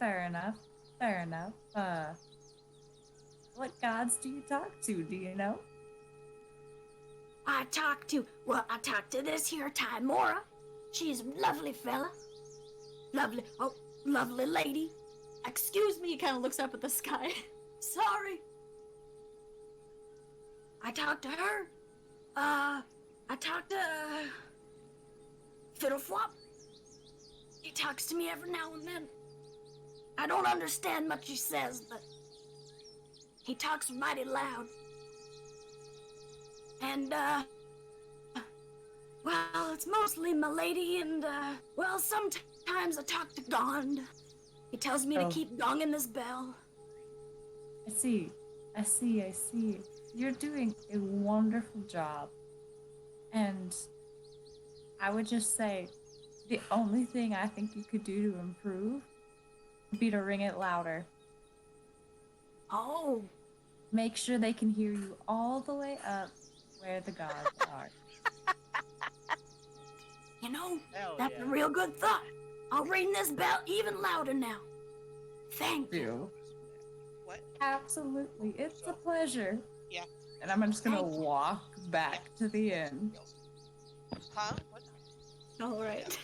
Fair enough. Fair enough. What gods do you talk to? Do you know? I talked to this here Timora. She's a lovely fella. Lovely lady. Excuse me, he kind of looks up at the sky. Sorry. I talked to her. I talked to Fiddleflop. He talks to me every now and then. I don't understand much he says, but he talks mighty loud. And, well, it's mostly my lady, and, well, sometimes I talk to Gond. He tells me to keep gonging this bell. I see. You're doing a wonderful job. And I would just say the only thing I think you could do to improve would be to ring it louder. Oh. Make sure they can hear you all the way up where the gods are. You know, Hell that's yeah. a real good thought. I'll ring this bell even louder now. Thank you. What? Absolutely. It's a pleasure. Yeah. And I'm just gonna Thank you. walk back to the inn. Huh? What? All right.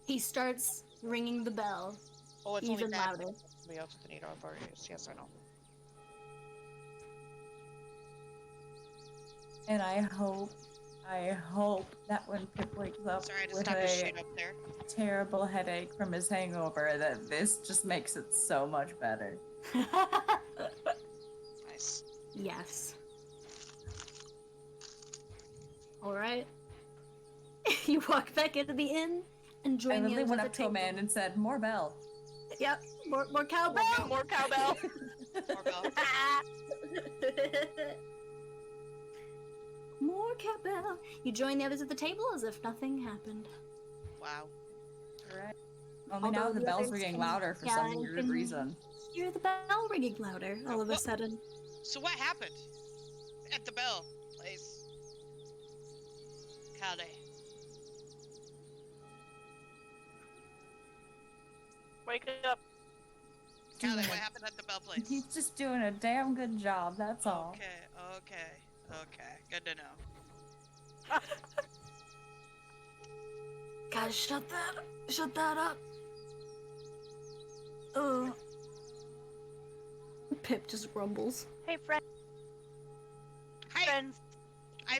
He starts ringing the bell Oh, it's even only bad. louder. Somebody else with an 8-hour bar is. Yes, I know. And I hope that when Pip wakes up Sorry, I just with stopped his a shit up there. terrible headache from his hangover, that this just makes it so much better. Nice. Yes. All right. You walk back into the inn and join I the literally others went at up the to a table. man and said, "More bell." Yep. More cowbell. More cowbell. More bell. More cowbell. You join the others at the table as if nothing happened. Wow. Right. Only now Although the the bell's others ringing can- louder for yeah, some you weird can- reason. Hear the bell ringing louder all of a What? sudden. So what happened at the bell place? Kale. Wake up. Kale, what happened at the bell place? He's just doing a damn good job, that's all. Okay. Good to know. Guys, shut that up. Pip just grumbles. Hey, friends. Hi. I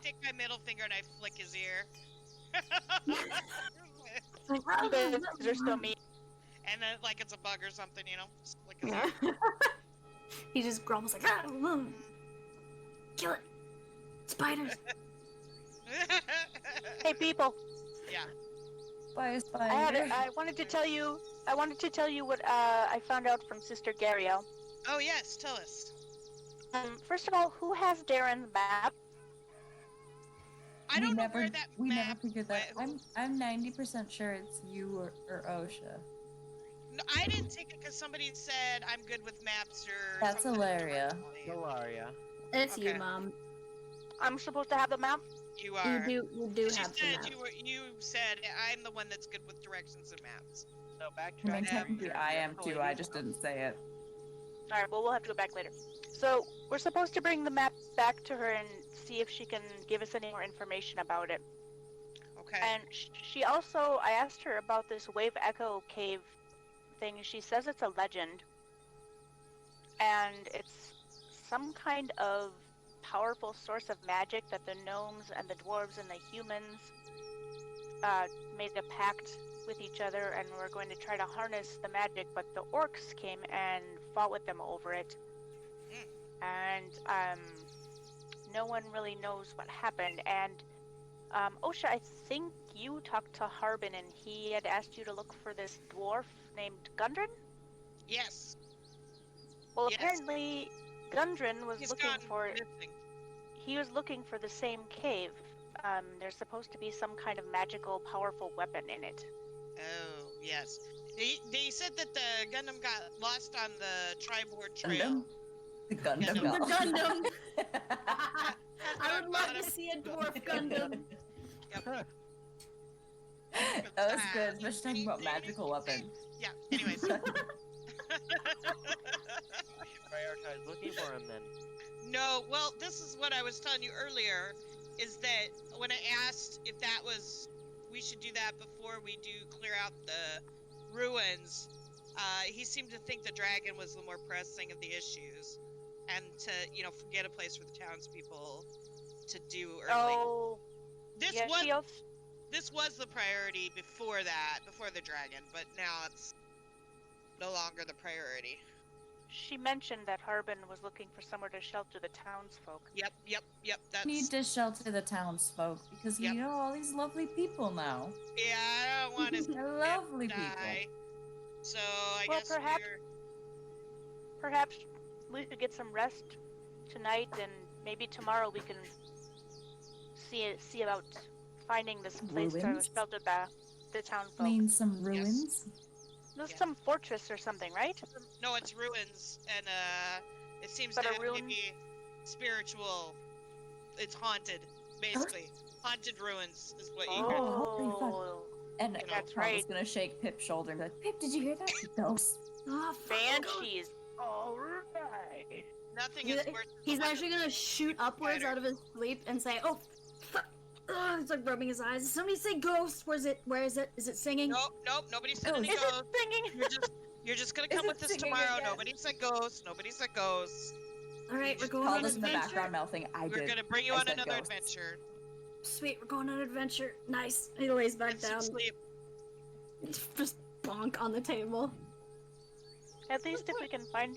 take my middle finger and I flick his ear. You guys are so mean. And then like it's a bug or something, you know? Just flick his Yeah. ear. He just grumbles like, kill it. Spiders. Hey, people. Yeah. Bye, spider. I wanted to tell you what I found out from Sister Gariel. Oh yes, tell us. First of all, who has Darren's map? I don't know where that we never map figured that. went. I'm 90% sure it's you or OSHA. No, I didn't take it because somebody said I'm good with maps or. That's something Ilaria. directly. Ilaria. It's you, Okay. Mom. I'm supposed to have the map? You are. You do She have the said map. you said I'm the one that's good with directions and maps. So I mean, backtrack. technically I am too, I just didn't say it. Alright, well, we'll have to go back later. So, we're supposed to bring the map back to her and see if she can give us any more information about it. Okay. And she also, I asked her about this Wave Echo Cave thing. She says it's a legend. And it's some kind of powerful source of magic that the gnomes and the dwarves and the humans made a pact with each other and were going to try to harness the magic, but the orcs came and fought with them over it. And no one really knows what happened. And Osha, I think you talked to Harbin and he had asked you to look for this dwarf named Gundren? Yes. Well, Yes. apparently Gundren was He's looking gone for missing. he was looking for the same cave. There's supposed to be some kind of magical, powerful weapon in it. Oh, yes. They said that the Gundam got lost on the Tri-Board Trail. Gundam? The Gundam Gundam. got The Gundam. Has I gone would love to bottom. see a dwarf Gundam. Yep. That was good, especially talking about magical weapons. Yeah, anyways. Prioritize looking for him then. No, well, this is what I was telling you earlier, is that when I asked if that was, we should do that before we do clear out the ruins, he seemed to think the dragon was the more pressing of the issues, and to, get a place for the townspeople to do early. Oh, This yeah, was she also, this was the priority before the dragon, but now it's no longer the priority. she mentioned that Harbin was looking for somewhere to shelter the townsfolk. Yep, that's... Need to shelter the townsfolk because Yep. you know all these lovely people now. Yeah, I don't want to They're lovely die. people. So I Well, guess perhaps we could get some rest tonight, and maybe tomorrow we can see about finding this place Ruins? to shelter the townsfolk. Mean some ruins? There's Yeah. some fortress or something, right? No, it's ruins, and it seems But to a have ruin- maybe spiritual. It's haunted, basically. Haunted ruins is what you heard. holy fuck. Oh, And That's Pop right. was gonna shake Pip's shoulder and be like, Pip, did you hear that? Ghosts. Oh, fuck. banshees. All right. Nothing He's, is worse. than he's the one- actually gonna shoot upwards Spider. out of his sleep and say, "Oh, fuck!" He's like rubbing his eyes. Somebody say ghost. Where is it? Where is it? Is it singing? Nope. Nobody said Oh, any Is it ghosts. singing? You're just gonna Is come it with this singing tomorrow. again? Nobody said ghosts. Nobody said ghosts. All right, we're going Paul on was an in the adventure. background mouthing, I We're did. gonna bring you I on said another ghosts. adventure. Sweet, we're going on an adventure. Nice. He lays back Get some down. sleep. Just bonk on the table. At least if we can find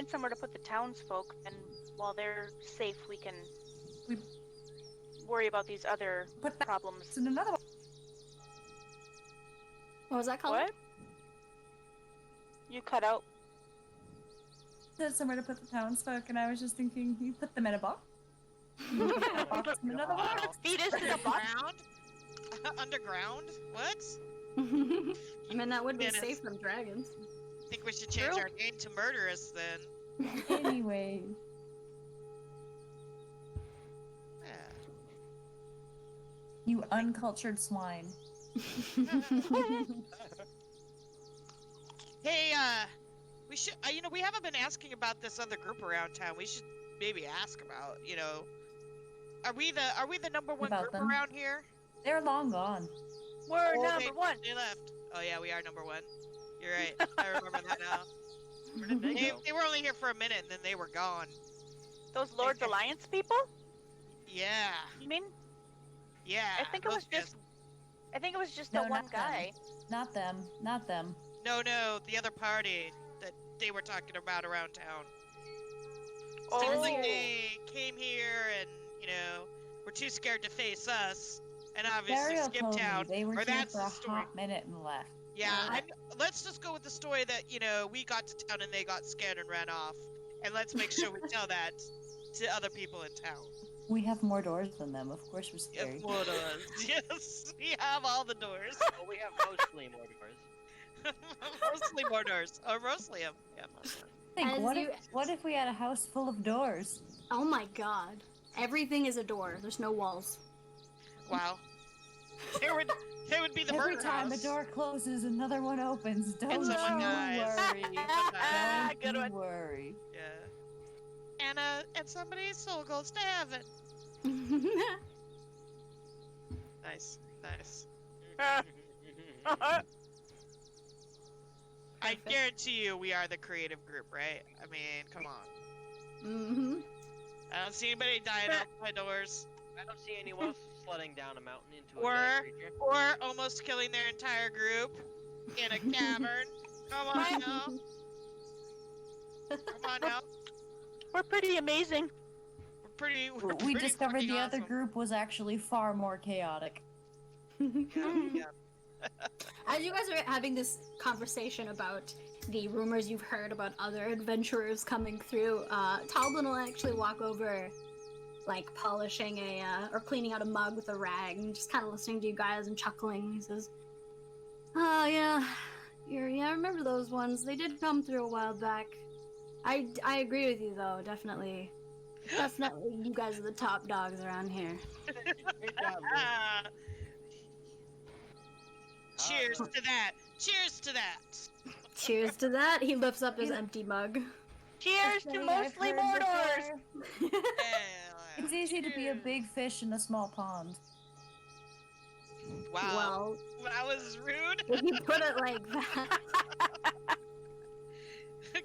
somewhere to put the townsfolk, and while they're safe, we can We- worry about these other Put that problems. in another one. What was that called? What? You cut out. There's somewhere to put the townsfolk, and I was just thinking, you put them in a box? Box in another one? Feed us to the box. Underground? Underground? What? I mean, that would be Goodness. safe from dragons. I think we should change True. our name to Murderous then. Anyway. Yeah. You uncultured swine. Hey, we should, we haven't been asking about this other group around town. We should maybe ask about, are we the number one About group them. around here? They're long gone. We're Oh, number one. They left. Oh yeah, we are number one. You're right. I remember that now. Where did they They, go? they were only here for a minute and then they were gone. Those Lord's Okay. Alliance people? Yeah. You mean? Yeah. I think it those was guys- just. I think it was just No, the one not them. guy. Not them. Not them. No, the other party that they were talking about around town. Oh. Seems like they came here and, were too scared to face us, and obviously Dario skipped told town. me they were or here that's for the a story. hot minute and left. Yeah, I- let's just go with the story that, we got to town and they got scared and ran off. And let's make sure we tell that to other people in town. We have more doors than them. Of course we're Yes, scary. more doors. Yes, we have all the doors. Oh, we have mostly more doors. Mostly more doors. Or mostly them. Yeah, mostly. Think, As what, you- what if we had a house full of doors? Oh my god. Everything is a door. There's no walls. Wow. There would be the Every murder time house. a door closes, another one opens. Don't And you someone dies. worry. Don't Good you one. worry. Yeah. And somebody's soul goes to heaven. Nice. I guarantee you we are the creative group, right? I mean, come on. Mm-hmm. I don't see anybody dying out my doors. I don't see anyone else sledding down a mountain into a Or- giant creature. Or almost killing their entire group in a cavern. Come on now. Come on now. We're pretty amazing. We're We pretty discovered fucking the other awesome. group was actually far more chaotic. Yeah. As you guys are having this conversation about the rumors you've heard about other adventurers coming through, Talbot will actually walk over, like polishing or cleaning out a mug with a rag, and just kind of listening to you guys and chuckling. He says, Oh, yeah. Yeah, I remember those ones. They did come through a while back. I agree with you, though. Definitely. Definitely, you guys are the top dogs around here. Great job, Lou. Ah, cheers Alright. to that. Cheers to that. Cheers to that. He lifts up his empty mug. Cheers Say to I've mostly heard that Mordors! It's easy to be a Cheers. big fish in a small pond. Wow. Well, That was rude. if you put it like that.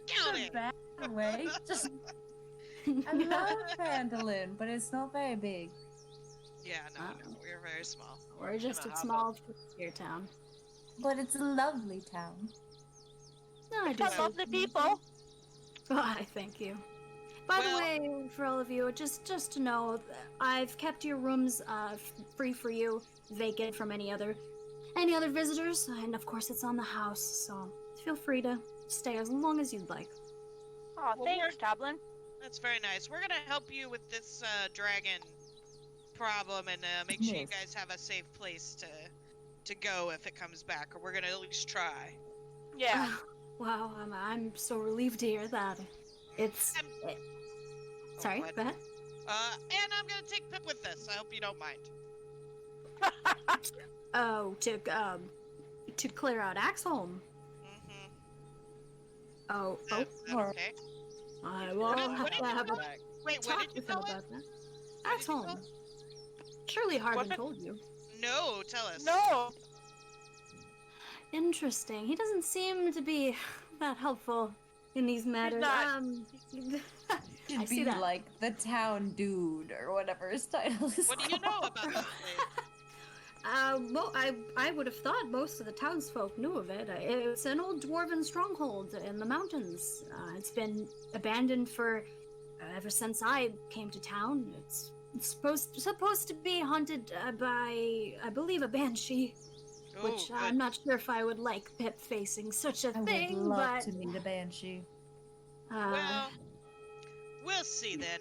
Count It's it. a bad way. Just I love mandolin, but it's not very big. Yeah, no, we're very small. We're just a Gonna hop small frontier town. But it's a lovely town. No, I I just love the people. I thank you. By Well- the way, for all of you, just to know, I've kept your rooms free for you, vacant from any other visitors, and of course it's on the house, so feel free to stay as long as you'd like. Oh, Well, thanks, Toblin. That's very nice. We're gonna help you with this dragon problem and make sure you Yes. guys have a safe place to go if it comes back, or we're gonna at least try. Yeah. Wow, I'm so relieved to hear that. It's sorry, go ahead. go ahead. And I'm gonna take Pip with us. I hope you don't mind. Oh, to clear out Axholm. Mm-hmm. Oh, Is that okay? I will What have did to you have a Wait, what talk did you with him call it? about that. What did you call Axholm. Surely Hardin What's it- told you. No, tell us. No. Interesting. He doesn't seem to be that helpful in these matters. not. I Should see be that. like the town dude or whatever his title is. What do you know about this place? Well, I would have thought most of the townsfolk knew of it. It's an old dwarven stronghold in the mountains. It's been abandoned for ever since I came to town. It's supposed to be haunted by, I believe, a banshee. Oh, Which good. I'm not sure if I would like Pip facing such a I would thing, love but to meet a banshee. Well, we'll see then.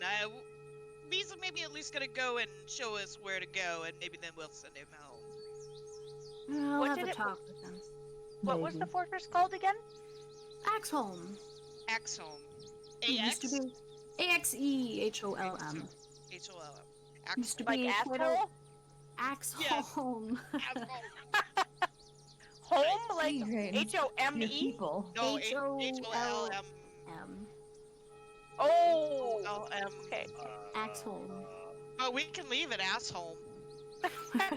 He's maybe at least gonna go and show us where to go, and maybe then we'll send him home. I'll What have did a it- talk with him. What was the Maybe. fortress called again? Axholm. Axholm. It used to be Axeholm. H-O-L-M. Used to Axholm. be Like quite asshole? Axholm. Axholm. Home? Like Children, H-O-M-E? your people. No, H-O-L-M. H-O-L-M. Oh. O-L-M. Okay. Axholm. Oh, we can leave it asshole. I'm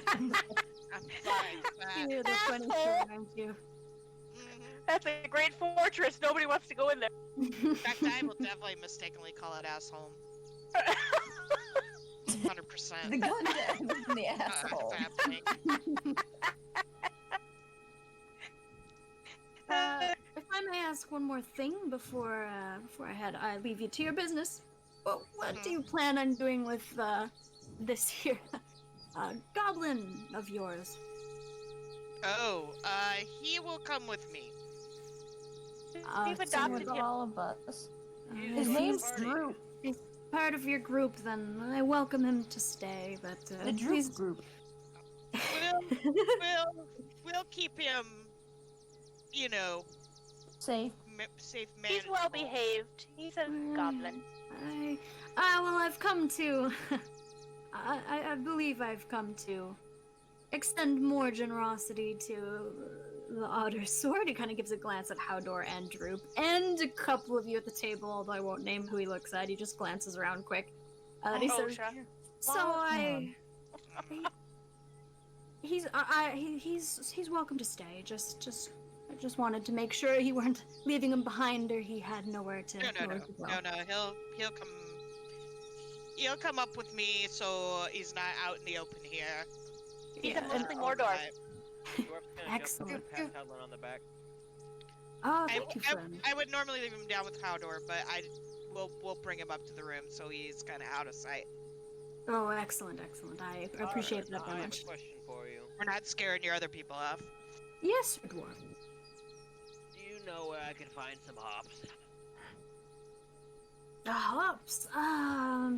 fine with that. You're the funny Asshole. sort, aren't you? Mhm. That's a great fortress. Nobody wants to go in there. In fact, I will definitely mistakenly call it asshole. 100%. The gun in the asshole. That's happening. If I may ask one more thing before I leave you to your business, what do you plan on doing with this here goblin of yours? Oh, he will come with me. We've so Same adopted with him. all of us. He's His if name's he's Droop. part of your group, then I welcome him to stay. But The Droop please, group. We'll keep him, you know, Safe. safe, He's manageable. well behaved. He's a goblin. well, I've come to. I believe I've come to extend more generosity to the Otter Sword. He kind of gives a glance at Howdor and Droop, and a couple of you at the table, although I won't name who he looks at. He just glances around quick. And he says, Osha. "So he's welcome to stay. I just wanted to make sure you weren't leaving him behind, or he had nowhere to nowhere to go." No. He'll come up with me, so he's not out in the open here. He's Yeah, a mostly and- Mordor. Dwarf's gonna Excellent. jump up and pat Howlin on the back. Oh, thank you, friend. I would normally leave him down with Howdor, but we'll bring him up to the room so he's kind of out of sight. Oh, excellent. I appreciate that I very have much. a question for you. We're not scaring your other people off. Yes, dwarf. Do you know where I can find some hops? The hops. I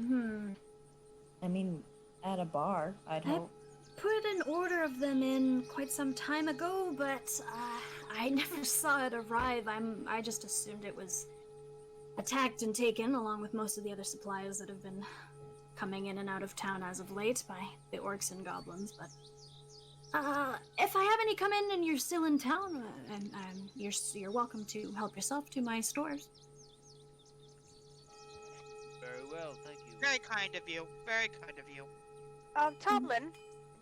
mean, at a bar, I'd I- hope. put an order of them in quite some time ago, but I never saw it arrive. I just assumed it was attacked and taken, along with most of the other supplies that have been coming in and out of town as of late by the orcs and goblins. But if I have any come in and you're still in town, and you're welcome to help yourself to my stores. Very well, thank you. Very kind of you. Very kind of you. Toblin,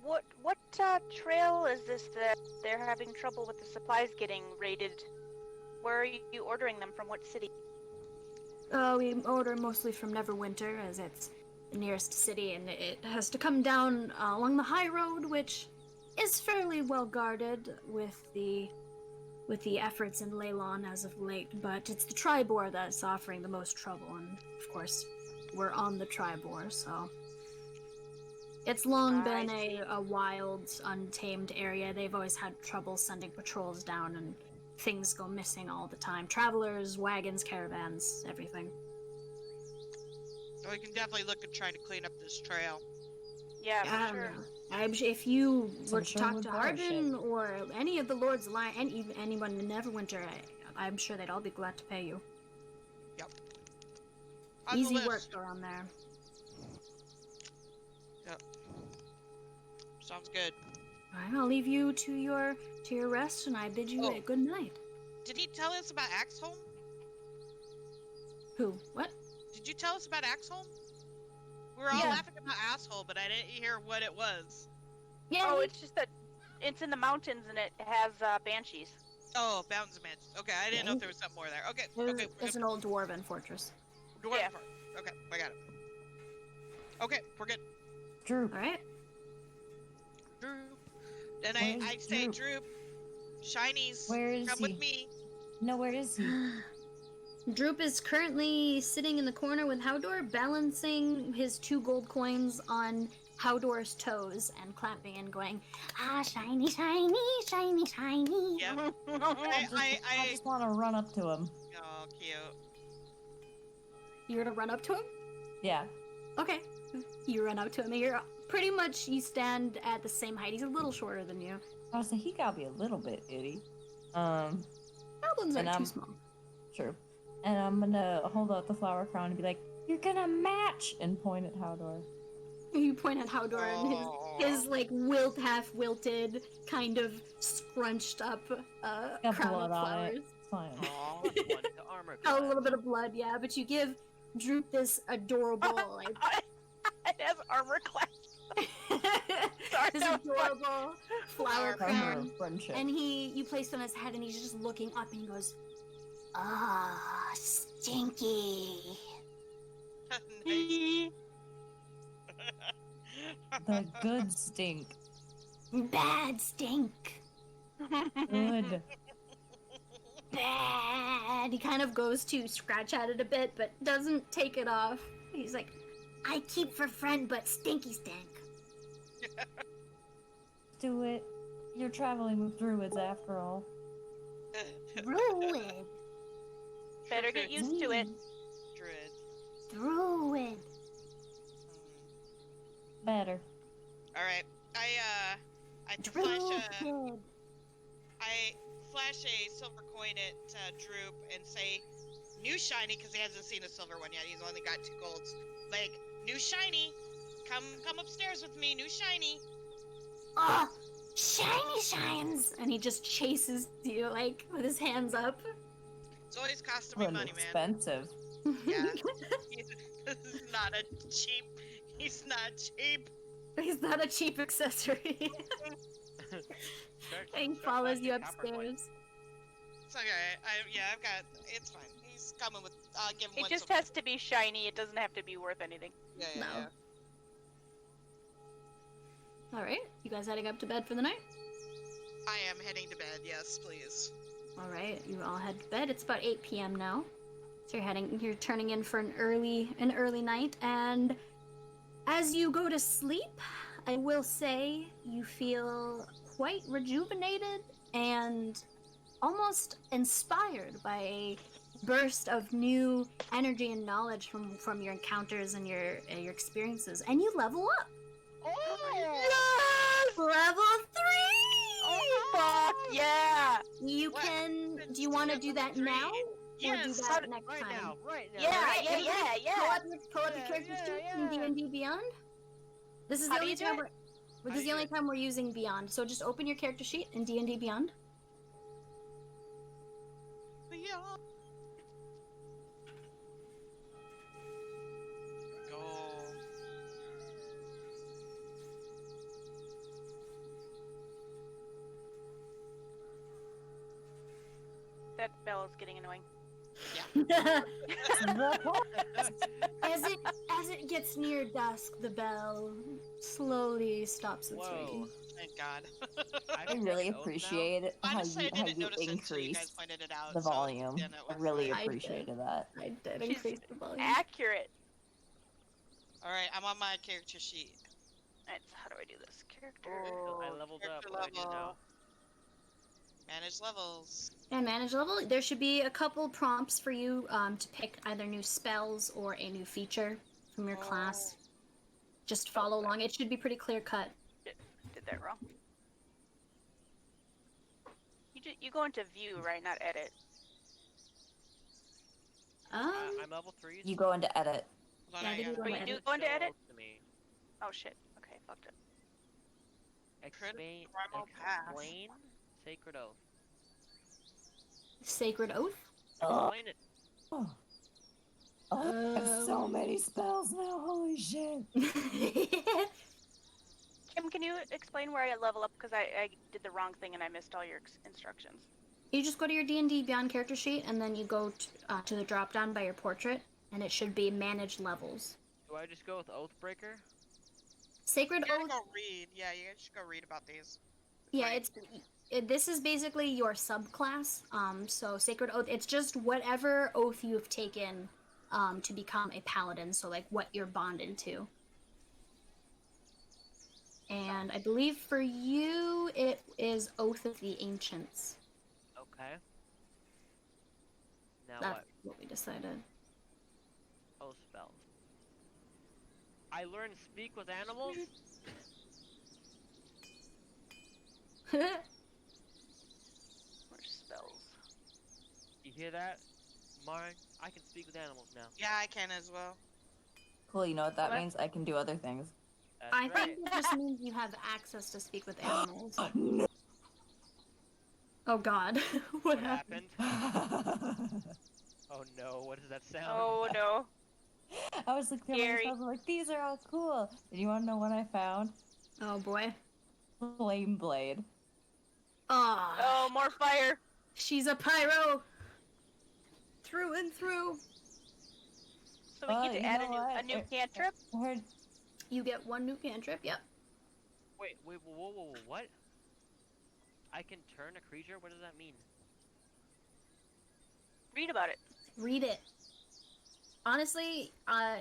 what trail is this that they're having trouble with the supplies getting raided? Where are you ordering them from? What city? We order mostly from Neverwinter, as it's the nearest city, and it has to come down along the high road, which is fairly well guarded with the efforts in Leylon as of late. But it's the Tribor that's offering the most trouble, and of course, we're on the Tribor, so it's long been a wild, untamed area. They've always had trouble sending patrols down, and things go missing all the time. Travelers, wagons, caravans, everything. So we can definitely look at trying to clean up this trail. Yeah, for sure. If you were to sure talk would to buy Harbin or any of the Lords Alliance, and even anyone in Neverwinter, I'm sure they'd all be glad to pay you. Yep. On the Easy list. work around there. Yep. Sounds good. Alright, I'll leave you to your rest, and I bid you a good night. Did he tell us about Axholm? Who? What? Did you tell us about Axholm? We were all Yeah. laughing about asshole, but I didn't hear what it was. Yeah. Oh, it's just that it's in the mountains and it has banshees. Oh, Mountains Man. Okay, I didn't know if there was something more there. Okay, okay. It's an old dwarven fortress. Dwarven Yeah. part. Okay, I got it. Okay, we're good. Droop. Alright. Droop. Then Where's I say, Droop? Droop, Shinies, Where is come he? with me. No, where is he? Droop is currently sitting in the corner with Howdor, balancing his 2 gold coins on Howdor's toes and clapping and going, shiny, shiny, shiny, shiny. Yep. I just want to run up to him. Oh, cute. You're gonna run up to him? Yeah. Okay. You run up to him, and you're pretty much, you stand at the same height. He's a little shorter than you. I was like, he gotta be a little bit itty. Goblins And are too I'm- small. True. And I'm gonna hold out the flower crown and be like, "You're gonna match!" and point at Howdor. You point at Howdor and Aw. his like half wilted, kind of scrunched up Got crown blood of on flowers. it. It's fine. Aw, one to armor Oh, a class. little bit of blood, yeah, but you give Droop this adorable, like, It has armor class. Sorry, this that was fun. adorable flower Armor crown. of friendship. And you place it on his head, and he's just looking up, and he goes, stinky. Nice. The good stink. Bad stink. Good. Bad. He kind of goes to scratch at it a bit, but doesn't take it off. He's like, I keep for friend, but stinky stink. Do it. You're traveling with druids after all. Druid. Better get used to it. Druid. Druid. Better. All right. I flash Druid. a silver coin at Droop and say, "New shiny," because he hasn't seen a silver one yet. He's only got 2 golds. Like, new shiny. Come upstairs with me. New shiny. Oh, shiny shines. And he just chases you, like, with his hands up. It's always costing me Well, money, man. expensive. Yeah. He's not a cheap. He's not cheap. He's not a cheap accessory. He follows you upstairs. It's okay. I've got. It's fine. He's coming with. I'll give him It one. just silver. has to be shiny. It doesn't have to be worth anything. Yeah, No. yeah. Alright, you guys heading up to bed for the night? I am heading to bed. Yes, please. Alright, you all head to bed. It's about 8 p.m. now. So you're turning in for an early night, and as you go to sleep, I will say you feel quite rejuvenated and almost inspired by a burst of new energy and knowledge from your encounters and your experiences, and you level up. Oh, Level 3! Fuck yeah! You What? can. Let's Do you want to level do that 3. now? Or Yes. do that next Right time? now, right now. Yeah, right yeah, now. yeah, Pull yeah. up your Yeah, character yeah, sheet yeah. in D&D Beyond. This is How the do only you do time it? this is the only time we're using Beyond. So just open your character sheet in D&D Beyond. Yeah. Go. That bell is getting annoying. As it gets near dusk, the bell slowly stops its Whoa. ringing. Thank God. I really appreciate how Honestly, you I how didn't you notice it until you guys increased pointed it out. the so, volume. yeah, no, it I was really fine. I did. appreciated that. I did She's increase the volume. Accurate. All right, I'm on my character sheet. Alright, so how do I do this? Character. I leveled up. Character What do I do now? level. Manage levels. And manage level. There should be a couple prompts for you to pick either new spells or a new feature from your class. Just follow along. It should be pretty clear cut. Did that wrong. You go into view, right? Not edit. I'm level 3. You go into edit. Hold on, Yeah, I did you gotta- go you into do edit? go into edit? To me. Oh shit. Okay, fucked up. Explain, primal path. explain Sacred Oath. Sacred Oath? Explain it. Oh, I have so many spells now. Holy shit! Kim, can you explain where I level up? Because I did the wrong thing and I missed all your instructions. You just go to your D&D Beyond character sheet, and then you go to the drop down by your portrait, and it should be manage levels. Do I just go with Oathbreaker? Sacred You gotta Oath. go read. Yeah, you should go read about these. Yeah, Right. this is basically your subclass. So Sacred Oath, it's just whatever oath you've taken to become a paladin. So like what you're bonded to. And I believe for you it is Oath of the Ancients. Okay. Now That's what? what we decided. Oath spells. I learned Speak with Animals? Where's spells? You hear that? Mine? I can speak with animals now. Yeah, I can as well. Cool. You know what that What? means? I can do other things. That's I right. think it just means you have access to speak with animals. No. Oh god. What happened? Oh no, what does that sound? Oh no. I was looking at Scary. myself like, these are all cool. And you want to know what I found? Oh boy. Flame blade. Ah. Oh, more fire. She's a pyro. Through and through. So we get you to add know what? a new cantrip. I heard You get one new cantrip, yep. Wait, whoa, what? I can turn a creature? What does that mean? Read about it. Read it. Honestly,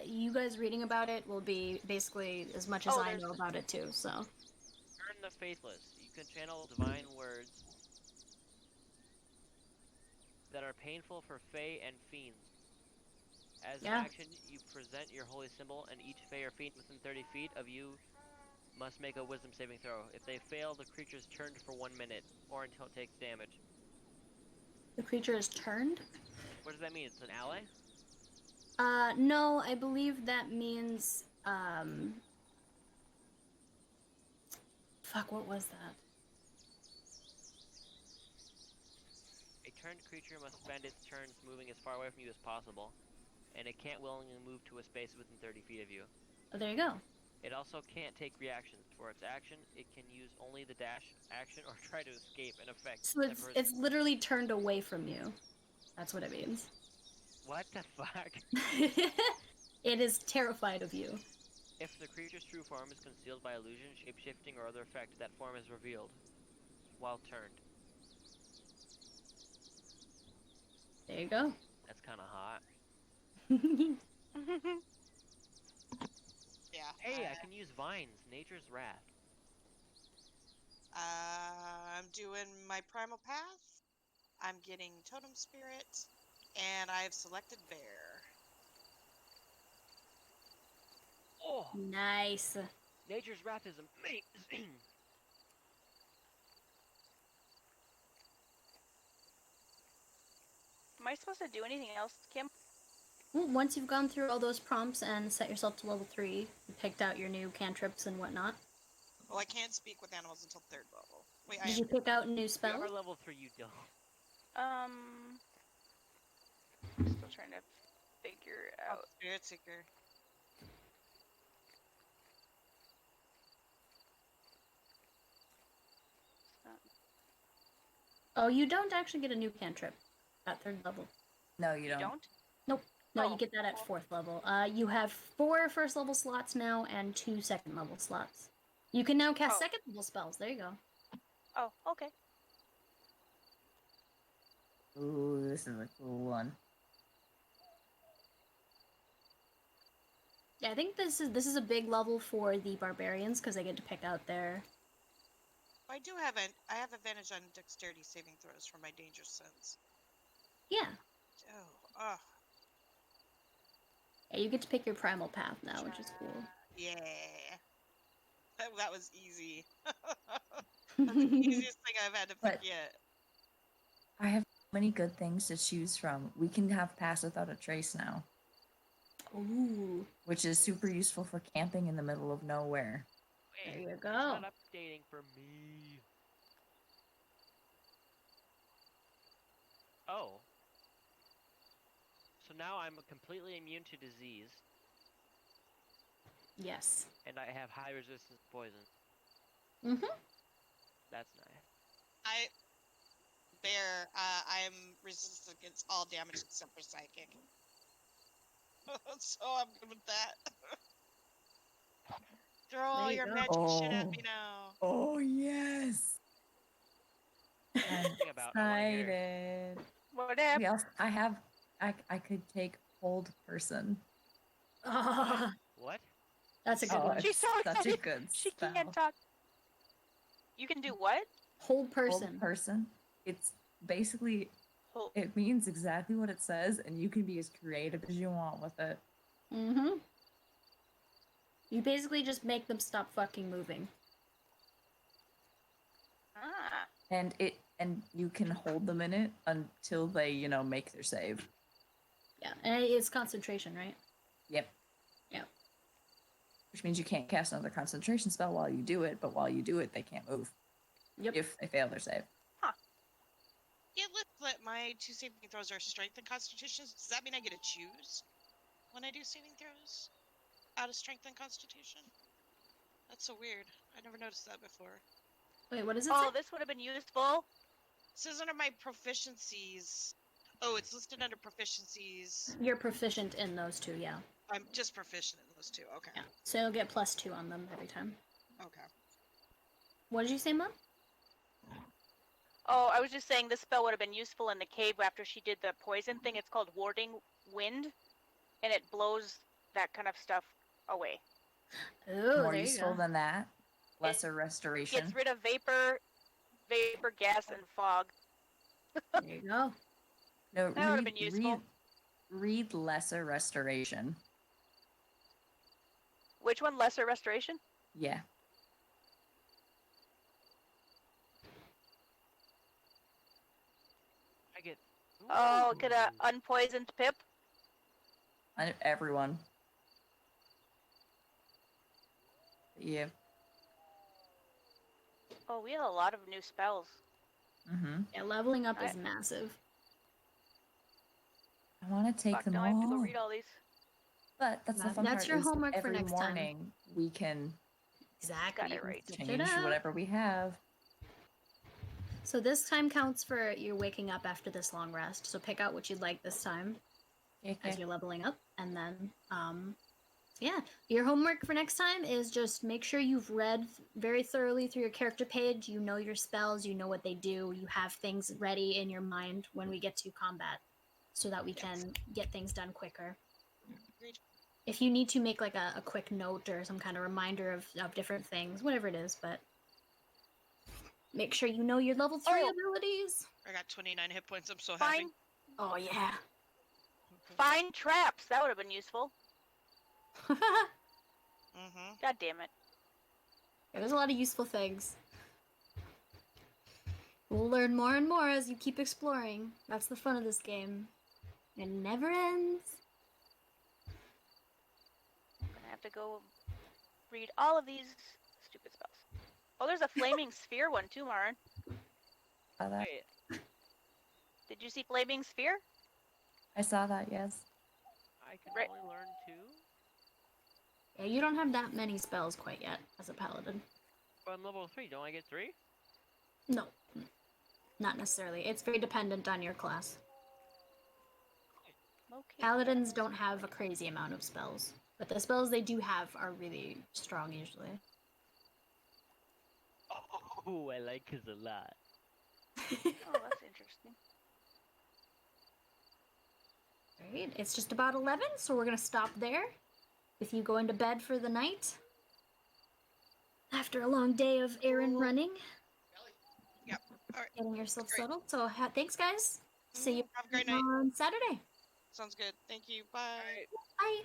you guys reading about it will be basically as much as Oh, I there's- know about it too, so. Turn the Faithless. You can channel divine words that are painful for Fae and Fiends. As Yeah. an action, you present your holy symbol, and each Fae or Fiend within 30 feet of you must make a wisdom saving throw. If they fail, the creature is turned for 1 minute, or until it takes damage. The creature is turned? What does that mean? It's an ally? No, I believe that means, fuck, what was that? A turned creature must spend its turns moving as far away from you as possible, and it can't willingly move to a space within 30 feet of you. Oh, there you go. It also can't take reactions. For its action, it can use only the dash action or try to escape an effect. So that pres- it's literally turned away from you. That's what it means. What the fuck? It is terrified of you. If the creature's true form is concealed by illusion, shapeshifting, or other effect, that form is revealed while turned. There you go. That's kind of hot. Yeah. Hey, I can use vines. Nature's Wrath. I'm doing my primal path. I'm getting totem spirit, and I've selected bear. Oh, Nice. Nature's Wrath is amazing. I supposed to do anything else, Kim? Well, once you've gone through all those prompts and set yourself to level 3, you picked out your new cantrips and whatnot. Well, I can't speak with animals until 3rd level. Wait, I Did am. you pick out new You spells? are level 3, you don't. I'm still trying to figure Oh, out. Spirit Seeker. Oh, you don't actually get a new cantrip at 3rd level. No, you You don't. don't? Nope. No, you Oh, get that at well. 4th level. You have 4 first level slots now and 2 second level slots. You can now cast Oh. second level spells. There you go. Oh, okay. Ooh, this is a cool one. Yeah, I think this is a big level for the barbarians because they get to pick out their. I do have I have advantage on dexterity saving throws for my danger sense. Yeah. Oh, Yeah, you get to pick your primal path now, which is cool. yeah. That was easy. That's the easiest thing I've had to pick But- yet. I have many good things to choose from. We can have Pass Without a Trace now, Ooh, which is super useful for camping in the middle of nowhere. there Wait, you it's go. not updating for me. Oh. So now I'm completely immune to disease, Yes. and I have high resistance to poison. Mm-hmm. That's nice. I am resistant against all damage except for psychic. So I'm good with that. Throw all you your go. magic shit at me now. Oh yes! I'm Think about, I wanna hear. excited. What happened? Else? I could take Hold Person. What? That's a good Oh, one. it's She's so such a excited. good She spell. can't talk. You can do what? Hold person. Hold Person. It's basically, Hold. it means exactly what it says, and you can be as creative as you want with it. Mm-hmm. You basically just make them stop fucking moving. Ah. And you can hold them in it until they, make their save. Yeah, and it's concentration, right? Yep. Yeah. Which means you can't cast another concentration spell while you do it, but while you do it, they can't move. Yep. If they fail their save. Yeah, let's let my 2 saving throws are strength and constitution. Does that mean I get to choose when I do saving throws? Out of strength and constitution? That's so weird. I never noticed that before. Wait, what does it say? Oh, this would have been useful. It says under my proficiencies. Oh, it's listed under proficiencies. You're proficient in those two, yeah. I'm just proficient in those two. Okay. Yeah. So you'll get +2 on them every time. Okay. What did you say, Mom? Oh, I was just saying this spell would have been useful in the cave after she did the poison thing. It's called Warding Wind, and it blows that kind of stuff away. Oh, More there you useful go. than that. Lesser restoration. Gets rid of vapor, gas, and fog. There you go. No, That would've been useful. Read lesser restoration. Which one? Lesser restoration? Yeah. I get. Oh, Ooh. get a unpoisoned pip. Everyone. Yeah. Oh, we have a lot of new spells. Mm-hmm. Yeah, leveling up is I- massive. I want to take Fuck, them now all. I have to go read all these. But that's the fun That's part. your is homework for every next time. morning we can Exactly. Got it you can right. switch it change up. whatever we have. So this time counts for you waking up after this long rest. So pick out what you'd like this time as Okay. you're leveling up, and then yeah, your homework for next time is just make sure you've read very thoroughly through your character page. You know your spells, you know what they do, you have things ready in your mind when we get to combat, so that we can get things done quicker. Agreed. If you need to make like a quick note or some kind of reminder of different things, whatever it is, but make sure you know your level 3 Oh. abilities. I got 29 hit points. I'm so Fine. happy. Oh yeah. Find traps. That would have been useful. Mm-hmm. God damn it. Yeah, there's a lot of useful things. We'll learn more and more as you keep exploring. That's the fun of this game. It never ends. I'm gonna have to go read all of these stupid spells. Oh, there's a flaming sphere one too, Marin. That. Wait, Did you see flaming sphere? I saw that, yes. I can Right. only learn 2? Yeah, you don't have that many spells quite yet as a paladin. But I'm level 3, don't I get 3? No, not necessarily. It's very dependent on your class. Okay. Paladins don't have a crazy amount of spells, but the spells they do have are really strong usually. Oh, I like his a lot. Oh, that's interesting. Alright, it's just about 11, so we're gonna stop there. With you going to bed for the night. After a long day of errand running. Yep. All right. Getting yourself Great. settled. So thanks guys. See you Have a great night. on Saturday. Sounds good. Thank you. Bye. Bye.